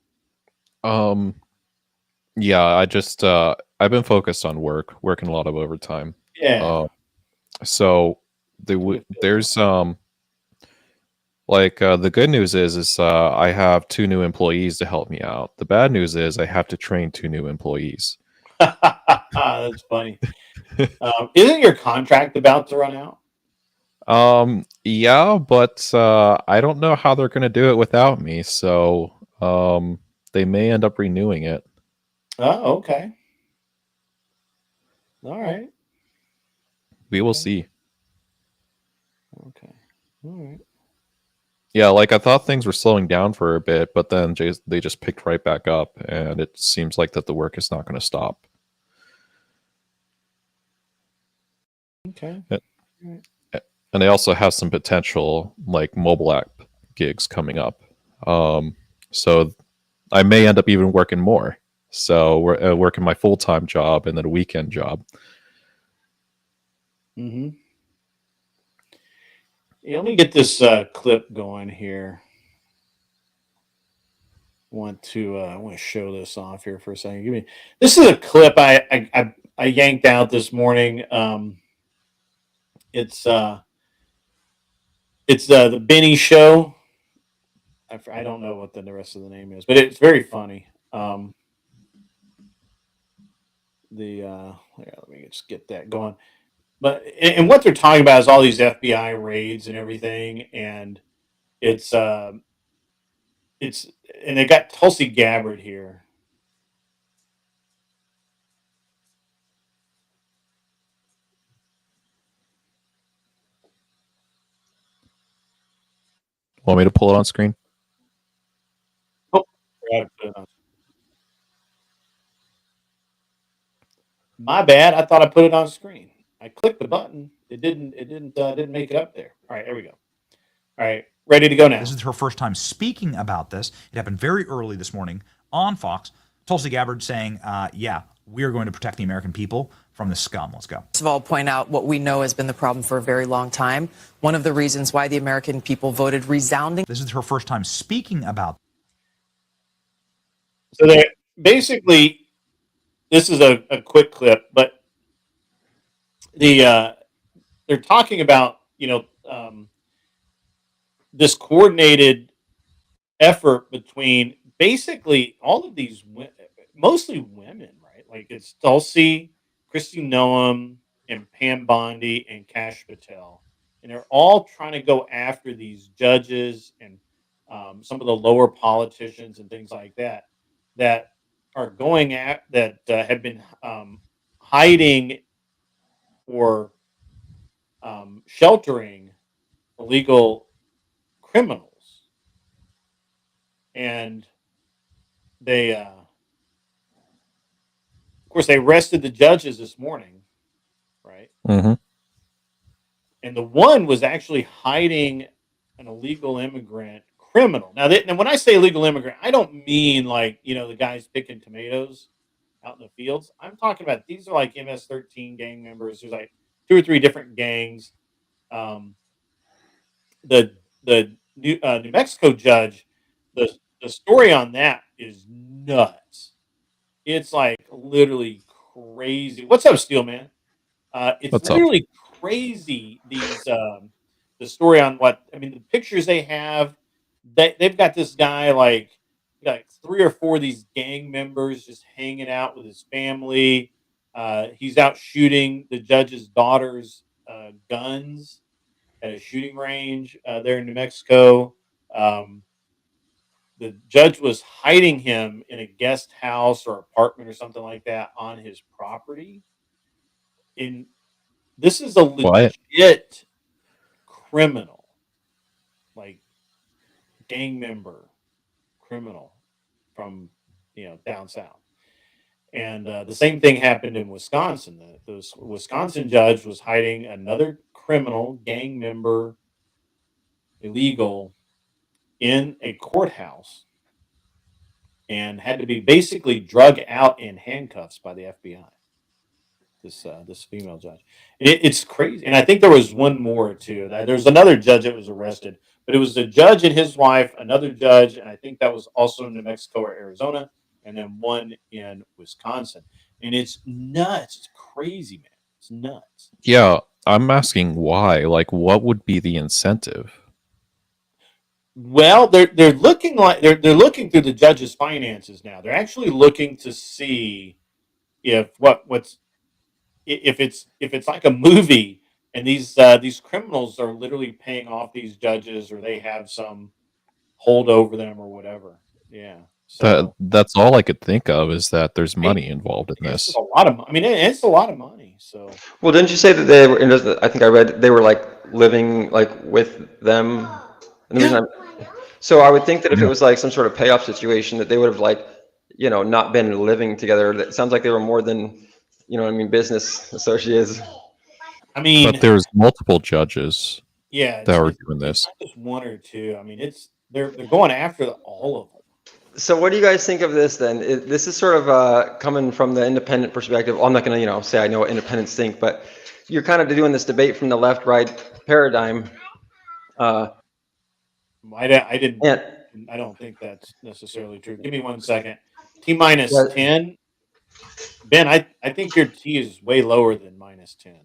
[SPEAKER 12] Yeah, I just I've been focused on working a lot of overtime.
[SPEAKER 6] Yeah.
[SPEAKER 12] So there's the good news is I have 2 new employees to help me out. The bad news is I have to train 2 new employees.
[SPEAKER 6] That's funny. Isn't your contract about to run out?
[SPEAKER 12] Yeah, but I don't know how they're going to do it without me. So they may end up renewing it.
[SPEAKER 6] Oh, okay. All right.
[SPEAKER 12] We will see.
[SPEAKER 6] Okay. All right.
[SPEAKER 12] Yeah, I thought things were slowing down for a bit, but then they just picked right back up, and it seems like that the work is not going to stop.
[SPEAKER 6] Okay.
[SPEAKER 12] And they also have some potential like mobile app gigs coming up. So I may end up even working more. So we're working my full-time job and then a weekend job.
[SPEAKER 6] Mm-hmm. Yeah, let me get this clip going here. I want to show this off here for a second. This is a clip I yanked out this morning. It's the Benny Show. I don't know what the rest of the name is, but it's very funny. Here, let me just get that going. But and what they're talking about is all these FBI raids and everything, and it's and they got Tulsi Gabbard here.
[SPEAKER 12] Want me to pull it on screen?
[SPEAKER 6] Oh, my bad. I thought I put it on screen. I clicked the button. It didn't make it up there. All right, there we go. All right, ready to go now.
[SPEAKER 14] This is her first time speaking about this. It happened very early this morning on Fox. Tulsi Gabbard saying, yeah, we are going to protect the American people from the scum. Let's go.
[SPEAKER 15] First of all, point out what we know has been the problem for a very long time. One of the reasons why the American people voted resounding.
[SPEAKER 14] This is her first time speaking about.
[SPEAKER 6] So they basically, this is a quick clip, but they're talking about, this coordinated effort between basically all of these mostly women, right? Like it's Tulsi, Kristi Noem, and Pam Bondi and Kash Patel, and they're all trying to go after these judges and some of the lower politicians and things like that that are going at that have been hiding or sheltering illegal criminals. And they of course they arrested the judges this morning, right?
[SPEAKER 12] Mm-hmm.
[SPEAKER 6] And the one was actually hiding an illegal immigrant criminal. Now when I say illegal immigrant, I don't mean like the guys picking tomatoes out in the fields. I'm talking about these are like MS-13 gang members. There's like 2 or 3 different gangs. The New Mexico judge, the story on that is nuts. It's like literally crazy. What's up, Steelman? It's
[SPEAKER 12] What's
[SPEAKER 6] literally crazy. These the story on the pictures they have. They've got this guy like 3 or 4 of these gang members just hanging out with his family. He's out shooting the judge's daughter's guns at a shooting range there in New Mexico. The judge was hiding him in a guest house or apartment or something like that on his property. This is a legit criminal, like gang member criminal from down south. And the same thing happened in Wisconsin. The Wisconsin judge was hiding another criminal, gang member, illegal, in a courthouse and had to be basically drug out in handcuffs by the FBI. This female judge. It's crazy. And I think there was one more too. There's another judge that was arrested, but it was a judge and his wife, another judge, and I think that was also in New Mexico or Arizona, and then one in Wisconsin. And it's nuts. It's crazy, man. It's nuts.
[SPEAKER 12] Yeah, I'm asking why. Like, what would be the incentive?
[SPEAKER 6] Well, they're looking like they're looking through the judge's finances now. They're actually looking to see if it's like a movie, and these criminals are literally paying off these judges, or they have some hold over them, or whatever. Yeah. So
[SPEAKER 12] That's all I could think of is that there's money involved in this.
[SPEAKER 6] it's a lot of. I mean, it's a lot of money. So
[SPEAKER 16] Well, didn't you say that they were? I think I read they were like living like with them. And the reason so I would think that if it was like some sort of payoff situation, that they would have like, not been living together. That sounds like they were more than, business associates.
[SPEAKER 6] I mean,
[SPEAKER 12] but there's multiple judges
[SPEAKER 6] yeah,
[SPEAKER 12] that are doing this.
[SPEAKER 6] not just one or two. I mean, they're going after all of them.
[SPEAKER 16] So what do you guys think of this then? This is sort of coming from the independent perspective. Well, I'm not going to, say I know what independents think, but you're kind of doing this debate from the left-right paradigm.
[SPEAKER 6] I don't think that's necessarily true. Give me 1 second. T minus 10. Ben, I think your T is way lower than minus 10.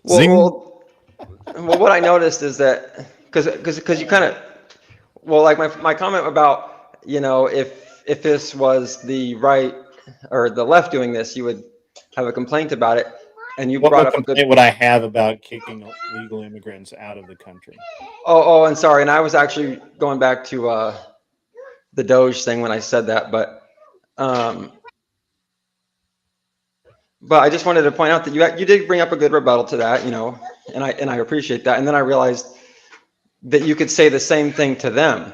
[SPEAKER 16] Well, what I noticed is that because you kind of like my comment about if this was the right or the left doing this, you would have a complaint about it, and you brought up a good.
[SPEAKER 6] What would I have about kicking illegal immigrants out of the country?
[SPEAKER 16] Oh, and sorry, and I was actually going back to the Doge thing when I said that, but I just wanted to point out that you did bring up a good rebuttal to that, and I appreciate that. And then I realized that you could say the same thing to them,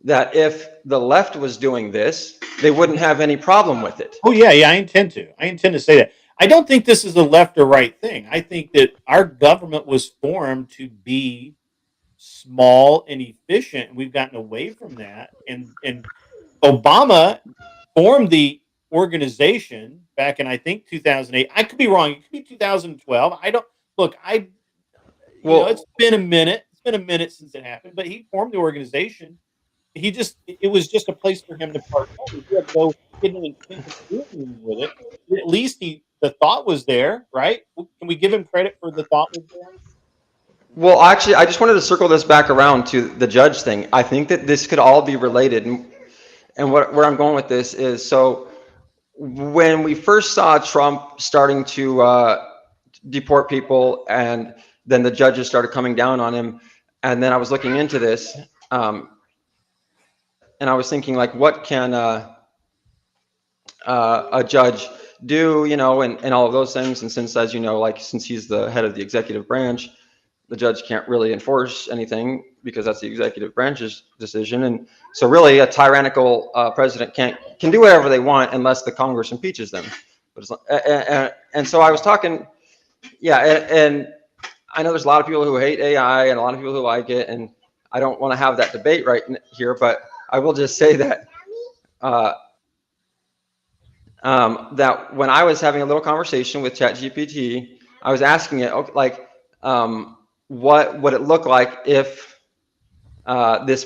[SPEAKER 16] that if the left was doing this, they wouldn't have any problem with it.
[SPEAKER 6] Oh yeah, I intend to say that. I don't think this is a left or right thing. I think that our government was formed to be small and efficient, and we've gotten away from that. And Obama formed the organization back in, I think, 2008. I could be wrong. It could be 2012. I don't look. It's been a minute. It's been a minute since it happened. But he formed the organization. It was just a place for him to part. He had no hidden intent of doing anything with it. At least the thought was there, right? Can we give him credit for the thought was there?
[SPEAKER 16] Well, actually, I just wanted to circle this back around to the judge thing. I think that this could all be related, and where I'm going with this is, so when we first saw Trump starting to deport people, and then the judges started coming down on him, and then I was looking into this, and I was thinking, like, what can a judge do, and all of those things. And since, as you know, since he's the head of the executive branch, the judge can't really enforce anything because that's the executive branch's decision. And so really a tyrannical president can do whatever they want unless the Congress impeaches them. But and so I was talking, and I know there's a lot of people who hate AI and a lot of people who like it, and I don't want to have that debate right here, but I will just say that that when I was having a little conversation with ChatGPT, I was asking it, what would it look like if it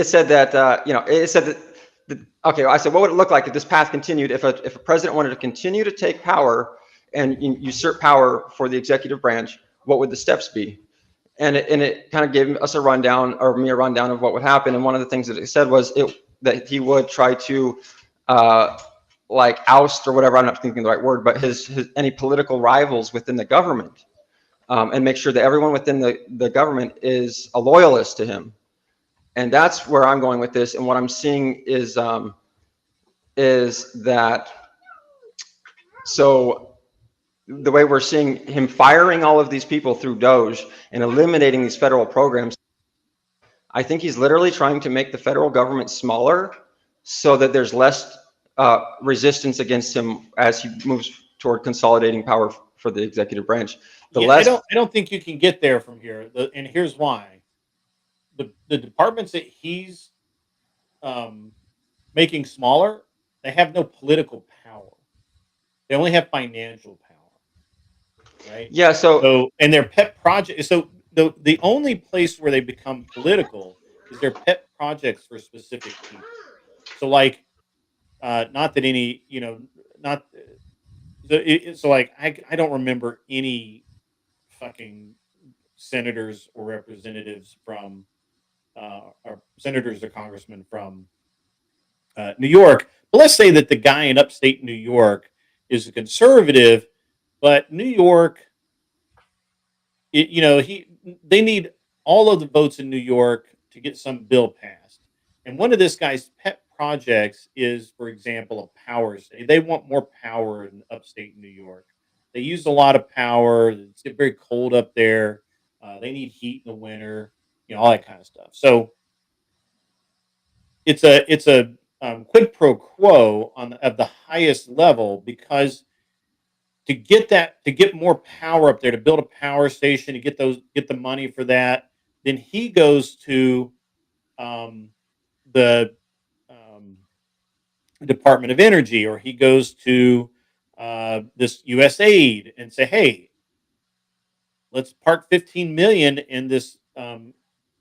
[SPEAKER 16] said that, it said that, I said, what would it look like if this path continued, if a president wanted to continue to take power and usurp power for the executive branch, what would the steps be? And it kind of gave us a rundown, or me a rundown of what would happen. And one of the things that it said was that he would try to oust or whatever, I'm not thinking the right word, but his any political rivals within the government, and make sure that everyone within the government is a loyalist to him. And that's where I'm going with this. And what I'm seeing is that, so the way we're seeing him firing all of these people through Doge and eliminating these federal programs, I think he's literally trying to make the federal government smaller so that there's less resistance against him as he moves toward consolidating power for the executive branch.
[SPEAKER 6] I don't think you can get there from here. And here's why. The departments that he's making smaller, they have no political power. They only have financial power, right?
[SPEAKER 16] Yeah. So
[SPEAKER 6] and their pet project. So the only place where they become political is their pet projects for specific people. So not that any, not. So I don't remember any fucking senators or representatives from, or senators or congressmen from New York. But let's say that the guy in upstate New York is a conservative, but New York, they need all of the votes in New York to get some bill passed. And one of this guy's pet projects is, for example, a power state. They want more power in upstate New York. They use a lot of power. It's very cold up there. They need heat in the winter, all that kind of stuff. So it's a quid pro quo of the highest level, because to get more power up there, to build a power station, to get the money for that, then he goes to the Department of Energy, or he goes to this USAID and say, hey, let's park 15 million in this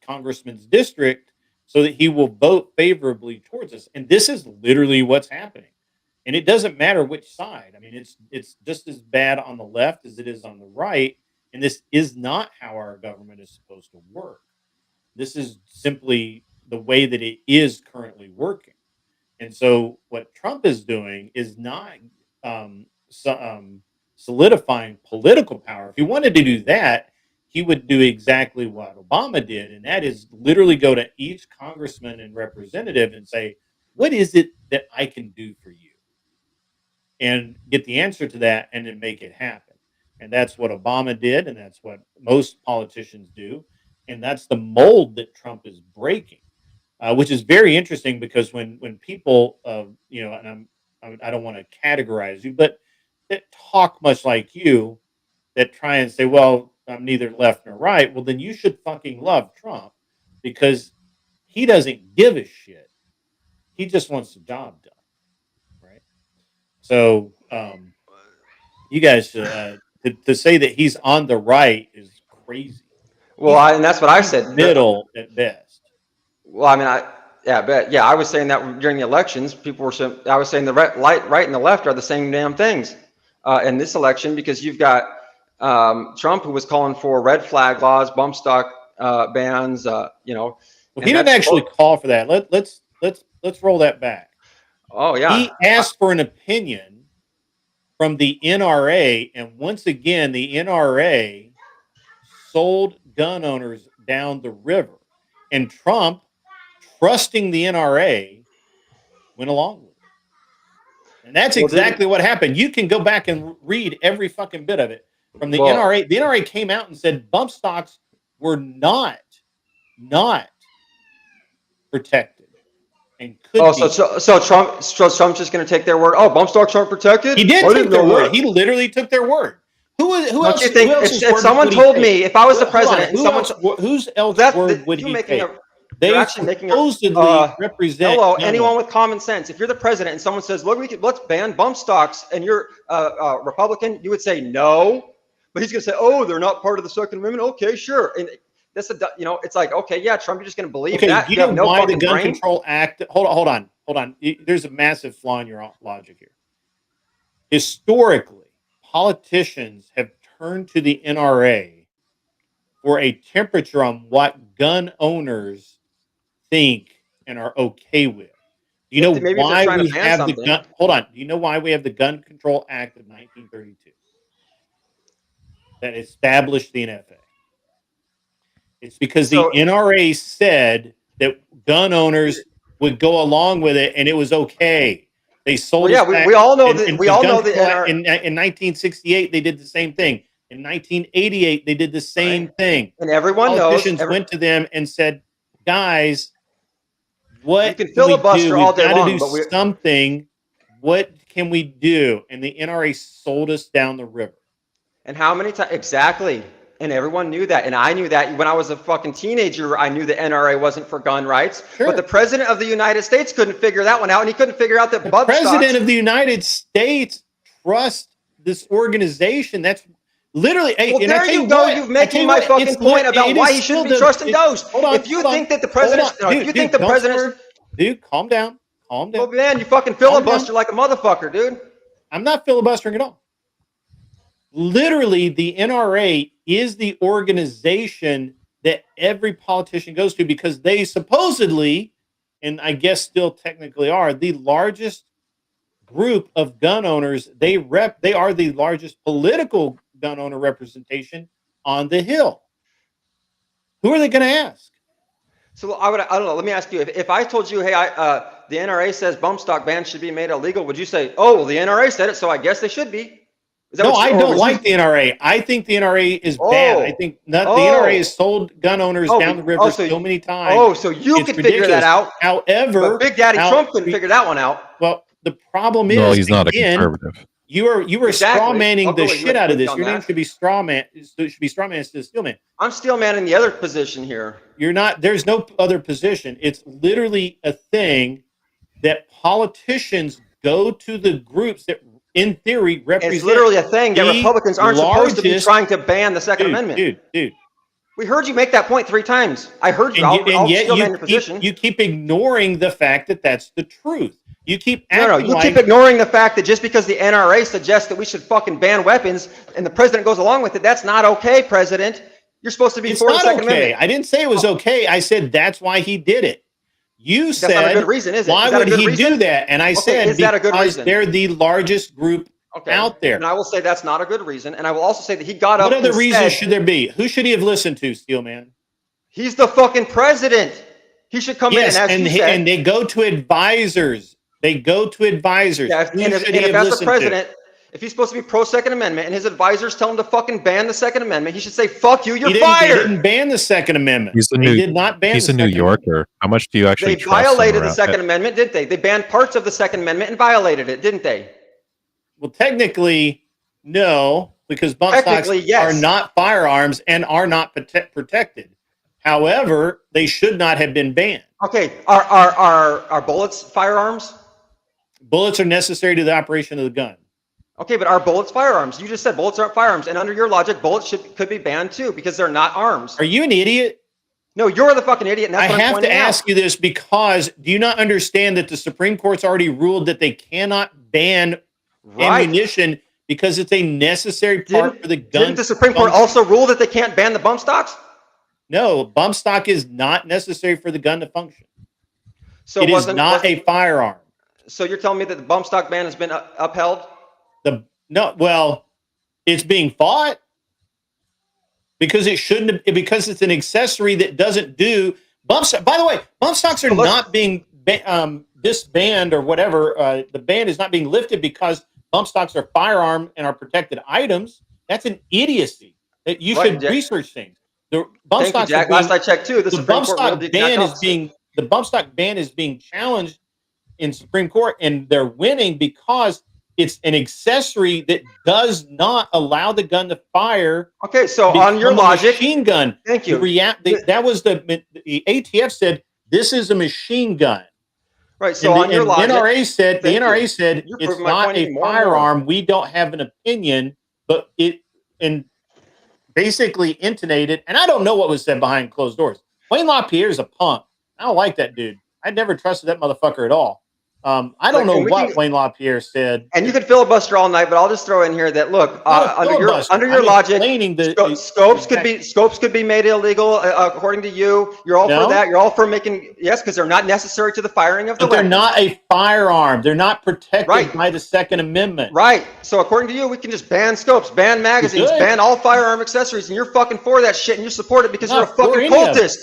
[SPEAKER 6] congressman's district so that he will vote favorably towards us. And this is literally what's happening. And it doesn't matter which side. I mean, it's just as bad on the left as it is on the right. And this is not how our government is supposed to work. This is simply the way that it is currently working. And so what Trump is doing is not solidifying political power. If he wanted to do that, he would do exactly what Obama did, and that is literally go to each congressman and representative and say, what is it that I can do for you? And get the answer to that and then make it happen. And that's what Obama did, and that's what most politicians do. And that's the mold that Trump is breaking, which is very interesting, because when people, and I don't want to categorize you, but that talk much like you, that try and say, well, I'm neither left nor right. Well, then you should fucking love Trump, because he doesn't give a shit. He just wants the job done. Right. So you guys, to say that he's on the right is crazy.
[SPEAKER 16] Well, and that's what I said.
[SPEAKER 6] Middle at best.
[SPEAKER 16] Well, I mean, I was saying that during the elections, people were saying, I was saying the right and the left are the same damn things in this election, because you've got Trump, who was calling for red flag laws, bump stock bans. Well,
[SPEAKER 6] he didn't actually call for that. Let's roll that back.
[SPEAKER 16] Oh yeah,
[SPEAKER 6] he asked for an opinion from the NRA, and once again, the NRA sold gun owners down the river, and Trump, trusting the NRA, went along with it. And that's exactly what happened. You can go back and read every fucking bit of it from the NRA. The NRA came out and said bump stocks were not protected and could be.
[SPEAKER 16] So Trump's just going to take their word? Oh, bump stocks aren't protected?
[SPEAKER 6] He did take their word. He literally took their word. Who else?
[SPEAKER 16] You think if someone told me, if I was the president, and someone
[SPEAKER 6] whose else's word would he take?
[SPEAKER 16] You're actually making
[SPEAKER 6] represent.
[SPEAKER 16] Hello, anyone with common sense. If you're the president and someone says, "Look, let's ban bump stocks," and you're Republican, you would say no. But he's going to say, "Oh, they're not part of the Second Amendment." Okay, sure. And that's it's like, okay, yeah, Trump, you're just going to believe that.
[SPEAKER 6] You know why the Gun Control Act? Hold on. There's a massive flaw in your logic here. Historically, politicians have turned to the NRA for a temperature on what gun owners think and are okay with. Do you know why we have the gun? Hold on. Do you know why we have the Gun Control Act of 1932 that established the NFA? It's because the NRA said that gun owners would go along with it, and it was okay. They sold.
[SPEAKER 16] Well, yeah, we all know that. We all know that
[SPEAKER 6] in 1968 they did the same thing. In 1988 they did the same thing.
[SPEAKER 16] And everyone
[SPEAKER 6] politicians went to them and said, "Guys, what
[SPEAKER 16] you can filibuster all day long,
[SPEAKER 6] but do something. What can we do?" And the NRA sold us down the river.
[SPEAKER 16] And how many times exactly? And everyone knew that. And I knew that when I was a fucking teenager. I knew the NRA wasn't for gun rights. Sure. But the president of the United States couldn't figure that one out. And he couldn't figure out that the
[SPEAKER 6] president of the United States trusts this organization. That's literally.
[SPEAKER 16] Well, there you go. You're making my fucking point about why he shouldn't be trusting Doge. If you think that the president, if you think the president,
[SPEAKER 6] dude, calm down. Calm down.
[SPEAKER 16] Well, man, you fucking filibuster like a motherfucker, dude.
[SPEAKER 6] I'm not filibustering at all. Literally, the NRA is the organization that every politician goes to because they supposedly, and I guess still technically are, the largest group of gun owners. They are the largest political gun owner representation on the Hill. Who are they going to ask?
[SPEAKER 16] So I don't know. Let me ask you. If I told you, hey, the NRA says bump stock bans should be made illegal, would you say, oh, well, the NRA said it, so I guess they should be? that
[SPEAKER 6] No,
[SPEAKER 16] what
[SPEAKER 6] I
[SPEAKER 16] you,
[SPEAKER 6] don't like the NRA. I think the NRA is bad. I think the NRA has sold gun owners down the river so many times.
[SPEAKER 16] Oh, so you
[SPEAKER 6] It's
[SPEAKER 16] could figure that
[SPEAKER 6] ridiculous.
[SPEAKER 16] out.
[SPEAKER 6] However,
[SPEAKER 16] But Big Daddy Trump couldn't figure that one out.
[SPEAKER 6] Well, the problem is,
[SPEAKER 12] No, he's not
[SPEAKER 6] again,
[SPEAKER 12] a conservative.
[SPEAKER 6] you are
[SPEAKER 16] Exactly.
[SPEAKER 6] straw manning
[SPEAKER 16] I'll
[SPEAKER 6] the
[SPEAKER 16] go with
[SPEAKER 6] shit
[SPEAKER 16] you
[SPEAKER 6] out of this.
[SPEAKER 16] on
[SPEAKER 6] Your name
[SPEAKER 16] that.
[SPEAKER 6] should be straw man. Should be straw man instead of steel man.
[SPEAKER 16] I'm steel man in the other position here.
[SPEAKER 6] You're not. There's no other position. It's literally a thing that politicians go to the groups that, in theory, represent.
[SPEAKER 16] It's literally a thing that Republicans aren't supposed to be trying to ban the Second Amendment.
[SPEAKER 6] Dude.
[SPEAKER 16] We heard you make that point 3 times. I heard you.
[SPEAKER 6] And yet
[SPEAKER 16] steel man your position.
[SPEAKER 6] you keep ignoring the fact that that's the truth. You keep acting
[SPEAKER 16] you keep ignoring the fact that just because the NRA suggests that we should fucking ban weapons and the president goes along with it, that's not okay, President. You're supposed to be for the Second Amendment.
[SPEAKER 6] I didn't say it was okay. I said that's why he did it. You
[SPEAKER 16] That's
[SPEAKER 6] said,
[SPEAKER 16] not a good reason, is it?
[SPEAKER 6] Why
[SPEAKER 16] Is that a
[SPEAKER 6] would
[SPEAKER 16] good
[SPEAKER 6] he
[SPEAKER 16] reason?
[SPEAKER 6] do that? And I said,
[SPEAKER 16] is that a good
[SPEAKER 6] because
[SPEAKER 16] reason?
[SPEAKER 6] they're the largest group out there.
[SPEAKER 16] And I will say that's not a good reason. And I will also say that he got up.
[SPEAKER 6] What other
[SPEAKER 16] and
[SPEAKER 6] reasons
[SPEAKER 16] said,
[SPEAKER 6] should there be? Who should he have listened to, Steelman?
[SPEAKER 16] He's the fucking president. He should come in and, as you said,
[SPEAKER 6] and they go to advisors. They go to advisors.
[SPEAKER 16] Yeah, and if that's the president, if he's supposed to be pro Second Amendment and his advisors tell him to fucking ban the Second Amendment, he should say, "Fuck you, you're fired."
[SPEAKER 6] They didn't ban the Second Amendment.
[SPEAKER 12] He's a New Yorker. How much do you actually
[SPEAKER 16] They
[SPEAKER 12] trust
[SPEAKER 16] violated
[SPEAKER 12] him
[SPEAKER 16] the
[SPEAKER 12] around-
[SPEAKER 16] Second Amendment, didn't they? They banned parts of the Second Amendment and violated it, didn't they?
[SPEAKER 6] Well, technically, no, because bump stocks
[SPEAKER 16] Technically, yes.
[SPEAKER 6] are not firearms and are not protected. However, they should not have been banned.
[SPEAKER 16] Okay, are bullets firearms?
[SPEAKER 6] Bullets are necessary to the operation of the gun.
[SPEAKER 16] Okay, but are bullets firearms? You just said bullets aren't firearms, and under your logic, bullets could be banned too because they're not arms.
[SPEAKER 6] Are you an idiot?
[SPEAKER 16] No, you're the fucking idiot. And that's what I'm
[SPEAKER 6] I have
[SPEAKER 16] pointing
[SPEAKER 6] to
[SPEAKER 16] out.
[SPEAKER 6] ask you this because do you not understand that the Supreme Court's already ruled that they cannot ban ammunition because it's a necessary part for the gun?
[SPEAKER 16] Didn't the Supreme Court also rule that they can't ban the bump stocks?
[SPEAKER 6] No, bump stock is not necessary for the gun to function.
[SPEAKER 16] So
[SPEAKER 6] it is not a firearm.
[SPEAKER 16] So you're telling me that the bump stock ban has been upheld?
[SPEAKER 6] It's being fought because it shouldn't have, because it's an accessory that doesn't do bump stock. By the way, bump stocks are not being disbanded or whatever. The ban is not being lifted because bump stocks are firearm and are protected items. That's an idiocy that you should research things. The bump stocks
[SPEAKER 16] Jack. Last I checked too, the
[SPEAKER 6] bump stock ban is being challenged in Supreme Court, and they're winning because it's an accessory that does not allow the gun to fire.
[SPEAKER 16] Okay, so on your logic,
[SPEAKER 6] machine gun.
[SPEAKER 16] Thank you.
[SPEAKER 6] That was the ATF said this is a machine gun.
[SPEAKER 16] Right. So on your logic,
[SPEAKER 6] the NRA said
[SPEAKER 16] You're
[SPEAKER 6] it's
[SPEAKER 16] proving my
[SPEAKER 6] not
[SPEAKER 16] point
[SPEAKER 6] a
[SPEAKER 16] even more and more.
[SPEAKER 6] firearm. We don't have an opinion, but it basically intonated, and I don't know what was said behind closed doors. Wayne LaPierre is a punk. I don't like that dude. I never trusted that motherfucker at all. I don't know what Wayne LaPierre said.
[SPEAKER 16] And you could filibuster all night, but I'll just throw in here that look, under your logic, scopes could be made illegal according to you. You're all for that. You're all for making because they're not necessary to the firing of the
[SPEAKER 6] But they're
[SPEAKER 16] weapon.
[SPEAKER 6] not a firearm. They're not protected by the Second Amendment.
[SPEAKER 16] Right. So according to you, we can just ban scopes, ban magazines, ban all firearm accessories, and you're fucking for that shit, and you support it because you're a fucking cultist.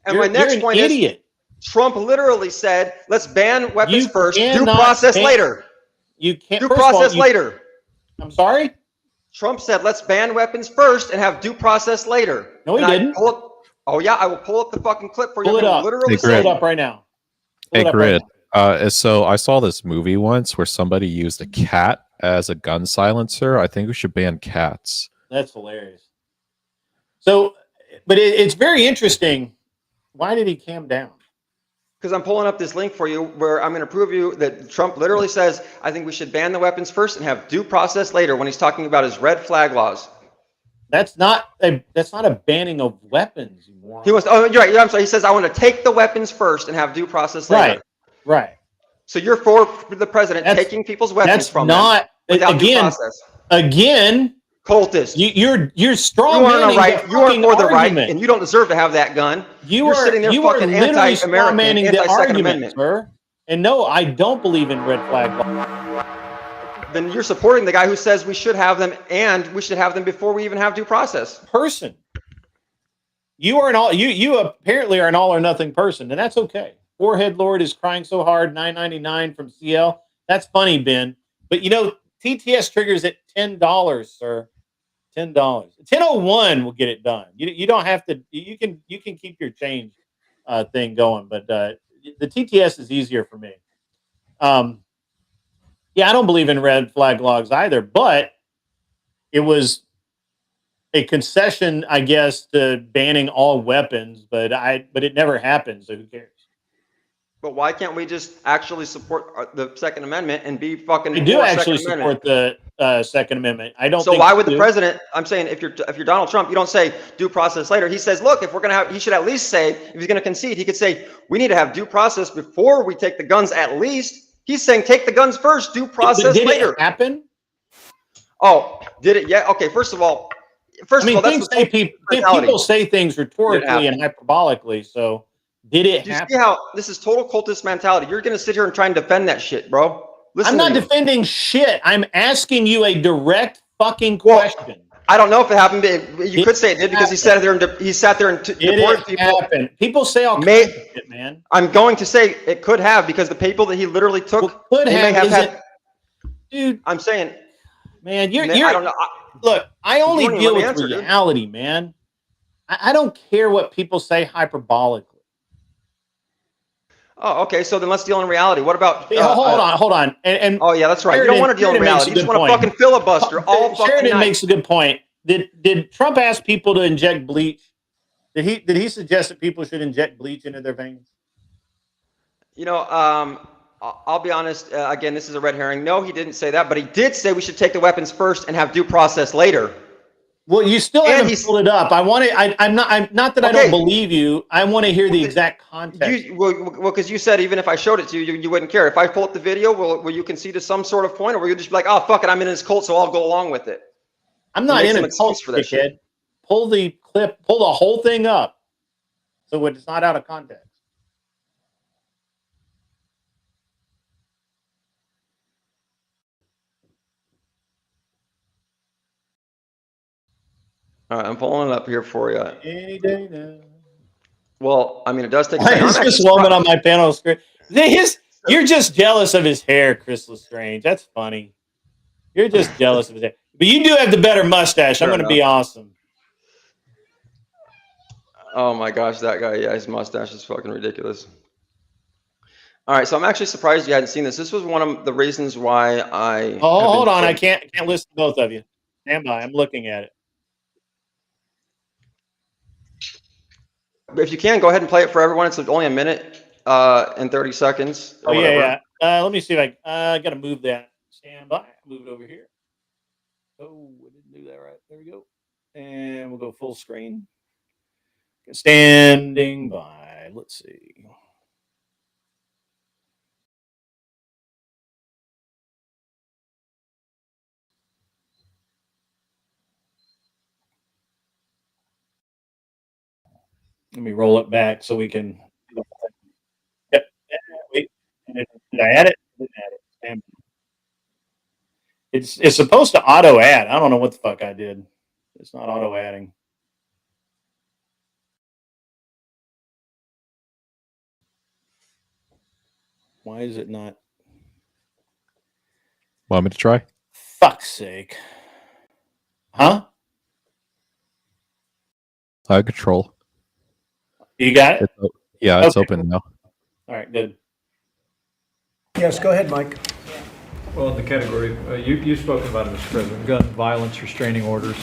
[SPEAKER 16] And my next point is, Trump literally said, let's ban weapons first, due process later.
[SPEAKER 6] You can't
[SPEAKER 16] due process later.
[SPEAKER 6] I'm sorry?
[SPEAKER 16] Trump said, let's ban weapons first and have due process later.
[SPEAKER 6] No, he didn't.
[SPEAKER 16] Oh, yeah, I will pull up the fucking clip for you.
[SPEAKER 6] Pull it up.
[SPEAKER 16] Literally
[SPEAKER 6] Pull it up right now.
[SPEAKER 12] Hey, Grid. So I saw this movie once where somebody used a cat as a gun silencer. I think we should ban cats.
[SPEAKER 6] That's hilarious. So, but it's very interesting. Why did he calm down?
[SPEAKER 16] Because I'm pulling up this link for you where I'm going to prove you that Trump literally says, I think we should ban the weapons first and have due process later when he's talking about his red flag laws.
[SPEAKER 6] That's not a banning of weapons.
[SPEAKER 16] He wants. Oh, you're right. I'm sorry. He says, I want to take the weapons first and have due process later.
[SPEAKER 6] Right.
[SPEAKER 16] So you're for the president taking people's weapons from them without due process.
[SPEAKER 6] Again,
[SPEAKER 16] cultist.
[SPEAKER 6] You're strong.
[SPEAKER 16] You are for the right, and you don't deserve to have that gun. You're sitting there fucking anti-American, anti-Second Amendment,
[SPEAKER 6] sir. And no, I don't believe in red flag laws.
[SPEAKER 16] Then you're supporting the guy who says we should have them, and we should have them before we even have due process.
[SPEAKER 6] Person, you are an all. You apparently are an all or nothing person, and that's okay. Forehead Lord is crying so hard. $9.99 from CL. That's funny, Ben. But TTS triggers at $10, sir. $10. 10:01 will get it done. You don't have to. You can keep your change thing going, but the TTS is easier for me. Yeah, I don't believe in red flag laws either, but it was a concession, I guess, to banning all weapons. But it never happened, so who cares?
[SPEAKER 16] But why can't we just actually support the Second Amendment and be fucking?
[SPEAKER 6] I do actually support the Second Amendment. I don't.
[SPEAKER 16] So why would the president? I'm saying if you're Donald Trump, you don't say due process later. He says, look, if we're gonna have, he should at least say, if he's gonna concede, he could say we need to have due process before we take the guns. At least he's saying take the guns first, due process later.
[SPEAKER 6] Did it happen?
[SPEAKER 16] Oh, did it? Yeah. Okay. First of all, that's
[SPEAKER 6] people say things rhetorically and hyperbolically. So did it happen?
[SPEAKER 16] You see how this is total cultist mentality? You're gonna sit here and try and defend that shit, bro. Listen,
[SPEAKER 6] I'm not defending shit. I'm asking you a direct fucking question.
[SPEAKER 16] I don't know if it happened, but you could say it did because he sat there and deported people.
[SPEAKER 6] Happen. People say all kinds of shit, man.
[SPEAKER 16] I'm going to say it could have because the people that he literally took may have had.
[SPEAKER 6] Dude,
[SPEAKER 16] I'm saying,
[SPEAKER 6] man, you're.
[SPEAKER 16] I don't know.
[SPEAKER 6] Look, I only deal with reality, man. I don't care what people say hyperbolically.
[SPEAKER 16] Oh, okay. So then let's deal in reality. What about?
[SPEAKER 6] Hold on. And
[SPEAKER 16] oh yeah, that's right. You don't want to deal in reality. You just want to fucking filibuster all fucking
[SPEAKER 6] Sheridan
[SPEAKER 16] night.
[SPEAKER 6] makes a good point. Did Trump ask people to inject bleach? Did he suggest that people should inject bleach into their veins?
[SPEAKER 16] You know, I'll be honest. Again, this is a red herring. No, he didn't say that, but he did say we should take the weapons first and have due process later.
[SPEAKER 6] Well, you still haven't pulled it up. I'm not that I don't believe you. I want to hear the exact context.
[SPEAKER 16] Because you said even if I showed it to you, you wouldn't care. If I pull up the video, will you concede to some sort of point, or will you just be like, oh fuck it, I'm in this cult, so I'll go along with it?
[SPEAKER 6] I'm not in a cult for that shit. Pull the clip, pull the whole thing up, so it's not out of context.
[SPEAKER 16] All right, I'm pulling it up here for you.
[SPEAKER 6] Any day now.
[SPEAKER 16] Well, I mean, it does take.
[SPEAKER 6] Why is this woman on my panel screen? You're just jealous of his hair, Chris Lestrange. That's funny. You're just jealous of his hair. But you do have the better mustache. I'm going to be awesome.
[SPEAKER 16] Oh my gosh, that guy. Yeah, his mustache is fucking ridiculous. All right, so I'm actually surprised you hadn't seen this. This was one of the reasons why I.
[SPEAKER 6] Oh, hold on. I can't listen to both of you. Stand by. I'm looking at it.
[SPEAKER 16] If you can, go ahead and play it for everyone. It's only a minute and 30 seconds.
[SPEAKER 6] Oh, yeah. Let me see if I got to move that. Stand by. Move it over here. Oh, I didn't do that right. There we go. And we'll go full screen. Standing by. Let's see. Let me roll it back so we can. Yep. Wait. Did I add it? I didn't add it. Damn. It's supposed to auto add. I don't know what the fuck I did. It's not auto adding. Why is it not?
[SPEAKER 12] Want me to try?
[SPEAKER 6] Fuck's sake. Huh?
[SPEAKER 12] I control.
[SPEAKER 6] You got it?
[SPEAKER 12] It's open now.
[SPEAKER 6] All right, good.
[SPEAKER 17] Yes, go ahead, Mike.
[SPEAKER 18] Well, in the category, you've spoken about it, Mr. President, gun violence restraining orders.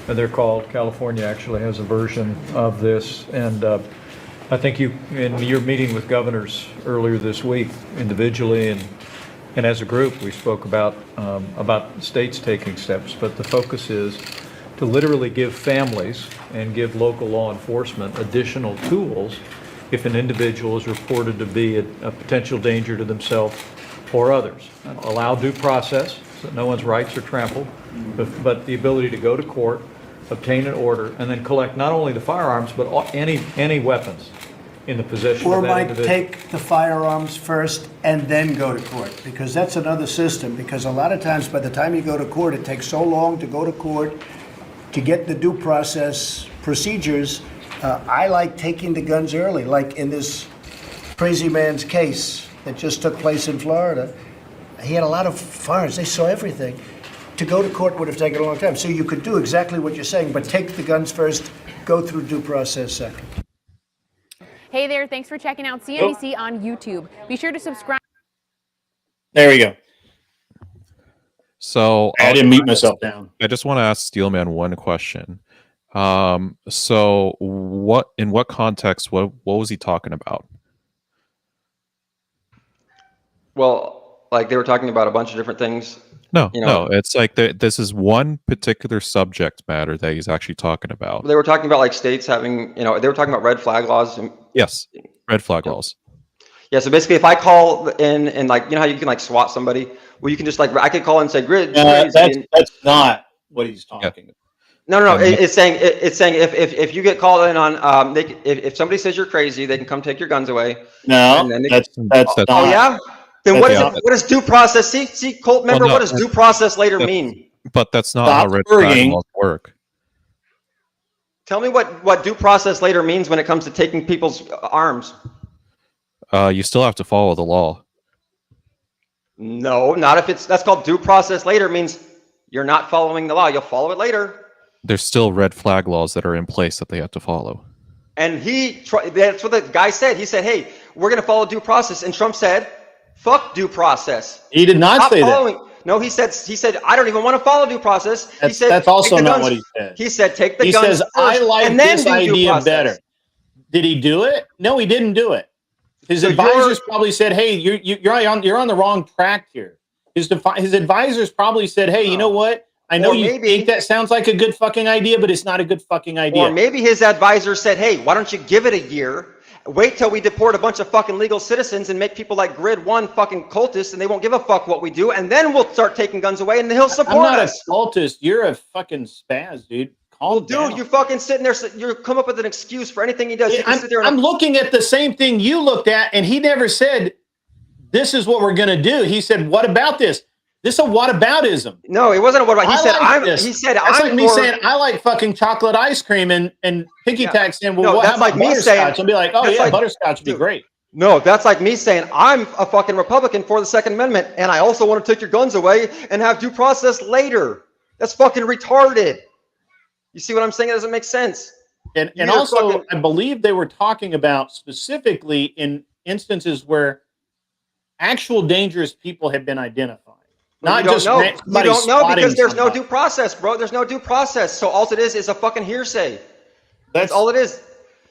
[SPEAKER 18] They're called. California actually has a version of this. And I think in your meeting with governors earlier this week, individually and as a group, we spoke about states taking steps. But the focus is to literally give families and give local law enforcement additional tools if an individual is reported to be a potential danger to themselves or others. Allow due process so that no one's rights are trampled, but the ability to go to court, obtain an order, and then collect not only the firearms, but any weapons in the possession
[SPEAKER 17] Or
[SPEAKER 18] of that
[SPEAKER 17] might
[SPEAKER 18] individual.
[SPEAKER 17] take the firearms first and then go to court, because that's another system, because a lot of times by the time you go to court, it takes so long to go to court to get the due process procedures. I like taking the guns early, like in this crazy man's case that just took place in Florida. He had a lot of firearms. They saw everything. To go to court would have taken a long time. So you could do exactly what you're saying, but take the guns first, go through due process second.
[SPEAKER 19] Hey there, thanks for checking out CNBC on YouTube. Be sure to subscribe.
[SPEAKER 6] There we go.
[SPEAKER 12] So
[SPEAKER 6] I didn't mute myself down.
[SPEAKER 12] I just want to ask Steelman one question. So in what context, what was he talking about?
[SPEAKER 16] Well, like they were talking about a bunch of different things.
[SPEAKER 12] No,
[SPEAKER 16] you know,
[SPEAKER 12] no, it's like this is one particular subject matter that he's actually talking about.
[SPEAKER 16] they were talking about like states having, they were talking about red flag laws.
[SPEAKER 12] Yes, red flag laws.
[SPEAKER 16] Yeah, so basically if I call in and like, how you can like SWAT somebody, well, you can just like, I could call and say, Grid.
[SPEAKER 6] That's not what he's talking about.
[SPEAKER 16] No. It's saying if you get called in on, if somebody says you're crazy, they can come take your guns away.
[SPEAKER 6] No, that's
[SPEAKER 16] oh
[SPEAKER 6] not.
[SPEAKER 16] yeah. Then what is due process? See, Colt, remember, what does due process later mean?
[SPEAKER 12] But that's not how red flag laws work.
[SPEAKER 16] Tell me what due process later means when it comes to taking people's arms.
[SPEAKER 12] You still have to follow the law.
[SPEAKER 16] No, not if that's called due process later. Means you're not following the law. You'll follow it later.
[SPEAKER 12] There's still red flag laws that are in place that they have to follow.
[SPEAKER 16] And that's what the guy said. He said, hey, we're going to follow due process. And Trump said, fuck due process.
[SPEAKER 6] He did not say that.
[SPEAKER 16] No, he said, I don't even want to follow due process. He said,
[SPEAKER 6] that's also not what he said.
[SPEAKER 16] He said, take the guns
[SPEAKER 6] He says,
[SPEAKER 16] first,
[SPEAKER 6] I like
[SPEAKER 16] and then
[SPEAKER 6] this
[SPEAKER 16] do due
[SPEAKER 6] idea
[SPEAKER 16] process.
[SPEAKER 6] better. Did he do it? No, he didn't do it. His advisors probably said, hey, you're on the wrong track here. His advisors probably said, hey, you know what? I know you think that sounds like a good fucking idea, but it's not a good fucking idea.
[SPEAKER 16] Or maybe his advisor said, hey, why don't you give it a year? Wait till we deport a bunch of fucking legal citizens and make people like Grid one fucking cultists, and they won't give a fuck what we do, and then we'll start taking guns away, and he'll support us.
[SPEAKER 6] I'm not a cultist. You're a fucking spaz, dude. Calm down.
[SPEAKER 16] Dude, you fucking sitting there, you come up with an excuse for anything he does.
[SPEAKER 6] I'm looking at the same thing you looked at, and he never said, this is what we're going to do. He said, what about this? This is a whataboutism.
[SPEAKER 16] No, it wasn't a whataboutism. He said,
[SPEAKER 6] That's like me saying, I like fucking chocolate ice cream, and Pinky Tack saying, well, how about butterscotch? I'll be like, oh, yeah, butterscotch would be great.
[SPEAKER 16] No, that's like me saying, I'm a fucking Republican for the Second Amendment, and I also want to take your guns away and have due process later. That's fucking retarded. You see what I'm saying? It doesn't make sense.
[SPEAKER 6] And also, I believe they were talking about specifically in instances where actual dangerous people have been identified. Not just
[SPEAKER 16] you don't know because there's no
[SPEAKER 6] somebody.
[SPEAKER 16] due process, bro. There's no due process. So all it is a fucking hearsay. That's all it is.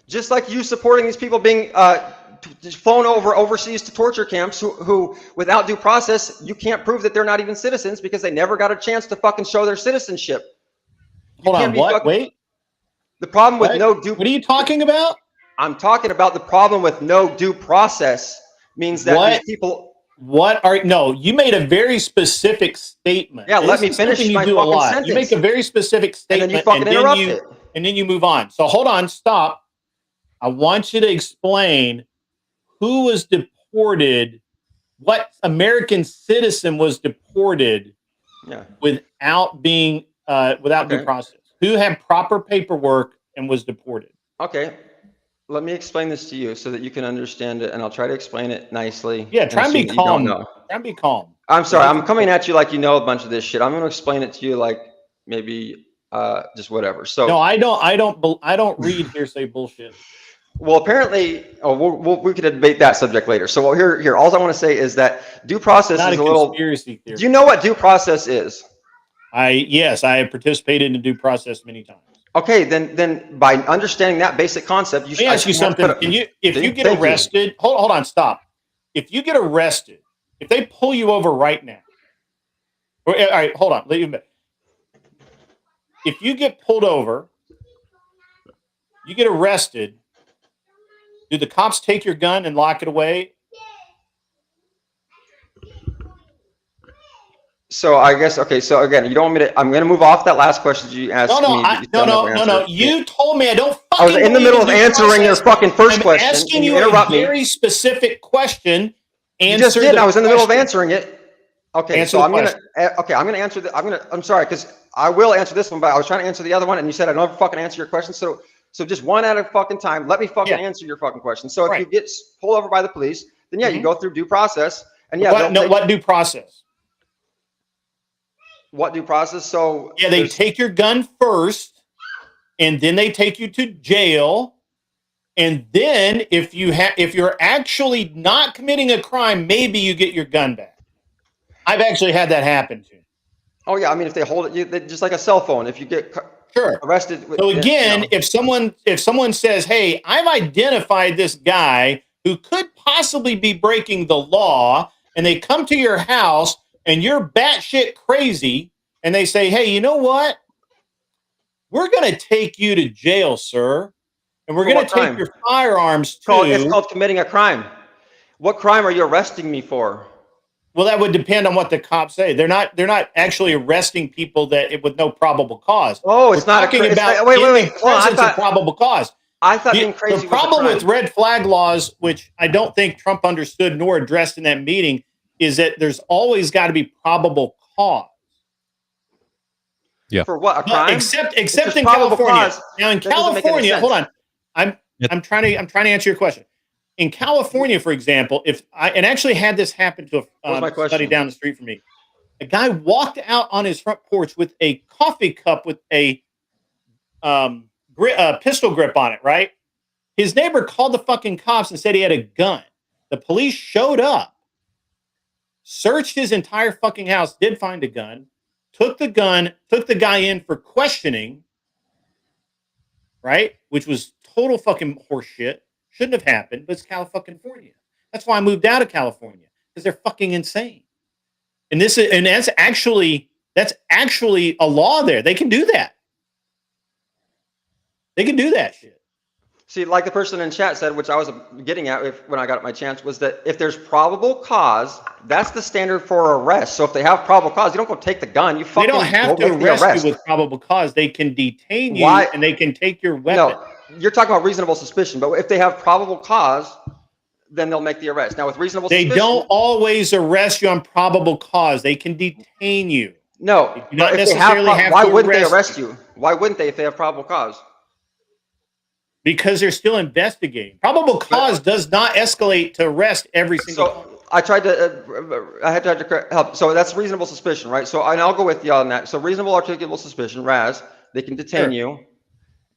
[SPEAKER 16] Just like you supporting these people being flown overseas to torture camps who without due process, you can't prove that they're not even citizens because they never got a chance to fucking show their citizenship.
[SPEAKER 6] Hold on, what? Wait.
[SPEAKER 16] The problem with no due...
[SPEAKER 6] What are you talking about?
[SPEAKER 16] I'm talking about the problem with no due process means that these people...
[SPEAKER 6] No, you made a very specific statement.
[SPEAKER 16] Yeah, let me finish my fucking sentence.
[SPEAKER 6] You make a very specific statement,
[SPEAKER 16] and then you fucking interrupt it.
[SPEAKER 6] And then you move on. So hold on, stop. I want you to explain who was deported, what American citizen was deported without being without due process. Who had proper paperwork and was deported?
[SPEAKER 16] Okay. Let me explain this to you so that you can understand it, and I'll try to explain it nicely.
[SPEAKER 6] Yeah, try and be calm. Try and be calm.
[SPEAKER 16] I'm sorry, I'm coming at you like you know a bunch of this shit. I'm going to explain it to you like maybe just whatever. So
[SPEAKER 6] no, I don't read hearsay bullshit.
[SPEAKER 16] Well, apparently, we could debate that subject later. So here, all I want to say is that due process is a little
[SPEAKER 6] conspiracy theory.
[SPEAKER 16] Do you know what due process is?
[SPEAKER 6] Yes, I have participated in due process many times.
[SPEAKER 16] Okay, then by understanding that basic concept, you should
[SPEAKER 6] ask you something. If you get arrested, hold on, stop. If you get arrested, if they pull you over right now, all right, hold on. If you get pulled over, you get arrested, do the cops take your gun and lock it away?
[SPEAKER 16] So I guess, okay, so again, you don't want me to, I'm going to move off that last question you asked me.
[SPEAKER 6] No. You told me I don't fucking
[SPEAKER 16] I was in the middle of answering your fucking first question.
[SPEAKER 6] I'm asking you a very specific question.
[SPEAKER 16] You just did. I was in the middle of answering it. Okay, so I'm going to answer I'm sorry, because I will answer this one, but I was trying to answer the other one, and you said I'd never fucking answer your question. So just one at a fucking time. Let me fucking answer your fucking question. So if you get pulled over by the police, then you go through due process. And yeah,
[SPEAKER 6] what due process?
[SPEAKER 16] What due process? So
[SPEAKER 6] yeah, they take your gun first, and then they take you to jail. And then if you're actually not committing a crime, maybe you get your gun back. I've actually had that happen too.
[SPEAKER 16] Oh yeah, I mean, if they hold it, just like a cell phone. If you get arrested,
[SPEAKER 6] So again, if someone says, "Hey, I've identified this guy who could possibly be breaking the law," and they come to your house and you're batshit crazy, and they say, "Hey, you know what? We're going to take you to jail, sir, and we're going to take your firearms too."
[SPEAKER 16] It's called committing a crime. What crime are you arresting me for?
[SPEAKER 6] Well, that would depend on what the cops say. They're not actually arresting people with no probable cause.
[SPEAKER 16] Oh, it's not
[SPEAKER 6] talking about
[SPEAKER 16] wait.
[SPEAKER 6] Presence of probable cause.
[SPEAKER 16] I thought being crazy.
[SPEAKER 6] The problem with red flag laws, which I don't think Trump understood nor addressed in that meeting, is that there's always got to be probable cause.
[SPEAKER 12] Yeah.
[SPEAKER 16] For what? A crime?
[SPEAKER 6] Except in California. Now in California, hold on. I'm trying to answer your question. In California, for example, and actually had this happen to a study down the street from me. A guy walked out on his front porch with a coffee cup with a pistol grip on it, right? His neighbor called the fucking cops and said he had a gun. The police showed up, searched his entire fucking house, did find a gun, took the guy in for questioning, right? Which was total fucking horseshit. Shouldn't have happened, but it's California. That's why I moved out of California, because they're fucking insane. And that's actually a law there. They can do that. They can do that shit.
[SPEAKER 16] See, like the person in chat said, which I was getting at when I got my chance, was that if there's probable cause, that's the standard for arrest. So if they have probable cause, you don't go take the gun. You fucking
[SPEAKER 6] they don't have to arrest you with probable cause. They can detain you and they can take your weapon.
[SPEAKER 16] No, you're talking about reasonable suspicion, but if they have probable cause, then they'll make the arrest. Now with reasonable suspicion,
[SPEAKER 6] they don't always arrest you on probable cause. They can detain you.
[SPEAKER 16] No,
[SPEAKER 6] they do not necessarily have
[SPEAKER 16] why
[SPEAKER 6] to
[SPEAKER 16] wouldn't they arrest you? Why wouldn't they if they have probable cause?
[SPEAKER 6] Because they're still investigating. Probable cause does not escalate to arrest every single time.
[SPEAKER 16] I tried to, I had to help. So that's reasonable suspicion, right? So I'll go with you on that. So reasonable articulable suspicion, RAS, they can detain you.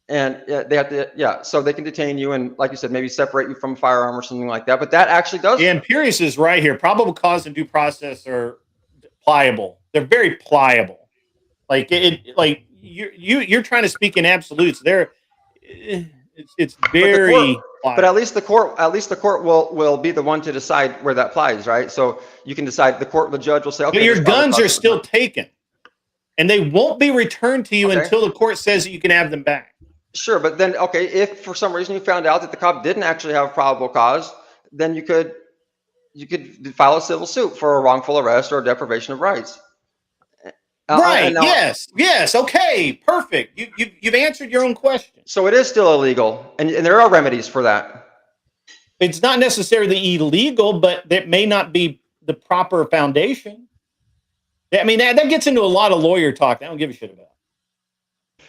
[SPEAKER 16] And they have to, so they can detain you and, like you said, maybe separate you from a firearm or something like that. But that actually does.
[SPEAKER 6] Yeah, Imperius is right here. Probable cause and due process are pliable. They're very pliable. Like you're trying to speak in absolutes. It's very.
[SPEAKER 16] But at least the court will be the one to decide where that applies, right? So you can decide. The judge will say, okay.
[SPEAKER 6] But your guns are still taken, and they won't be returned to you until the court says that you can have them back.
[SPEAKER 16] Sure, but then if for some reason you found out that the cop didn't actually have probable cause, then you could file a civil suit for a wrongful arrest or deprivation of rights.
[SPEAKER 6] Right. Yes. Okay. Perfect. You've answered your own question.
[SPEAKER 16] So it is still illegal, and there are remedies for that.
[SPEAKER 6] It's not necessarily illegal, but that may not be the proper foundation. I mean, that gets into a lot of lawyer talk. I don't give a shit about.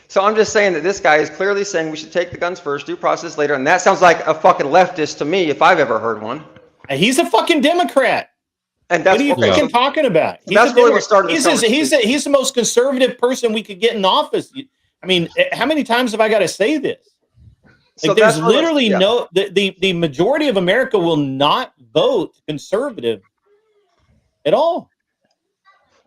[SPEAKER 16] So I'm just saying that this guy is clearly saying we should take the guns first, due process later, and that sounds like a fucking leftist to me if I've ever heard one.
[SPEAKER 6] He's a fucking Democrat.
[SPEAKER 16] And that's
[SPEAKER 6] what are you freaking talking about?
[SPEAKER 16] That's really what started this conversation.
[SPEAKER 6] He's the most conservative person we could get in office. I mean, how many times have I got to say this? Like, so there's literally the majority of America will not vote conservative at all.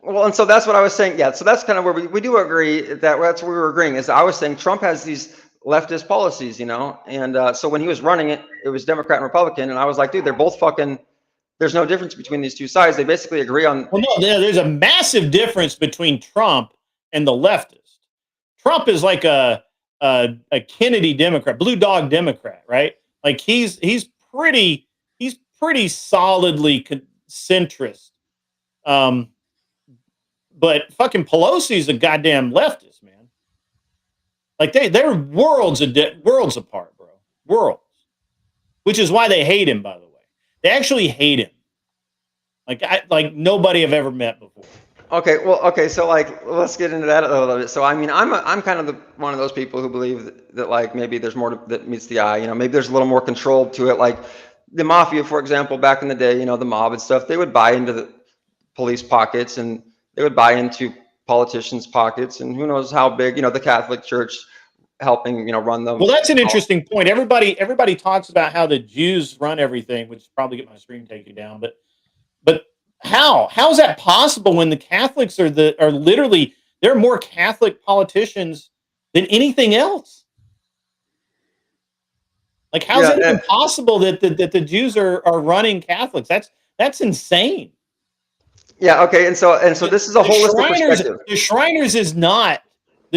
[SPEAKER 16] Well, and so that's what I was saying. Yeah, so that's kind of where we do agree that's where we were agreeing. Is I was saying Trump has these leftist policies, and so when he was running it was Democrat and Republican, and I was like, dude, they're both fucking. There's no difference between these two sides. They basically agree on.
[SPEAKER 6] Well, no, there's a massive difference between Trump and the leftist. Trump is like a Kennedy Democrat, blue dog Democrat, right? Like he's pretty solidly centrist. But fucking Pelosi's a goddamn leftist, man. Like they're worlds apart, bro. Worlds. Which is why they hate him, by the way. They actually hate him. Like nobody I've ever met before.
[SPEAKER 16] Okay, so like let's get into that a little bit. So I mean, I'm kind of one of those people who believe that like maybe there's more that meets the eye. Maybe there's a little more control to it. Like the mafia, for example, back in the day, the mob and stuff, they would buy into the police pockets, and they would buy into politicians' pockets, and who knows how big, the Catholic Church helping, run them.
[SPEAKER 6] Well, that's an interesting point. Everybody talks about how the Jews run everything, which is probably get my screen taken down. But how is that possible when the Catholics are literally, there are more Catholic politicians than anything else? Like, how is it even possible that the Jews are running Catholics? That's insane.
[SPEAKER 16] Yeah. Okay. And so this is a holistic perspective.
[SPEAKER 6] The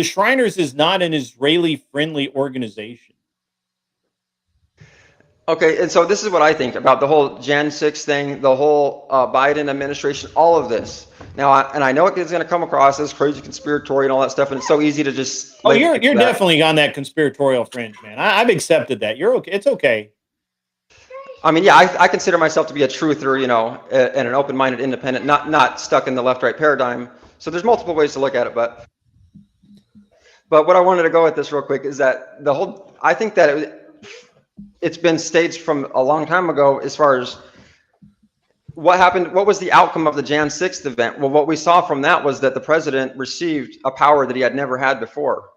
[SPEAKER 6] Shriners is not an Israeli-friendly organization.
[SPEAKER 16] Okay, and so this is what I think about the whole Jan 6 thing, the whole Biden administration, all of this. Now, I know it's going to come across as crazy conspiratorial and all that stuff, and it's so easy to just.
[SPEAKER 6] Oh, you're definitely on that conspiratorial fringe, man. I've accepted that. You're okay. It's okay.
[SPEAKER 16] I mean, yeah, I consider myself to be a truther, and an open-minded independent, not stuck in the left-right paradigm. So there's multiple ways to look at it, but what I wanted to go with this real quick is that I think that it's been staged from a long time ago as far as what happened. What was the outcome of the Jan 6th event? Well, what we saw from that was that the president received a power that he had never had before.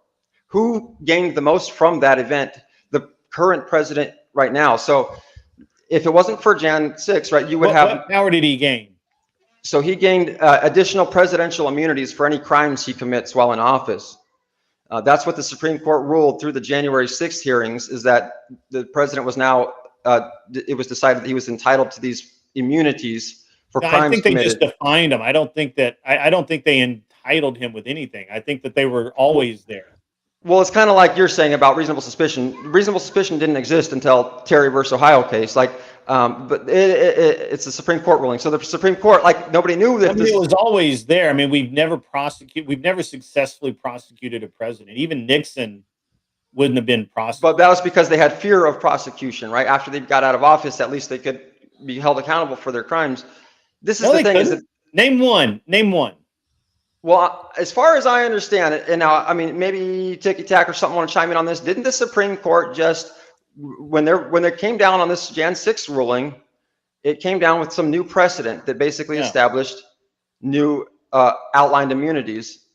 [SPEAKER 16] Who gained the most from that event? The current president right now. So if it wasn't for Jan 6, right, you would have.
[SPEAKER 6] What power did he gain?
[SPEAKER 16] So he gained additional presidential immunities for any crimes he commits while in office. That's what the Supreme Court ruled through the January 6th hearings, is that the president was now, it was decided that he was entitled to these immunities for crimes
[SPEAKER 6] I think they
[SPEAKER 16] committed.
[SPEAKER 6] just defined them. I don't think they entitled him with anything. I think that they were always there.
[SPEAKER 16] Well, it's kind of like you're saying about reasonable suspicion. Reasonable suspicion didn't exist until Terry versus Ohio case. But it's a Supreme Court ruling. So the Supreme Court, nobody knew that.
[SPEAKER 6] It was always there. I mean, we've never successfully prosecuted a president. Even Nixon wouldn't have been prosecuted.
[SPEAKER 16] But that was because they had fear of prosecution, right? After they got out of office, at least they could be held accountable for their crimes. This is the thing. Is that,
[SPEAKER 6] name one.
[SPEAKER 16] Well, as far as I understand it, and now, I mean, maybe Ticky Tack or something want to chime in on this. Didn't the Supreme Court just, when they came down on this Jan 6 ruling, it came down with some new precedent that basically established new outlined immunities.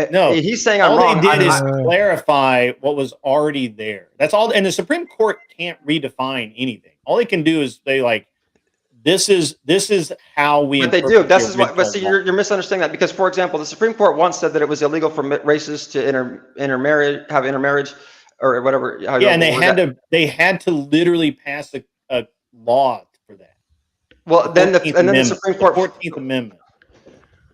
[SPEAKER 6] No,
[SPEAKER 16] he's saying I'm
[SPEAKER 6] all
[SPEAKER 16] wrong.
[SPEAKER 6] they did is clarify what was already there. That's all. And the Supreme Court can't redefine anything. All they can do is say, this is how we.
[SPEAKER 16] But they do. This is what. But see, you're misunderstanding that, because, for example, the Supreme Court once said that it was illegal for races to have intermarriage, or whatever.
[SPEAKER 6] Yeah, and they had to literally pass a law for that.
[SPEAKER 16] Well, then the Supreme Court,
[SPEAKER 6] 14th Amendment.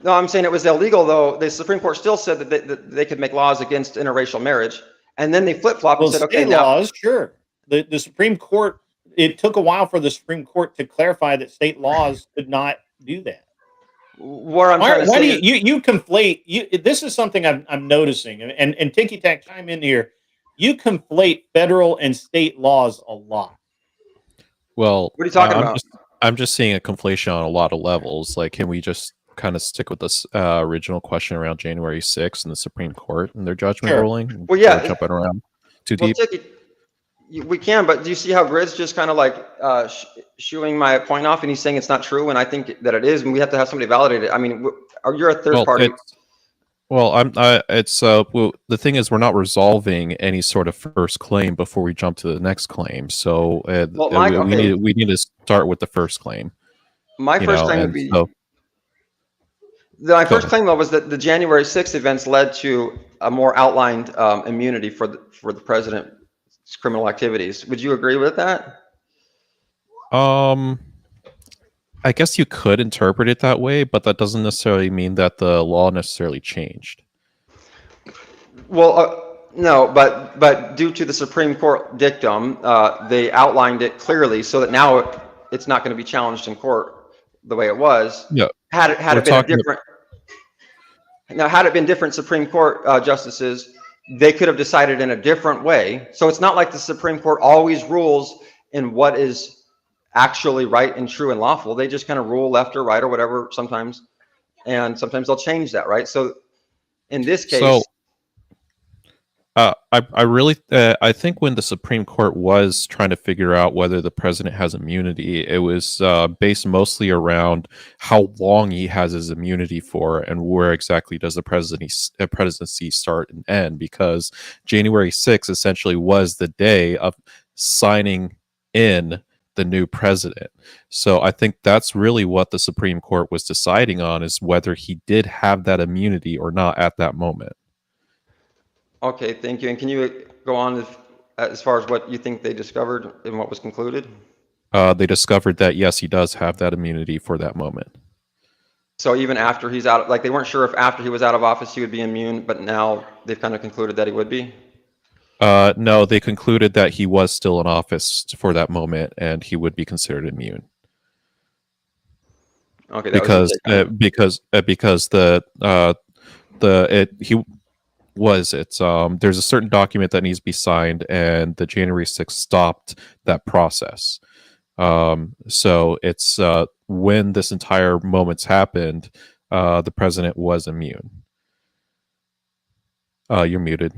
[SPEAKER 16] No, I'm saying it was illegal, though. The Supreme Court still said that they could make laws against interracial marriage, and then they flip-flopped and said, okay, now
[SPEAKER 6] laws, sure. The Supreme Court. It took a while for the Supreme Court to clarify that state laws could not do that.
[SPEAKER 16] Why
[SPEAKER 6] do you conflate? This is something I'm noticing, and Ticky Tack, chime in here. You conflate federal and state laws a lot.
[SPEAKER 12] Well,
[SPEAKER 16] what are you talking about?
[SPEAKER 12] I'm just seeing a conflation on a lot of levels. Can we just kind of stick with this original question around January 6th and the Supreme Court and their judgment ruling?
[SPEAKER 16] Well, yeah,
[SPEAKER 12] jumping around too deep.
[SPEAKER 16] Ticky, we can, but do you see how Grid's just kind of shooing my point off, and he's saying it's not true, and I think that it is, and we have to have somebody validate it. I mean, you're a third party.
[SPEAKER 12] The thing is, we're not resolving any sort of first claim before we jump to the next claim. So we need to start with the first claim.
[SPEAKER 16] My first claim would be. My first claim, though, was that the January 6th events led to a more outlined immunity for the president's criminal activities. Would you agree with that?
[SPEAKER 12] I guess you could interpret it that way, but that doesn't necessarily mean that the law necessarily changed.
[SPEAKER 16] Well, no, but due to the Supreme Court dictum, they outlined it clearly so that now it's not going to be challenged in court the way it was.
[SPEAKER 12] Yeah.
[SPEAKER 16] Had it been different Supreme Court justices, they could have decided in a different way. So it's not like the Supreme Court always rules in what is actually right and true and lawful. They just kind of rule left or right or whatever sometimes, and sometimes they'll change that, right? So in this case,
[SPEAKER 12] I really, I think when the Supreme Court was trying to figure out whether the president has immunity, it was based mostly around how long he has his immunity for and where exactly does the presidency start and end. Because January 6th essentially was the day of signing in the new president. So I think that's really what the Supreme Court was deciding on, is whether he did have that immunity or not at that moment.
[SPEAKER 16] Okay, thank you. And can you go on as far as what you think they discovered and what was concluded?
[SPEAKER 12] They discovered that, yes, he does have that immunity for that moment.
[SPEAKER 16] So even after he's out, like they weren't sure if after he was out of office he would be immune, but now they've kind of concluded that he would be?
[SPEAKER 12] No, they concluded that he was still in office for that moment and he would be considered immune.
[SPEAKER 16] Okay,
[SPEAKER 12] because there's a certain document that needs to be signed, and the January 6th stopped that process. So it's when this entire moment's happened, the president was immune. You're muted.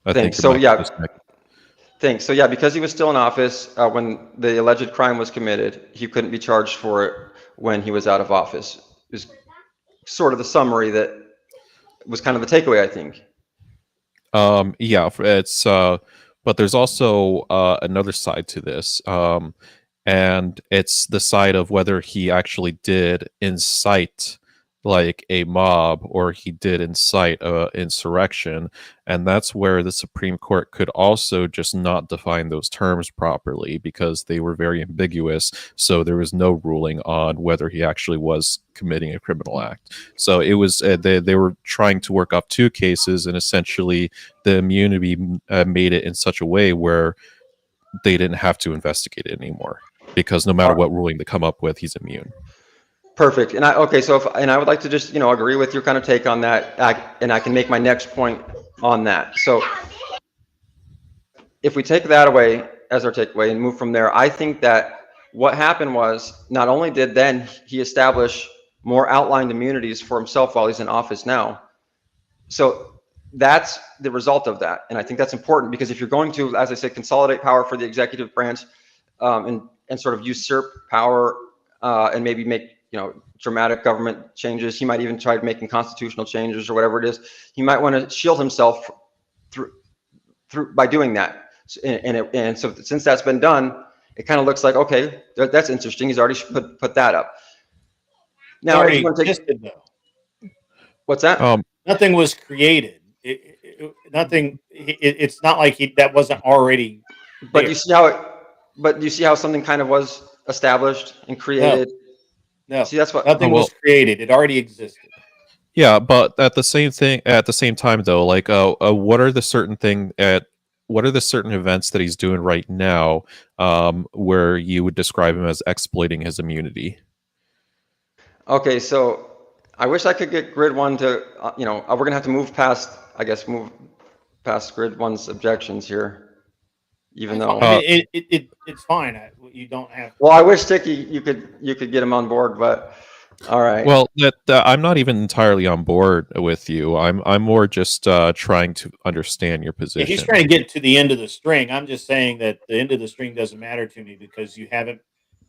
[SPEAKER 16] Thanks. So yeah, thanks. So yeah, because he was still in office when the alleged crime was committed, he couldn't be charged for it when he was out of office. Is sort of the summary that was kind of the takeaway, I think.
[SPEAKER 12] Yeah, it's but there's also another side to this, and it's the side of whether he actually did incite like a mob or he did incite insurrection, and that's where the Supreme Court could also just not define those terms properly because they were very ambiguous. So there was no ruling on whether he actually was committing a criminal act. So it was they were trying to work off two cases, and essentially the immunity made it in such a way where they didn't have to investigate it anymore, because no matter what ruling they come up with, he's immune.
[SPEAKER 16] Perfect. And I would like to just agree with your kind of take on that, and I can make my next point on that. So if we take that away as our takeaway and move from there, I think that what happened was not only did then he establish more outlined immunities for himself while he's in office now. So that's the result of that. And I think that's important, because if you're going to, as I said, consolidate power for the executive branch and sort of usurp power and maybe make dramatic government changes. He might even try making constitutional changes or whatever it is. He might want to shield himself through by doing that. And so since that's been done, it kind of looks like, okay, that's interesting. He's already put that up. Now,
[SPEAKER 6] already existed, though.
[SPEAKER 16] What's that?
[SPEAKER 6] Nothing was created. It's not like that wasn't already there.
[SPEAKER 16] But you see how something kind of was established and created.
[SPEAKER 6] No,
[SPEAKER 16] see, that's what
[SPEAKER 6] nothing was created. It already existed.
[SPEAKER 12] Yeah, but at the same time though, like what are the certain events that he's doing right now where you would describe him as exploiting his immunity?
[SPEAKER 16] Okay, so I wish I could get Grid One to we're gonna have to move past Grid One's objections here. Even though
[SPEAKER 6] it's fine, you don't have.
[SPEAKER 16] Well, I wish Ticky you could get him on board, but all right.
[SPEAKER 12] Well, I'm not even entirely on board with you. I'm more just trying to understand your position.
[SPEAKER 6] Yeah, he's trying to get to the end of the string. I'm just saying that the end of the string doesn't matter to me because you haven't.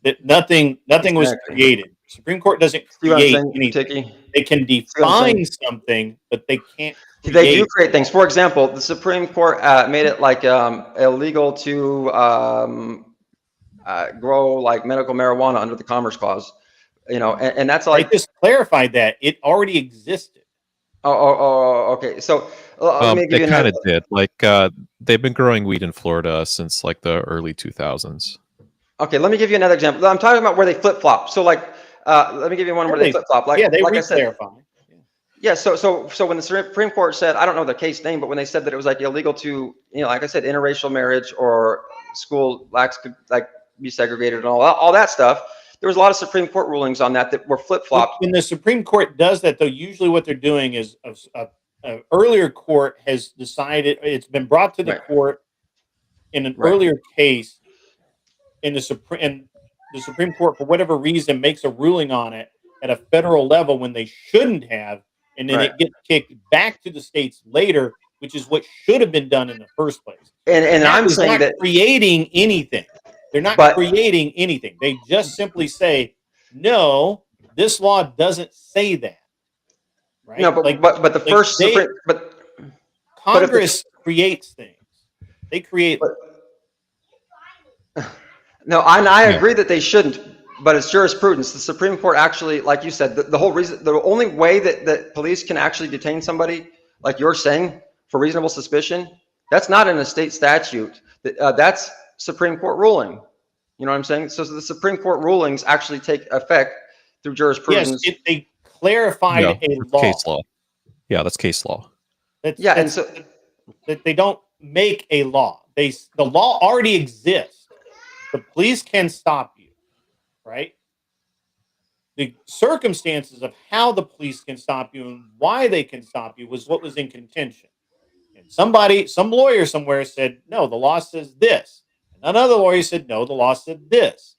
[SPEAKER 6] That nothing was created. Supreme Court doesn't create anything.
[SPEAKER 16] Ticky?
[SPEAKER 6] They can define something, but they can't.
[SPEAKER 16] They do create things. For example, the Supreme Court made it like illegal to grow like medical marijuana under the Commerce Clause, and that's like
[SPEAKER 6] they just clarified that it already existed.
[SPEAKER 16] Okay. So let me give you
[SPEAKER 12] they kind of did. Like they've been growing weed in Florida since like the early 2000s.
[SPEAKER 16] Okay, let me give you another example. I'm talking about where they flip flop. So like, let me give you one where they flip flop. Like,
[SPEAKER 6] yeah, they
[SPEAKER 16] like I said,
[SPEAKER 6] re-clarify.
[SPEAKER 16] Yeah, so when the Supreme Court said, I don't know the case name, but when they said that it was like illegal to, like I said, interracial marriage or school blacks could like be segregated and all that stuff, there was a lot of Supreme Court rulings on that were flip-flopped.
[SPEAKER 6] When the Supreme Court does that, though, usually what they're doing is an earlier court has decided, it's been brought to the court in an earlier case, and the Supreme Court, for whatever reason, makes a ruling on it at a federal level when they shouldn't have. And then it gets kicked back to the states later which is what should have been done in the first place.
[SPEAKER 16] And I'm
[SPEAKER 6] is
[SPEAKER 16] saying
[SPEAKER 6] not
[SPEAKER 16] that
[SPEAKER 6] creating anything. They're not creating anything. They just simply say, no, this law doesn't say that. Right?
[SPEAKER 16] No, but the first
[SPEAKER 6] Congress creates things. They create.
[SPEAKER 16] No, I agree that they shouldn't, but it's jurisprudence. The Supreme Court actually, like you said, the whole reason, the only way that police can actually detain somebody, like you're saying, for reasonable suspicion, that's not in a state statute. That's Supreme Court ruling. You know what I'm saying? So the Supreme Court rulings actually take effect through jurisprudence.
[SPEAKER 6] Yes, they clarified a law.
[SPEAKER 12] Case law. Yeah, that's case law.
[SPEAKER 6] And so they don't make a law. The law already exists. The police can stop you, right? The circumstances of how the police can stop you and why they can stop you was what was in contention. And some lawyer somewhere said, no, the law says this. And another lawyer said, no, the law said this.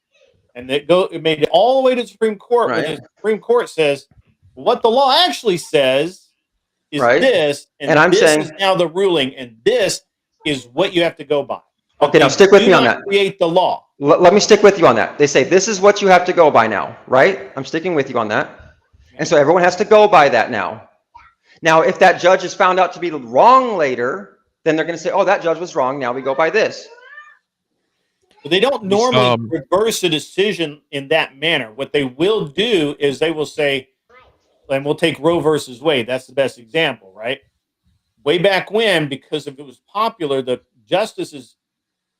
[SPEAKER 6] And it made it all the way to the Supreme Court. Right. When the Supreme Court says, well, what the law actually says is this, and I'm saying is now the ruling, and this is what you have to go by.
[SPEAKER 16] Okay, now stick with me on that.
[SPEAKER 6] Create the law.
[SPEAKER 16] Let me stick with you on that. They say this is what you have to go by now, right? I'm sticking with you on that. And so everyone has to go by that now. Now, if that judge is found out to be wrong later, then they're going to say, oh, that judge was wrong. Now we go by this.
[SPEAKER 6] But they don't normally reverse a decision in that manner. What they will do is they will say, and we'll take Roe versus Wade. That's the best example, right? Way back when, because if it was popular, the justices,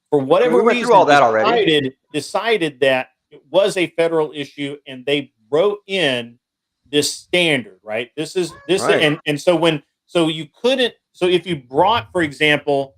[SPEAKER 6] for whatever reason, decided that it was a federal issue, and they wrote in this standard, right? This right. And so you couldn't. So if you brought, for example,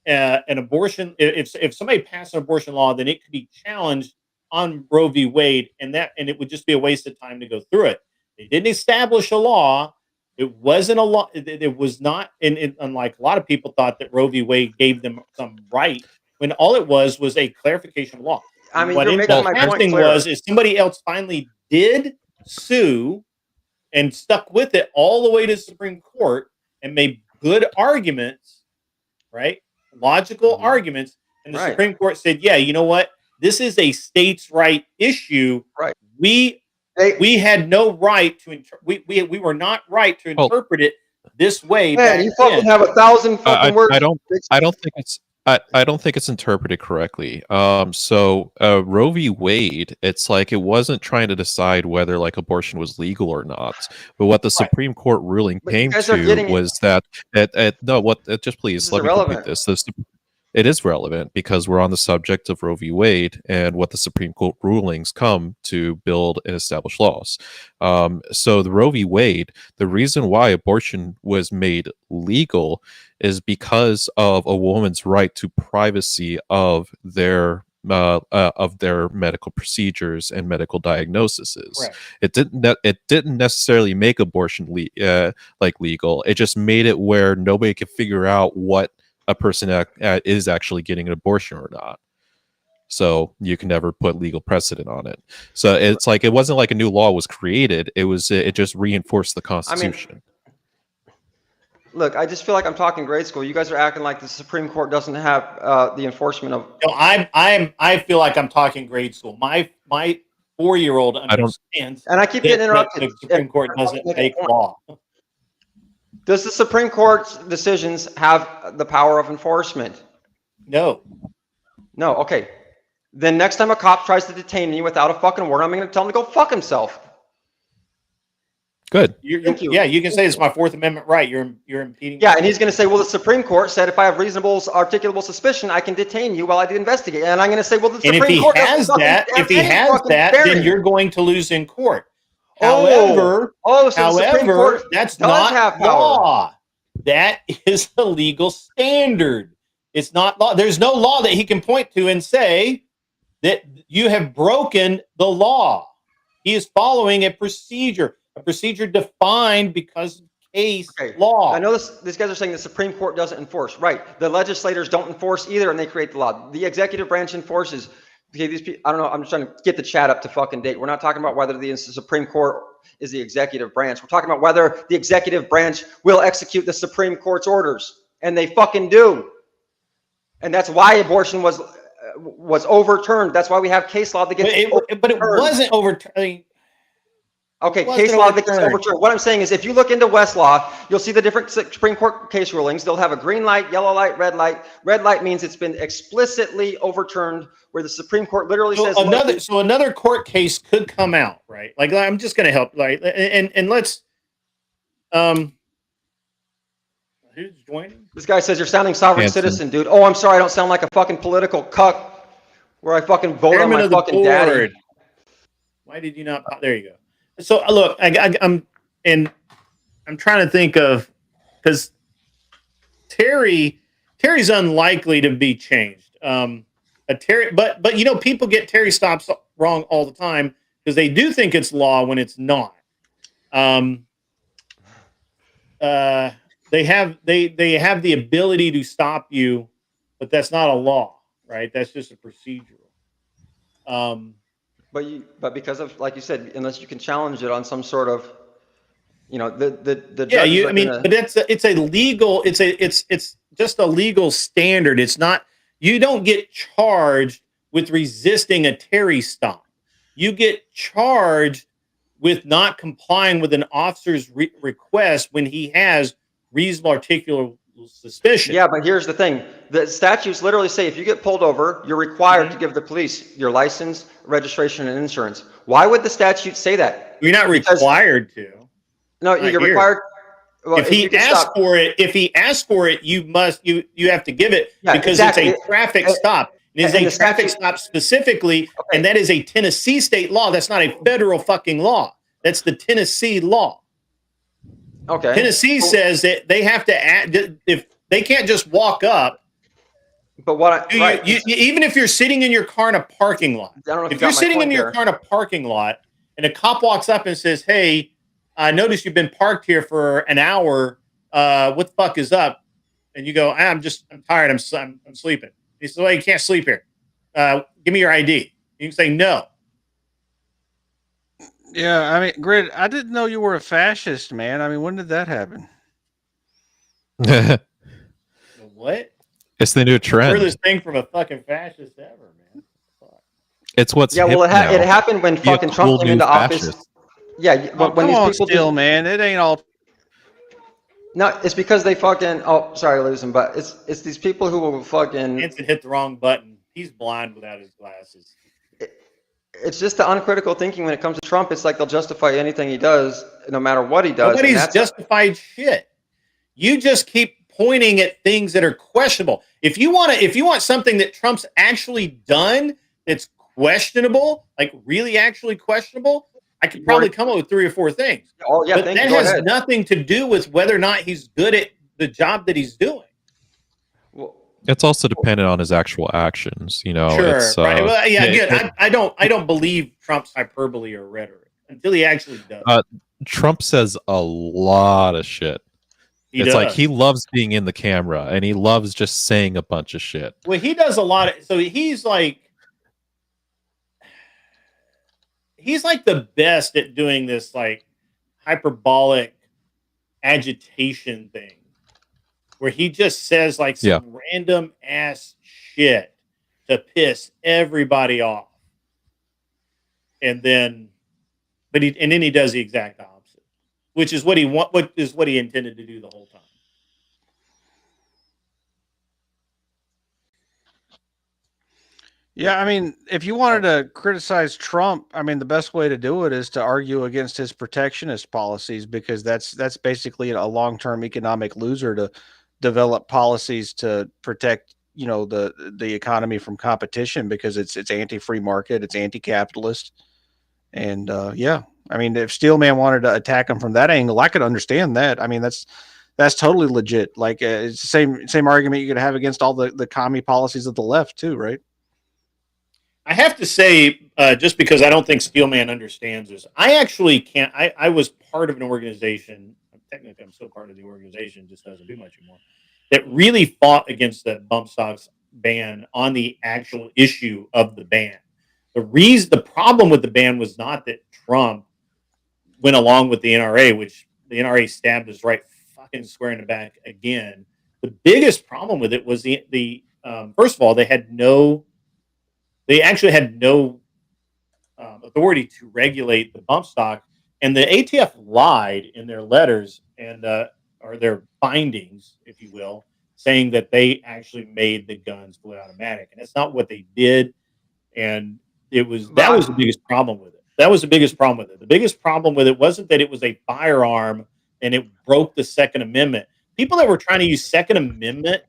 [SPEAKER 6] an abortion, if somebody passed an abortion law, then it could be challenged on Roe v. Wade, and it would just be a waste of time to go through it. They didn't establish a law. It wasn't a law. It was not. And unlike a lot of people thought that Roe v. Wade gave them some right, when all it was a clarification of law.
[SPEAKER 16] I mean,
[SPEAKER 6] what ended up happening is somebody else finally did sue and stuck with it all the way to the Supreme Court and made good arguments, right? Logical arguments. And the Supreme Court said, yeah, you know what? This is a states' right issue.
[SPEAKER 16] Right.
[SPEAKER 6] We had no right to we were not right to interpret it this way.
[SPEAKER 16] Man, you fucking have 1,000 fucking words.
[SPEAKER 12] I don't think it's interpreted correctly. So Roe v. Wade, it's like it wasn't trying to decide whether like abortion was legal or not. But what the Supreme Court ruling came to was that just please let me complete this. It is relevant because we're on the subject of Roe v. Wade and what the Supreme Court rulings come to build and establish laws. So the Roe v. Wade, the reason why abortion was made legal is because of a woman's right to privacy of their medical procedures and medical diagnoses. Right. It didn't necessarily make abortion legal. It just made it where nobody could figure out what a person is actually getting an abortion or not. So you can never put legal precedent on it. So it's like it wasn't like a new law was created. It just reinforced the Constitution.
[SPEAKER 16] Look, I just feel like I'm talking grade school. You guys are acting like the Supreme Court doesn't have the enforcement of.
[SPEAKER 6] No, I feel like I'm talking grade school. My 4-year-old understands.
[SPEAKER 16] And I keep getting interrupted.
[SPEAKER 6] The Supreme Court doesn't make law.
[SPEAKER 16] Does the Supreme Court's decisions have the power of enforcement?
[SPEAKER 6] No.
[SPEAKER 16] No. Okay. Then next time a cop tries to detain me without a fucking warrant, I'm going to tell him to go fuck himself.
[SPEAKER 12] Good.
[SPEAKER 16] Thank you.
[SPEAKER 6] Yeah, you can say it's my Fourth Amendment right. You're impeding.
[SPEAKER 16] Yeah, and he's going to say, well, the Supreme Court said if I have reasonable, articulable suspicion, I can detain you while I do investigate. And I'm going to say, well, the Supreme Court
[SPEAKER 6] has that, then you're going to lose in court. However, that's not law. That is a legal standard. It's not law. There's no law that he can point to and say that you have broken the law. He is following a procedure defined because of case law.
[SPEAKER 16] I know these guys are saying the Supreme Court doesn't enforce. Right. The legislators don't enforce either, and they create the law. The executive branch enforces. Okay, these people, I don't know. I'm just trying to get the chat up to fucking date. We're not talking about whether the Supreme Court is the executive branch. We're talking about whether the executive branch will execute the Supreme Court's orders. and they fucking do. And that's why abortion was overturned. That's why we have case law that gets overturned.
[SPEAKER 6] But it wasn't overturned.
[SPEAKER 16] Okay, case law that gets overturned. What I'm saying is, if you look into Westlaw, you'll see the different Supreme Court case rulings. They'll have a green light, yellow light, red light. Red light means it's been explicitly overturned, where the Supreme Court literally says
[SPEAKER 6] another court case could come out, right? Like, I'm just going to help, right? And let's who's joining?
[SPEAKER 16] This guy says you're sounding sovereign citizen, dude. Oh, I'm sorry, I don't sound like a fucking political cuck where I fucking vote on my fucking daddy.
[SPEAKER 6] Why did you not? There you go. So look, I'm trying to think of, because Terry's unlikely to be changed. But you know, people get Terry stops wrong all the time because they do think it's law when it's not. They have the ability to stop you, but that's not a law, right? That's just a procedural.
[SPEAKER 16] But because of, like you said, unless you can challenge it on some sort of, you know, the
[SPEAKER 6] but it's just a legal standard. It's not, you don't get charged with resisting a Terry stop. You get charged with not complying with an officer's request when he has reasonable articulable suspicion.
[SPEAKER 16] Yeah, but here's the thing. The statutes literally say if you get pulled over, you're required to give the police your license, registration, and insurance. Why would the statute say that?
[SPEAKER 6] You're not required to.
[SPEAKER 16] No, you're required. Well,
[SPEAKER 6] if he asks for it, you have to give it, because exactly. It's a traffic stop. It is a traffic stop specifically, and that is a Tennessee state law. That's not a federal fucking law. That's the Tennessee law.
[SPEAKER 16] Okay.
[SPEAKER 6] Tennessee says that they have to add, if they can't just walk up.
[SPEAKER 16] But
[SPEAKER 6] even if you're sitting in your car in a parking lot, if you're sitting in your car in a parking lot and a cop walks up and says, "Hey, I noticed you've been parked here for an hour. What the fuck is up?" And you go, I'm tired. I'm sleeping. He says, "Well, you can't sleep here. Give me your ID." You can say no.
[SPEAKER 20] Yeah, I mean, Grid, I didn't know you were a fascist, man. I mean, when did that happen?
[SPEAKER 6] What?
[SPEAKER 12] It's the new trend.
[SPEAKER 6] Furthest thing from a fucking fascist ever, man. Fuck.
[SPEAKER 12] It's what's
[SPEAKER 16] it happened when fucking Trump came into office. Yeah, when these people
[SPEAKER 20] man, it ain't all.
[SPEAKER 16] No, it's because they fucking. Oh, sorry, losing, but it's these people who will fucking.
[SPEAKER 6] Hanson hit the wrong button. He's blind without his glasses.
[SPEAKER 16] It's just the uncritical thinking when it comes to Trump. It's like they'll justify anything he does, no matter what he does.
[SPEAKER 6] Nobody's justified shit. You just keep pointing at things that are questionable. If you want something that Trump's actually done that's questionable, like really actually questionable, I could probably come up with 3 or 4 things.
[SPEAKER 16] Oh yeah,
[SPEAKER 6] but that has nothing to do with whether or not he's good at the job that he's doing.
[SPEAKER 12] It's also dependent on his actual actions, you know.
[SPEAKER 6] Sure,
[SPEAKER 12] it's,
[SPEAKER 6] right. Well, yeah, again, I don't believe Trump's hyperbole or rhetoric until he actually does.
[SPEAKER 12] Trump says a lot of shit. It's like he loves being in the camera and he loves just saying a bunch of shit.
[SPEAKER 6] Well, he does a lot of, so he's like the best at doing this like hyperbolic agitation thing, where he just says like some random ass shit to piss everybody off. And then he does the exact opposite, which is what he intended to do the whole time.
[SPEAKER 20] Yeah, I mean, if you wanted to criticize Trump, I mean, the best way to do it is to argue against his protectionist policies, because that's basically a long-term economic loser to develop policies to protect, you know, the economy from competition, because it's anti-free market, it's anti-capitalist. And yeah, I mean, if Steelman wanted to attack him from that angle, I could understand that. I mean, that's totally legit. Like it's the same argument you could have against all the commie policies of the left too, right?
[SPEAKER 6] I have to say, just because I don't think Steelman understands this, I actually can't. I was part of an organization. Technically, I'm still part of the organization. Just doesn't do much anymore. That really fought against the bump stocks ban on the actual issue of the ban. The problem with the ban was not that Trump went along with the NRA, which the NRA stabbed us right fucking square in the back again. The biggest problem with it was the first of all, they actually had no authority to regulate the bump stock, and the ATF lied in their letters and or their findings, if you will, saying that they actually made the guns fully automatic, and that's not what they did. And that was the biggest problem with it. That was the biggest problem with it. The biggest problem with it wasn't that it was a firearm and it broke the Second Amendment. People that were trying to use Second Amendment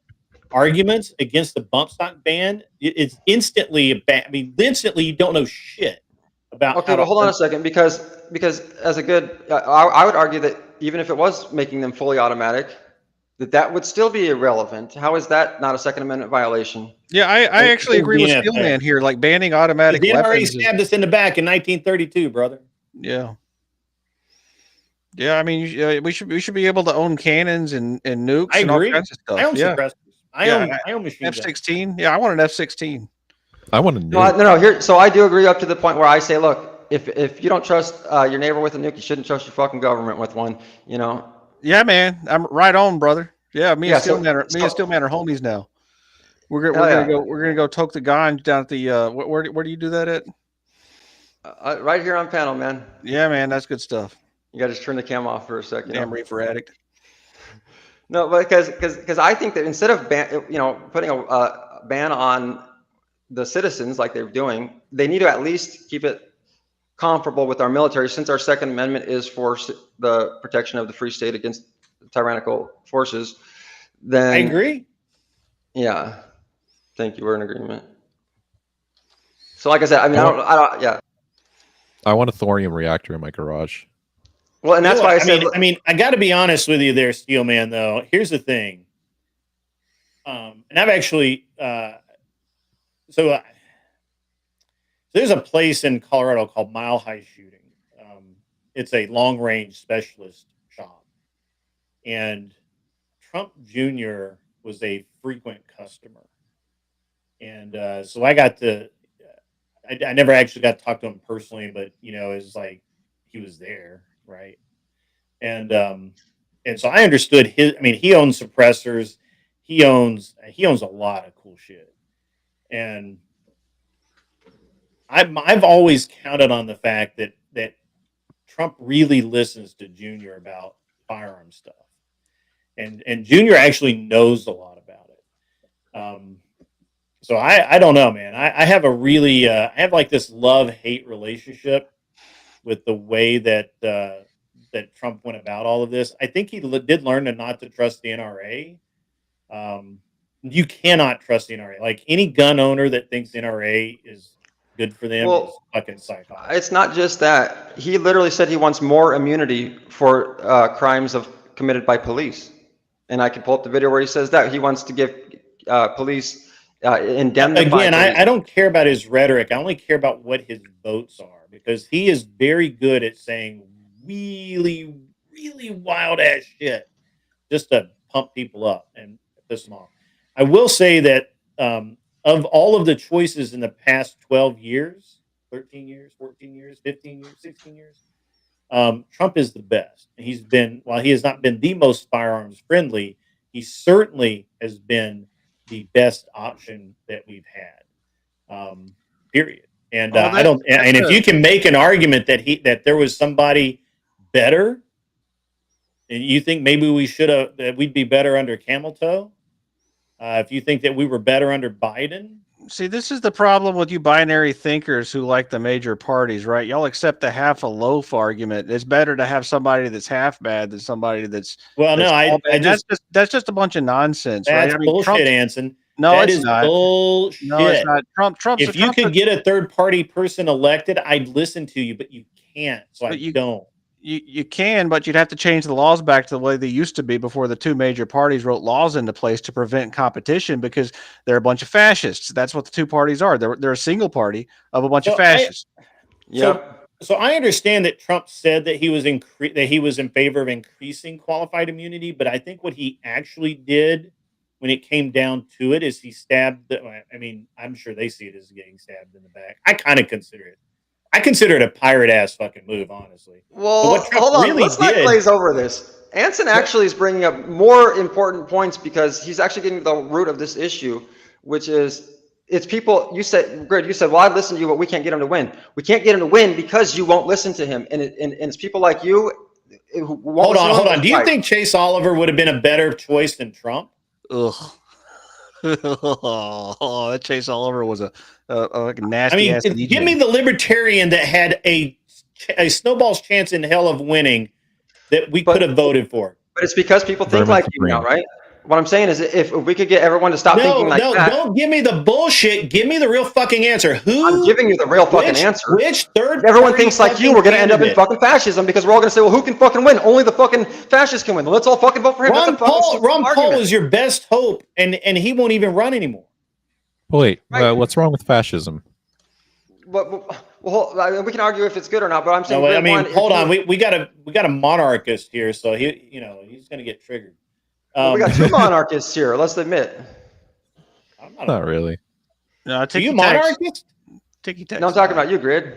[SPEAKER 6] arguments against the bump stock ban, it's instantly a ban. I mean, instantly you don't know shit about.
[SPEAKER 16] Okay, but hold on a second, because as a good, I would argue that even if it was making them fully automatic, that would still be irrelevant. How is that not a Second Amendment violation?
[SPEAKER 20] Yeah, I actually agree with Steelman here, like banning automatic
[SPEAKER 6] The NRA
[SPEAKER 20] weapons.
[SPEAKER 6] stabbed us in the back in 1932, brother.
[SPEAKER 20] Yeah. Yeah, I mean, we should be able to own cannons and nukes
[SPEAKER 6] I
[SPEAKER 20] and
[SPEAKER 6] agree.
[SPEAKER 20] all kinds of stuff.
[SPEAKER 6] I own
[SPEAKER 20] yeah.
[SPEAKER 6] suppressors. I own machine guns.
[SPEAKER 20] F-16. Yeah, I want an F-16.
[SPEAKER 12] I want to
[SPEAKER 16] nuke. No. Here, so I do agree up to the point where I say, look, if you don't trust your neighbor with a nuke, you shouldn't trust your fucking government with one. You know.
[SPEAKER 20] Yeah, man, I'm right on, brother. Yeah, me and Steelman are homies now. We're gonna go toke the ganj down at the where do you do that at?
[SPEAKER 16] Right here on panel, man.
[SPEAKER 20] Yeah, man, that's good stuff.
[SPEAKER 16] You got to just turn the cam off for a second.
[SPEAKER 20] Damn reefer addict.
[SPEAKER 16] No, but because I think that instead of putting a ban on the citizens like they're doing, they need to at least keep it comparable with our military, since our Second Amendment is for the protection of the free state against tyrannical forces. Then
[SPEAKER 6] I agree.
[SPEAKER 16] Yeah, thank you. We're in agreement. So, like I said, I mean, I don't. Yeah.
[SPEAKER 12] I want a thorium reactor in my garage.
[SPEAKER 16] Well, and that's why I said.
[SPEAKER 6] I mean, I got to be honest with you there, Steelman. Though, here's the thing. And I've actually, there's a place in Colorado called Mile High Shooting. It's a long range specialist shop, and Trump Jr. was a frequent customer, and so I got to. I never actually got to talk to him personally, but it's like he was there, right? And so I understood his. I mean, he owns suppressors. He owns a lot of cool shit, and I've always counted on the fact that Trump really listens to Junior about firearm stuff, and Junior actually knows a lot about it. So I don't know, man. I have a really I have like this love-hate relationship with the way that that Trump went about all of this. I think he did learn to not to trust the NRA. You cannot trust the NRA. Like any gun owner that thinks the NRA is good for them is fucking psychotic.
[SPEAKER 16] It's not just that. He literally said he wants more immunity for crimes committed by police. And I can pull up the video where he says that he wants to give police indemnify.
[SPEAKER 6] Again, I don't care about his rhetoric. I only care about what his votes are, because he is very good at saying really, really wild ass shit just to pump people up and piss them off. I will say that of all of the choices in the past 12 years, 13 years, 14 years, 15 years, 16 years, Trump is the best. He's been, while he has not been the most firearms friendly, he certainly has been the best option that we've had. Period. And I don't. And if you can make an argument that there was somebody better, and you think maybe we'd be better under Camel Toe, if you think that we were better under Biden.
[SPEAKER 20] See, this is the problem with you binary thinkers who like the major parties, right? Y'all accept the half a loaf argument. It's better to have somebody that's half bad than somebody that's that's just a bunch of nonsense.
[SPEAKER 6] That's
[SPEAKER 20] right? I mean,
[SPEAKER 6] bullshit, Anson.
[SPEAKER 20] No,
[SPEAKER 6] that
[SPEAKER 20] it's
[SPEAKER 6] is
[SPEAKER 20] not.
[SPEAKER 6] Bullshit.
[SPEAKER 20] No, it's not. Trump's
[SPEAKER 6] if you could get a third party person elected, I'd listen to you, but you can't. So I don't.
[SPEAKER 20] You can, but you'd have to change the laws back to the way they used to be before the two major parties wrote laws into place to prevent competition, because they're a bunch of fascists. That's what the two parties are. They're a single party of a bunch of fascists.
[SPEAKER 6] So I understand that Trump said that he was in favor of increasing qualified immunity, but I think what he actually did when it came down to it is he stabbed. I mean, I'm sure they see it as getting stabbed in the back. I kind of consider it I consider it a pirate ass fucking move, honestly.
[SPEAKER 16] Well, hold on. Let's not glaze over this. Anson actually is bringing up more important points because he's actually getting to the root of this issue, which is it's people. You said, Grid, you said, well, I listen to you, but we can't get him to win. We can't get him to win because you won't listen to him. And it's people like you who won't
[SPEAKER 6] Hold on. Do you think Chase Oliver would have been a better choice than Trump?
[SPEAKER 20] Ugh. Oh, that Chase Oliver was a nasty ass.
[SPEAKER 6] Give me the libertarian that had a snowball's chance in hell of winning that we could have voted for.
[SPEAKER 16] But it's because people think like you now, right? What I'm saying is if we could get everyone to stop thinking like that.
[SPEAKER 6] No, don't give me the bullshit. Give me the real fucking answer.
[SPEAKER 16] I'm giving you the real fucking answer.
[SPEAKER 6] Which third?
[SPEAKER 16] Everyone thinks like you. We're going to end up in fucking fascism because we're all going to say, well, who can fucking win? Only the fucking fascists can win. Let's all fucking vote for him.
[SPEAKER 6] Ron Paul is your best hope, and he won't even run anymore.
[SPEAKER 12] Wait, what's wrong with fascism?
[SPEAKER 16] Well, we can argue if it's good or not, but I'm saying.
[SPEAKER 6] No, hold on. We got a monarchist here, so he's going to get triggered.
[SPEAKER 16] We got two monarchists here. Let's admit.
[SPEAKER 12] Not really.
[SPEAKER 20] No,
[SPEAKER 6] Are you monarchist?
[SPEAKER 16] No, I'm talking about you, Grid.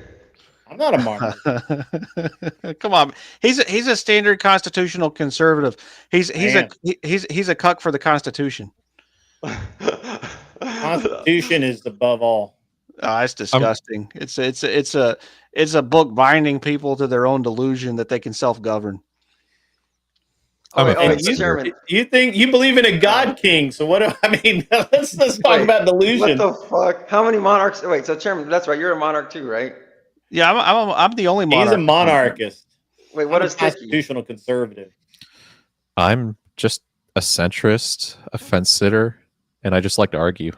[SPEAKER 6] I'm not a monarchist.
[SPEAKER 20] Come on, he's a standard constitutional conservative. He's a cuck for the Constitution.
[SPEAKER 6] Constitution is above all.
[SPEAKER 20] Oh, it's disgusting. It's a book binding people to their own delusion that they can self-govern.
[SPEAKER 6] You think you believe in a God King? So what? Let's talk about delusion.
[SPEAKER 16] What the fuck? How many monarchs? Wait, so Chairman, that's right. You're a monarch too, right?
[SPEAKER 20] Yeah, I'm the only monarch.
[SPEAKER 6] He's a monarchist.
[SPEAKER 16] Wait, what is
[SPEAKER 6] constitutional conservative?
[SPEAKER 12] I'm just a centrist, a fence sitter, and I just like to argue.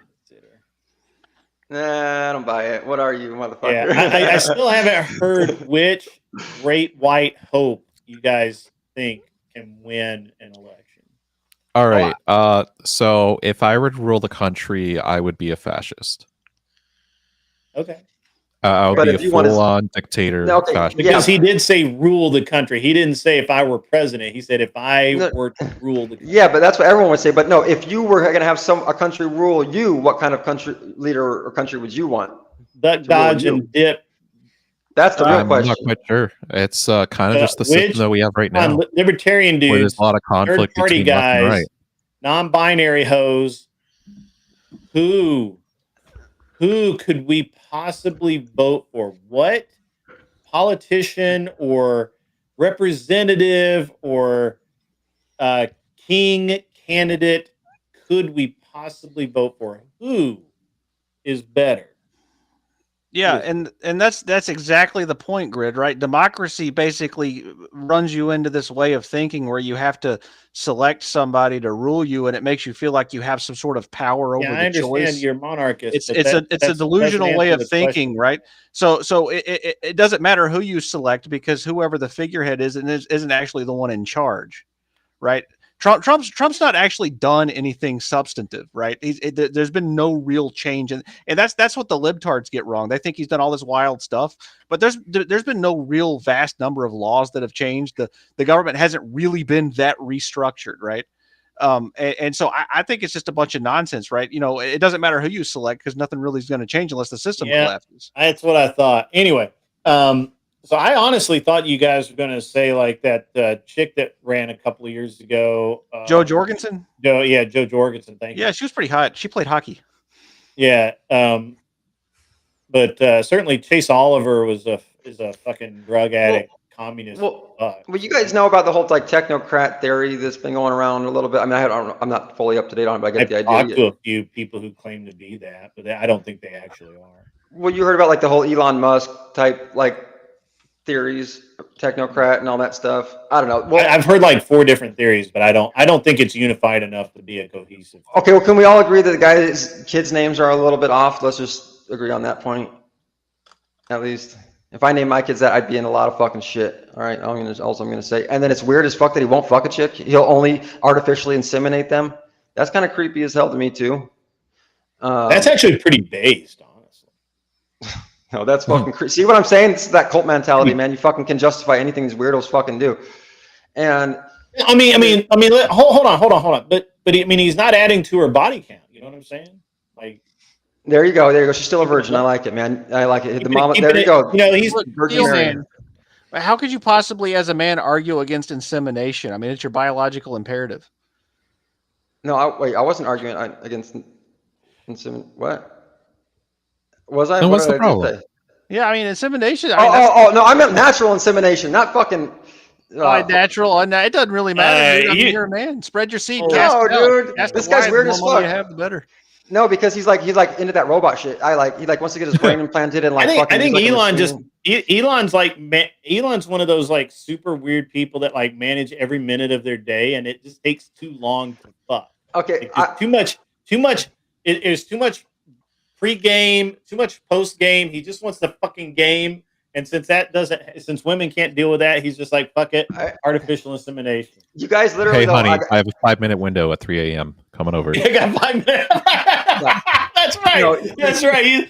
[SPEAKER 16] Nah, I don't buy it. What are you, motherfucker?
[SPEAKER 6] Yeah, I still haven't heard which great white hope you guys think can win an election.
[SPEAKER 12] All right. So if I were to rule the country, I would be a fascist.
[SPEAKER 6] Okay.
[SPEAKER 12] I would be a full-on dictator. Fascist.
[SPEAKER 6] Because he did say rule the country. He didn't say if I were president. He said if I were to rule the country.
[SPEAKER 16] Yeah, but that's what everyone would say. But no, if you were going to have a country rule you, what kind of country leader or country would you want?
[SPEAKER 6] Duck, dodge, and dip.
[SPEAKER 16] That's the real question.
[SPEAKER 12] I'm not quite sure. It's kind of just the system that we have right now.
[SPEAKER 6] Libertarian dudes,
[SPEAKER 12] where there's a lot of conflict between
[SPEAKER 6] guys,
[SPEAKER 12] left and right.
[SPEAKER 6] Non-binary hoes. Who could we possibly vote for? What politician or representative or king candidate could we possibly vote for? Who is better?
[SPEAKER 20] Yeah, and that's exactly the point, Grid, right? Democracy basically runs you into this way of thinking where you have to select somebody to rule you, and it makes you feel like you have some sort of power over the choice.
[SPEAKER 6] I understand you're monarchist.
[SPEAKER 20] It's a delusional way of thinking, right? So it doesn't matter who you select because whoever the figurehead is isn't actually the one in charge, right? Trump's not actually done anything substantive, right? There's been no real change, and that's what the libtards get wrong. They think he's done all this wild stuff, but there's been no real vast number of laws that have changed. The government hasn't really been that restructured, right? And so I think it's just a bunch of nonsense, right? It doesn't matter who you select because nothing really is going to change unless the system collapses.
[SPEAKER 6] That's what I thought. Anyway, so I honestly thought you guys were going to say like that chick that ran a couple of years ago.
[SPEAKER 20] Jo Jorgensen?
[SPEAKER 6] Jo Jorgensen. Thank you.
[SPEAKER 20] Yeah, she was pretty hot. She played hockey.
[SPEAKER 6] Yeah. But certainly Chase Oliver is a fucking drug addict, communist.
[SPEAKER 16] Well, you guys know about the whole like technocrat theory that's been going around a little bit. I mean, I'm not fully up to date on it, but I get the idea.
[SPEAKER 6] I've talked to a few people who claim to be that, but I don't think they actually are.
[SPEAKER 16] Well, you heard about like the whole Elon Musk type like theories, technocrat and all that stuff. I don't know. Well,
[SPEAKER 6] I've heard like 4 different theories, but I don't think it's unified enough to be a cohesive.
[SPEAKER 16] Okay, well, can we all agree that the guy's kids' names are a little bit off? Let's just agree on that point. At least, if I name my kids that, I'd be in a lot of fucking shit. All right, I'm gonna say. And then it's weird as fuck that he won't fuck a chick. He'll only artificially inseminate them. That's kind of creepy as hell to me too.
[SPEAKER 6] That's actually pretty based, honestly.
[SPEAKER 16] No, that's fucking crazy. See what I'm saying? It's that cult mentality, man. You fucking can justify anything these weirdos fucking do. And
[SPEAKER 6] I mean, hold on. But he's not adding to her body count. You know what I'm saying? Like,
[SPEAKER 16] There you go. There you go. She's still a virgin. I like it, man. I like it. The mama. There you go.
[SPEAKER 6] You know, he's
[SPEAKER 16] Virgin Mary.
[SPEAKER 20] Man. How could you possibly, as a man, argue against insemination? I mean, it's your biological imperative.
[SPEAKER 16] No, wait. I wasn't arguing against insemination. What? Was I?
[SPEAKER 12] No, what's
[SPEAKER 16] What
[SPEAKER 12] the
[SPEAKER 16] did I just
[SPEAKER 12] problem?
[SPEAKER 16] say?
[SPEAKER 20] Yeah, I mean, insemination.
[SPEAKER 16] No, I meant natural insemination, not fucking.
[SPEAKER 20] Natural. It doesn't really matter. Dude. I mean, you're a man. Spread your seed.
[SPEAKER 16] No, dude. This guy's weird as fuck.
[SPEAKER 20] You have, the better.
[SPEAKER 16] No, because he's like into that robot shit. He wants to get his brain implanted and like.
[SPEAKER 6] I think Elon's Elon's one of those like super weird people that like manage every minute of their day, and it just takes too long to fuck.
[SPEAKER 16] Okay,
[SPEAKER 6] too much. It is too much pre-game, too much post-game. He just wants the fucking game, and since women can't deal with that, he's just like fuck it, artificial insemination.
[SPEAKER 16] You guys literally.
[SPEAKER 12] Hey, honey, I have a 5-minute window at 3 a.m. coming over.
[SPEAKER 6] I got 5 minutes. That's right. That's right.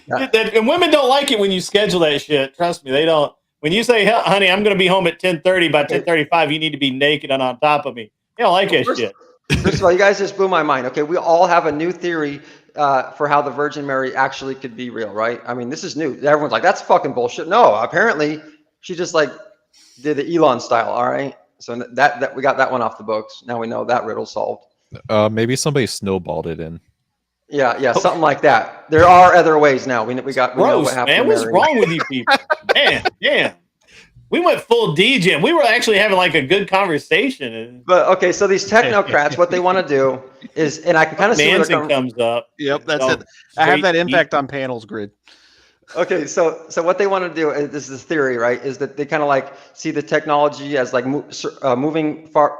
[SPEAKER 6] And women don't like it when you schedule that shit. Trust me, they don't. When you say, honey, I'm going to be home at 10:30, by 10:35, you need to be naked and on top of me. They don't like that shit.
[SPEAKER 16] First of all, you guys just blew my mind. Okay, we all have a new theory for how the Virgin Mary actually could be real, right? I mean, this is new. Everyone's like, that's fucking bullshit. No, apparently she just like did the Elon style. All right, so that we got that one off the books. Now we know that riddle solved.
[SPEAKER 12] Maybe somebody snowballed it in.
[SPEAKER 16] Yeah, something like that. There are other ways now. We know what happened.
[SPEAKER 6] Man, what's wrong with you people? Man. We went full DJ. We were actually having like a good conversation.
[SPEAKER 16] But okay, so these technocrats, what they want to do is, and I can kind of see where
[SPEAKER 6] Manson comes up.
[SPEAKER 20] Yep, that's it. I have that impact on panels grid.
[SPEAKER 16] Okay, so what they want to do is this is theory, right? Is that they kind of like see the technology as like moving far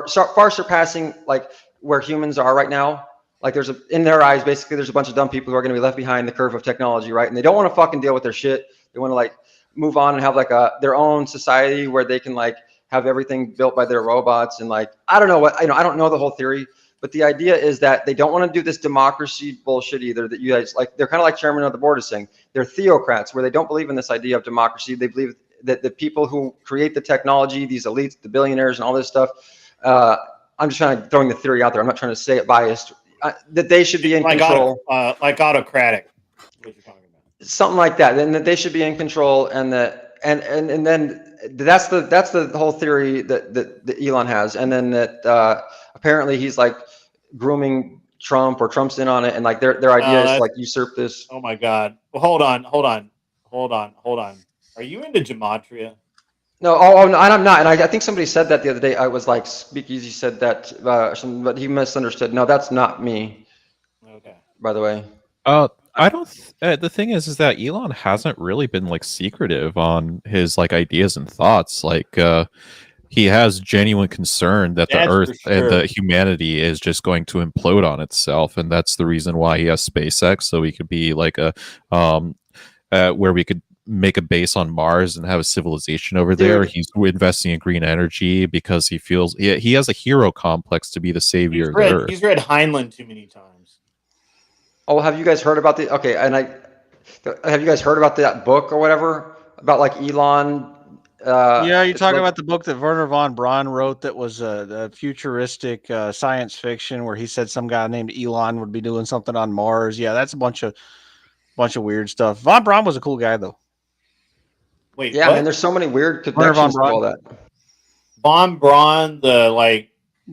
[SPEAKER 16] surpassing like where humans are right now. Like in their eyes, basically, there's a bunch of dumb people who are going to be left behind the curve of technology, right? And they don't want to fucking deal with their shit. They want to like move on and have like their own society where they can like have everything built by their robots and like I don't know I don't know the whole theory, but the idea is that they don't want to do this democracy bullshit either. That you guys like, they're kind of like Chairman of the Board is saying. They're theocrats, where they don't believe in this idea of democracy. They believe that the people who create the technology, these elites, the billionaires, and all this stuff. I'm just trying to throwing the theory out there. I'm not trying to say it biased. That they should be in control,
[SPEAKER 6] like autocratic. What you're talking about.
[SPEAKER 16] Something like that. Then that they should be in control, and then that's the whole theory that Elon has, and then that apparently he's like grooming Trump, or Trump's in on it, and like their idea is like usurp this.
[SPEAKER 6] Oh my God! Well, hold on. Are you into gematria?
[SPEAKER 16] No, no, I'm not. And I think somebody said that the other day. I was like, Speakeasy said that, but he misunderstood. No, that's not me.
[SPEAKER 6] Okay.
[SPEAKER 16] By the way.
[SPEAKER 12] I don't. The thing is that Elon hasn't really been like secretive on his like ideas and thoughts. Like, he has genuine concern that the Earth and the humanity is just going to implode on itself, and that's the reason why he has SpaceX, so he could be like where we could make a base on Mars and have a civilization over there. He's investing in green energy because he feels he has a hero complex to be the savior of the Earth.
[SPEAKER 6] He's read Heinlein too many times.
[SPEAKER 16] Oh, have you guys heard about the? Okay, and have you guys heard about that book or whatever about like Elon?
[SPEAKER 20] Yeah, you're talking about the book that Werner von Braun wrote that was a futuristic science fiction where he said some guy named Elon would be doing something on Mars. Yeah, that's a bunch of weird stuff. Von Braun was a cool guy though.
[SPEAKER 6] Wait,
[SPEAKER 16] yeah,
[SPEAKER 6] what?
[SPEAKER 16] man, there's so many weird connections to all that.
[SPEAKER 6] Von Braun, the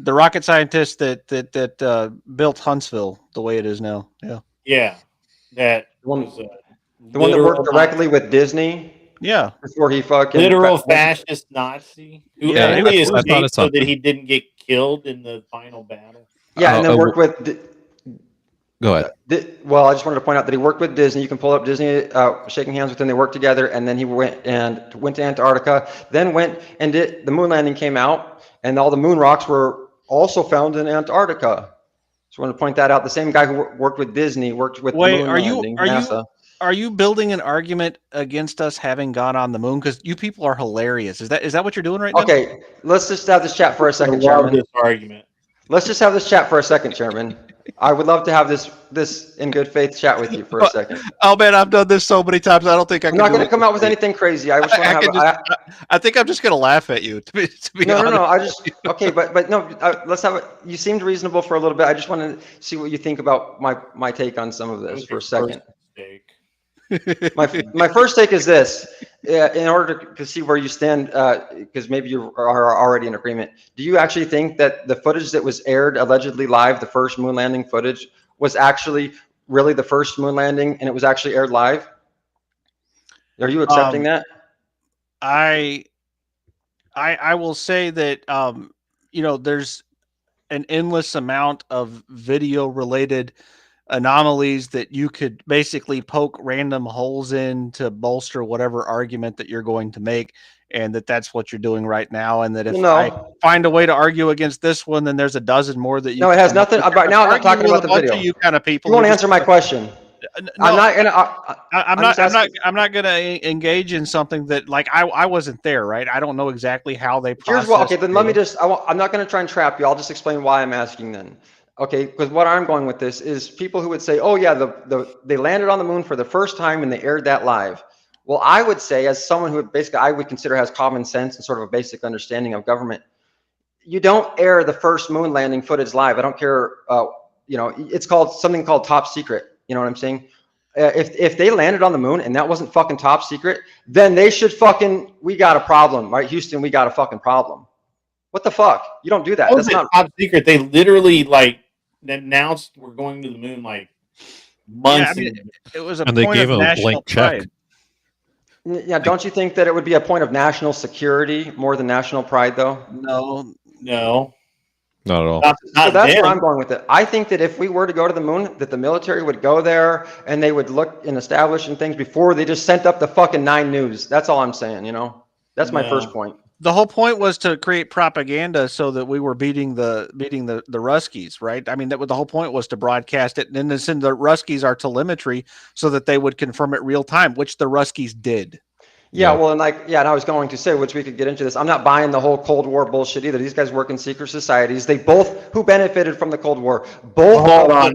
[SPEAKER 20] rocket scientist that built Huntsville the way it is now.
[SPEAKER 6] Yeah, that
[SPEAKER 16] the one that worked directly with Disney.
[SPEAKER 20] Yeah,
[SPEAKER 16] before he fucking
[SPEAKER 6] literal fascist Nazi who only escaped so that he didn't get killed in the final battle.
[SPEAKER 16] Yeah, and then worked with.
[SPEAKER 12] Go ahead.
[SPEAKER 16] Well, I just wanted to point out that he worked with Disney. You can pull up Disney, shaking hands with him. They worked together, and then he went to Antarctica. Then went and did the moon landing. Came out, and all the moon rocks were also found in Antarctica. So I want to point that out. The same guy who worked with Disney worked with the moon landing. NASA.
[SPEAKER 20] Are you building an argument against us having gone on the moon? Because you people are hilarious. Is that what you're doing right now?
[SPEAKER 16] Okay, let's just have this chat for a second, Chairman.
[SPEAKER 6] This argument.
[SPEAKER 16] Let's just have this chat for a second, Chairman. I would love to have this in good faith chat with you for a second.
[SPEAKER 20] Oh man, I've done this so many times. I don't think
[SPEAKER 16] I'm not going to come out with anything crazy. I just want to have.
[SPEAKER 20] I think I'm just going to laugh at you. To be
[SPEAKER 16] No,
[SPEAKER 20] honest.
[SPEAKER 16] no. I just okay, but no. Let's have it. You seemed reasonable for a little bit. I just want to see what you think about my take on some of this for a second. My first take is this: in order to see where you stand, because maybe you are already in agreement. Do you actually think that the footage that was aired allegedly live, the first moon landing footage, was actually really the first moon landing, and it was actually aired live? Are you accepting that?
[SPEAKER 20] I will say that there's an endless amount of video related anomalies that you could basically poke random holes in to bolster whatever argument that you're going to make, and that's what you're doing right now. And that if I find a way to argue against this one, then there's a dozen more that you.
[SPEAKER 16] No, it has nothing. Right now, I'm not talking about the video.
[SPEAKER 20] You kind of people.
[SPEAKER 16] You won't answer my question.
[SPEAKER 20] No,
[SPEAKER 16] I'm
[SPEAKER 20] not gonna engage in something that I wasn't there, right? I don't know exactly how they process.
[SPEAKER 16] Okay, then let me just. I'm not going to try and trap you. I'll just explain why I'm asking then. Okay, because what I'm going with this is people who would say, "Oh yeah, they landed on the moon for the first time and they aired that live." Well, I would say, as someone who basically I would consider has common sense and sort of a basic understanding of government, you don't air the first moon landing footage live. I don't care. It's something called top secret. You know what I'm saying? If they landed on the moon and that wasn't fucking top secret, then they should we got a problem, right? Houston, we got a fucking problem. What the fuck? You don't do that.
[SPEAKER 6] That's not top secret. They literally announced we're going to the moon months.
[SPEAKER 20] Yeah, it was a
[SPEAKER 12] and they gave a blank check.
[SPEAKER 16] Yeah, don't you think that it would be a point of national security more than national pride, though?
[SPEAKER 20] No.
[SPEAKER 12] Not at all.
[SPEAKER 16] So that's where I'm going with it. I think that if we were to go to the moon, that the military would go there and they would look and establish things before they just sent up the fucking 9 News. That's all I'm saying, That's my first point.
[SPEAKER 20] The whole point was to create propaganda so that we were beating the Ruskies, right? I mean, the whole point was to broadcast it and then send the Ruskies our telemetry so that they would confirm it real time, which the Ruskies did.
[SPEAKER 16] Yeah, well, and I was going to say, which we could get into this. I'm not buying the whole Cold War bullshit either. These guys work in secret societies. They who benefited from the Cold War?
[SPEAKER 6] Hold on.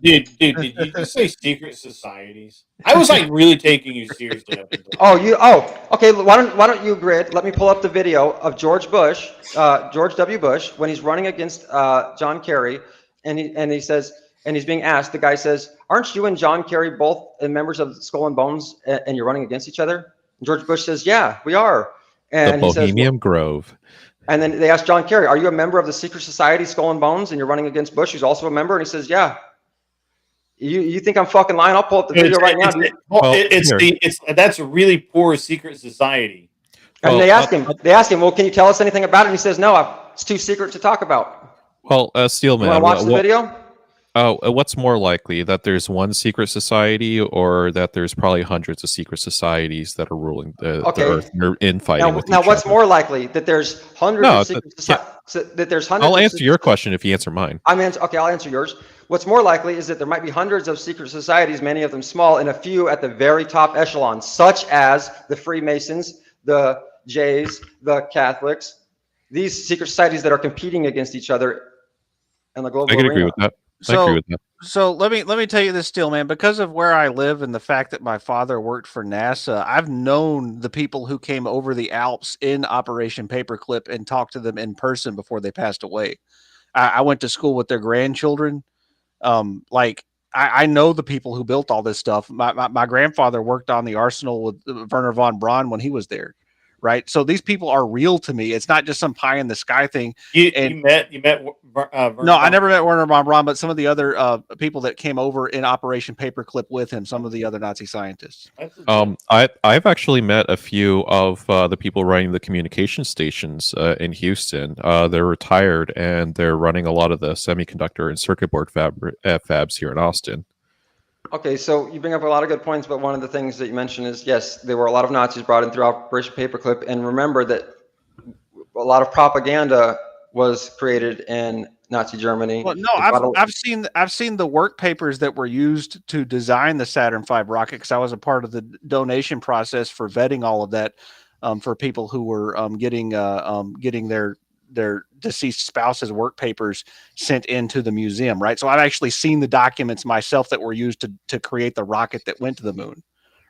[SPEAKER 6] Dude, did you just say secret societies? I was really taking you seriously.
[SPEAKER 16] Okay. Why don't you, Grid? Let me pull up the video of George W. Bush, when he's running against John Kerry, and he's being asked. The guy says, "Aren't you and John Kerry both members of Skull and Bones, and you're running against each other?" George Bush says, "Yeah, we are." And
[SPEAKER 12] the Bohemian Grove.
[SPEAKER 16] And then they asked John Kerry, "Are you a member of the secret society Skull and Bones, and you're running against Bush, who's also a member?" And he says, "Yeah." You think I'm fucking lying? I'll pull up the video right now.
[SPEAKER 6] That's a really poor secret society.
[SPEAKER 16] And they ask him, "Well, can you tell us anything about it?" And he says, "No, it's too secret to talk about."
[SPEAKER 12] Well, Steelman,
[SPEAKER 16] you want to watch the video?
[SPEAKER 12] What's more likely, that there's one secret society, or that there's probably hundreds of secret societies that are ruling the Earth and infighting with each other?
[SPEAKER 16] What's more likely, that there's hundreds of secret societies? That there's hundreds.
[SPEAKER 12] I'll answer your question if you answer mine.
[SPEAKER 16] I'll answer yours. What's more likely is that there might be hundreds of secret societies, many of them small, and a few at the very top echelon, such as the Freemasons, the Jays, the Catholics. These secret societies that are competing against each other in the global arena.
[SPEAKER 12] I can agree with that.
[SPEAKER 20] So let me tell you this, Steelman, because of where I live and the fact that my father worked for NASA, I've known the people who came over the Alps in Operation Paperclip and talked to them in person before they passed away. I went to school with their grandchildren. I know the people who built all this stuff. My grandfather worked on the Arsenal with Werner von Braun when he was there. Right. So these people are real to me. It's not just some pie in the sky thing.
[SPEAKER 6] You met
[SPEAKER 20] No, I never met Werner von Braun, but some of the other people that came over in Operation Paperclip with him, some of the other Nazi scientists.
[SPEAKER 12] I've actually met a few of the people running the communication stations in Houston. They're retired and they're running a lot of the semiconductor and circuit board fabs here in Austin.
[SPEAKER 16] Okay, so you bring up a lot of good points, but one of the things that you mentioned is, yes, there were a lot of Nazis brought in through Operation Paperclip, and remember that a lot of propaganda was created in Nazi Germany.
[SPEAKER 20] Well, no, I've seen the work papers that were used to design the Saturn V rocket, because I was a part of the donation process for vetting all of that for people who were getting their deceased spouse's work papers sent into the museum, right? So I've actually seen the documents myself that were used to create the rocket that went to the moon,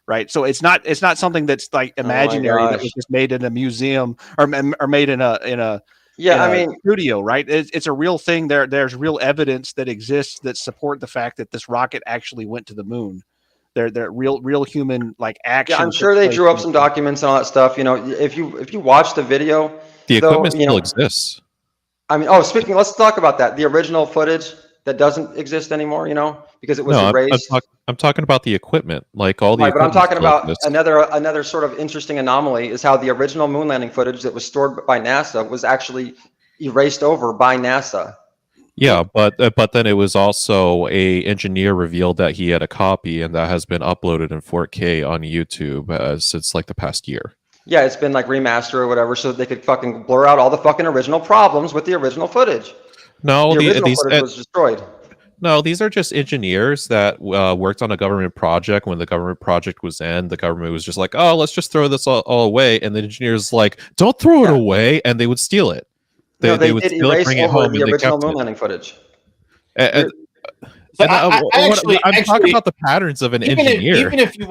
[SPEAKER 20] right? So it's not something that's like imaginary that was just made in a museum or made in a studio, right? It's a real thing. There's real evidence that exists that support the fact that this rocket actually went to the moon. They're real human like action.
[SPEAKER 16] Yeah, I'm sure they drew up some documents and all that stuff. You know, if you watch the video,
[SPEAKER 12] the equipment still exists.
[SPEAKER 16] I mean, let's talk about that. The original footage that doesn't exist anymore, you know, because it was erased.
[SPEAKER 12] I'm talking about the equipment, like all the.
[SPEAKER 16] Right, but I'm talking about another sort of interesting anomaly is how the original moon landing footage that was stored by NASA was actually erased over by NASA.
[SPEAKER 12] Yeah, but then it was also a engineer revealed that he had a copy, and that has been uploaded in 4K on YouTube since like the past year.
[SPEAKER 16] Yeah, it's been like remastered or whatever, so they could fucking blur out all the fucking original problems with the original footage.
[SPEAKER 12] No,
[SPEAKER 16] the original footage was destroyed.
[SPEAKER 12] No, these are just engineers that worked on a government project. When the government project was in, the government was just like, "Oh, let's just throw this all away," and the engineers like, "Don't throw it away," and they would steal it. They would still bring it home,
[SPEAKER 16] the
[SPEAKER 12] and
[SPEAKER 16] original
[SPEAKER 12] they
[SPEAKER 16] moon
[SPEAKER 12] kept
[SPEAKER 16] landing footage.
[SPEAKER 12] I'm talking about the patterns of an engineer.
[SPEAKER 6] Even if you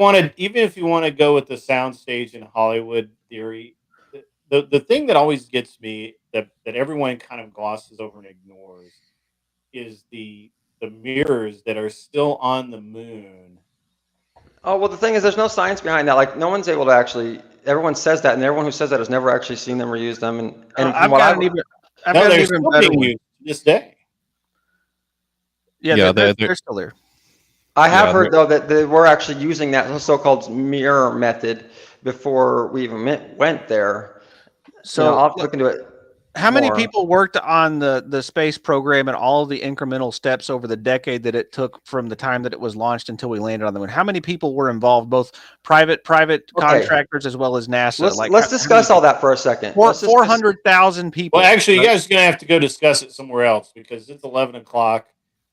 [SPEAKER 6] want to go with the soundstage and Hollywood theory, the thing that always gets me that everyone kind of glosses over and ignores is the mirrors that are still on the moon.
[SPEAKER 16] Oh, well, the thing is, there's no science behind that. Like, no one's able to actually. Everyone says that, and everyone who says that has never actually seen them or used them. And
[SPEAKER 20] I've got an even better one
[SPEAKER 6] to this day.
[SPEAKER 20] Yeah, they're still there.
[SPEAKER 16] I have heard though that they were actually using that so-called mirror method before we even went there. So I'll have to look into it.
[SPEAKER 20] How many people worked on the space program and all the incremental steps over the decade that it took from the time that it was launched until we landed on the moon? How many people were involved, both private contractors as well as NASA?
[SPEAKER 16] Let's discuss all that for a second.
[SPEAKER 20] 400,000 people.
[SPEAKER 6] Well, actually, you guys are going to have to go discuss it somewhere else because it's 11 o'clock.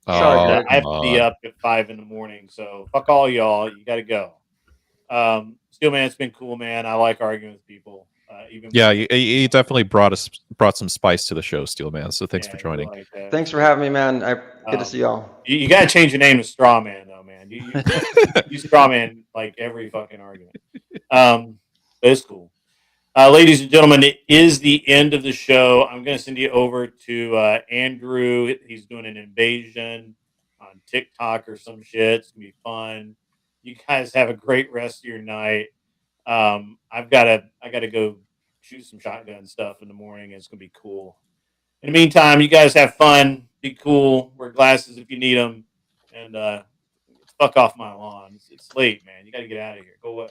[SPEAKER 6] I have to be up at 5 in the morning. So fuck all y'all. You got to go. Steelman, it's been cool, man. I like arguing with people.
[SPEAKER 12] You definitely brought some spice to the show, Steelman. So thanks for joining.
[SPEAKER 16] Thanks for having me, man. Good to see y'all.
[SPEAKER 6] You got to change your name to Strawman, though, man. You Strawman like every fucking argument. It's cool. Ladies and gentlemen, it is the end of the show. I'm going to send you over to Andrew. He's doing an invasion on TikTok or some shit. It's going to be fun. You guys have a great rest of your night. I gotta go shoot some shotgun stuff in the morning. It's gonna be cool. In the meantime, you guys have fun. Be cool. Wear glasses if you need them. And fuck off my lawn. It's late, man. You gotta get out of here. Go away.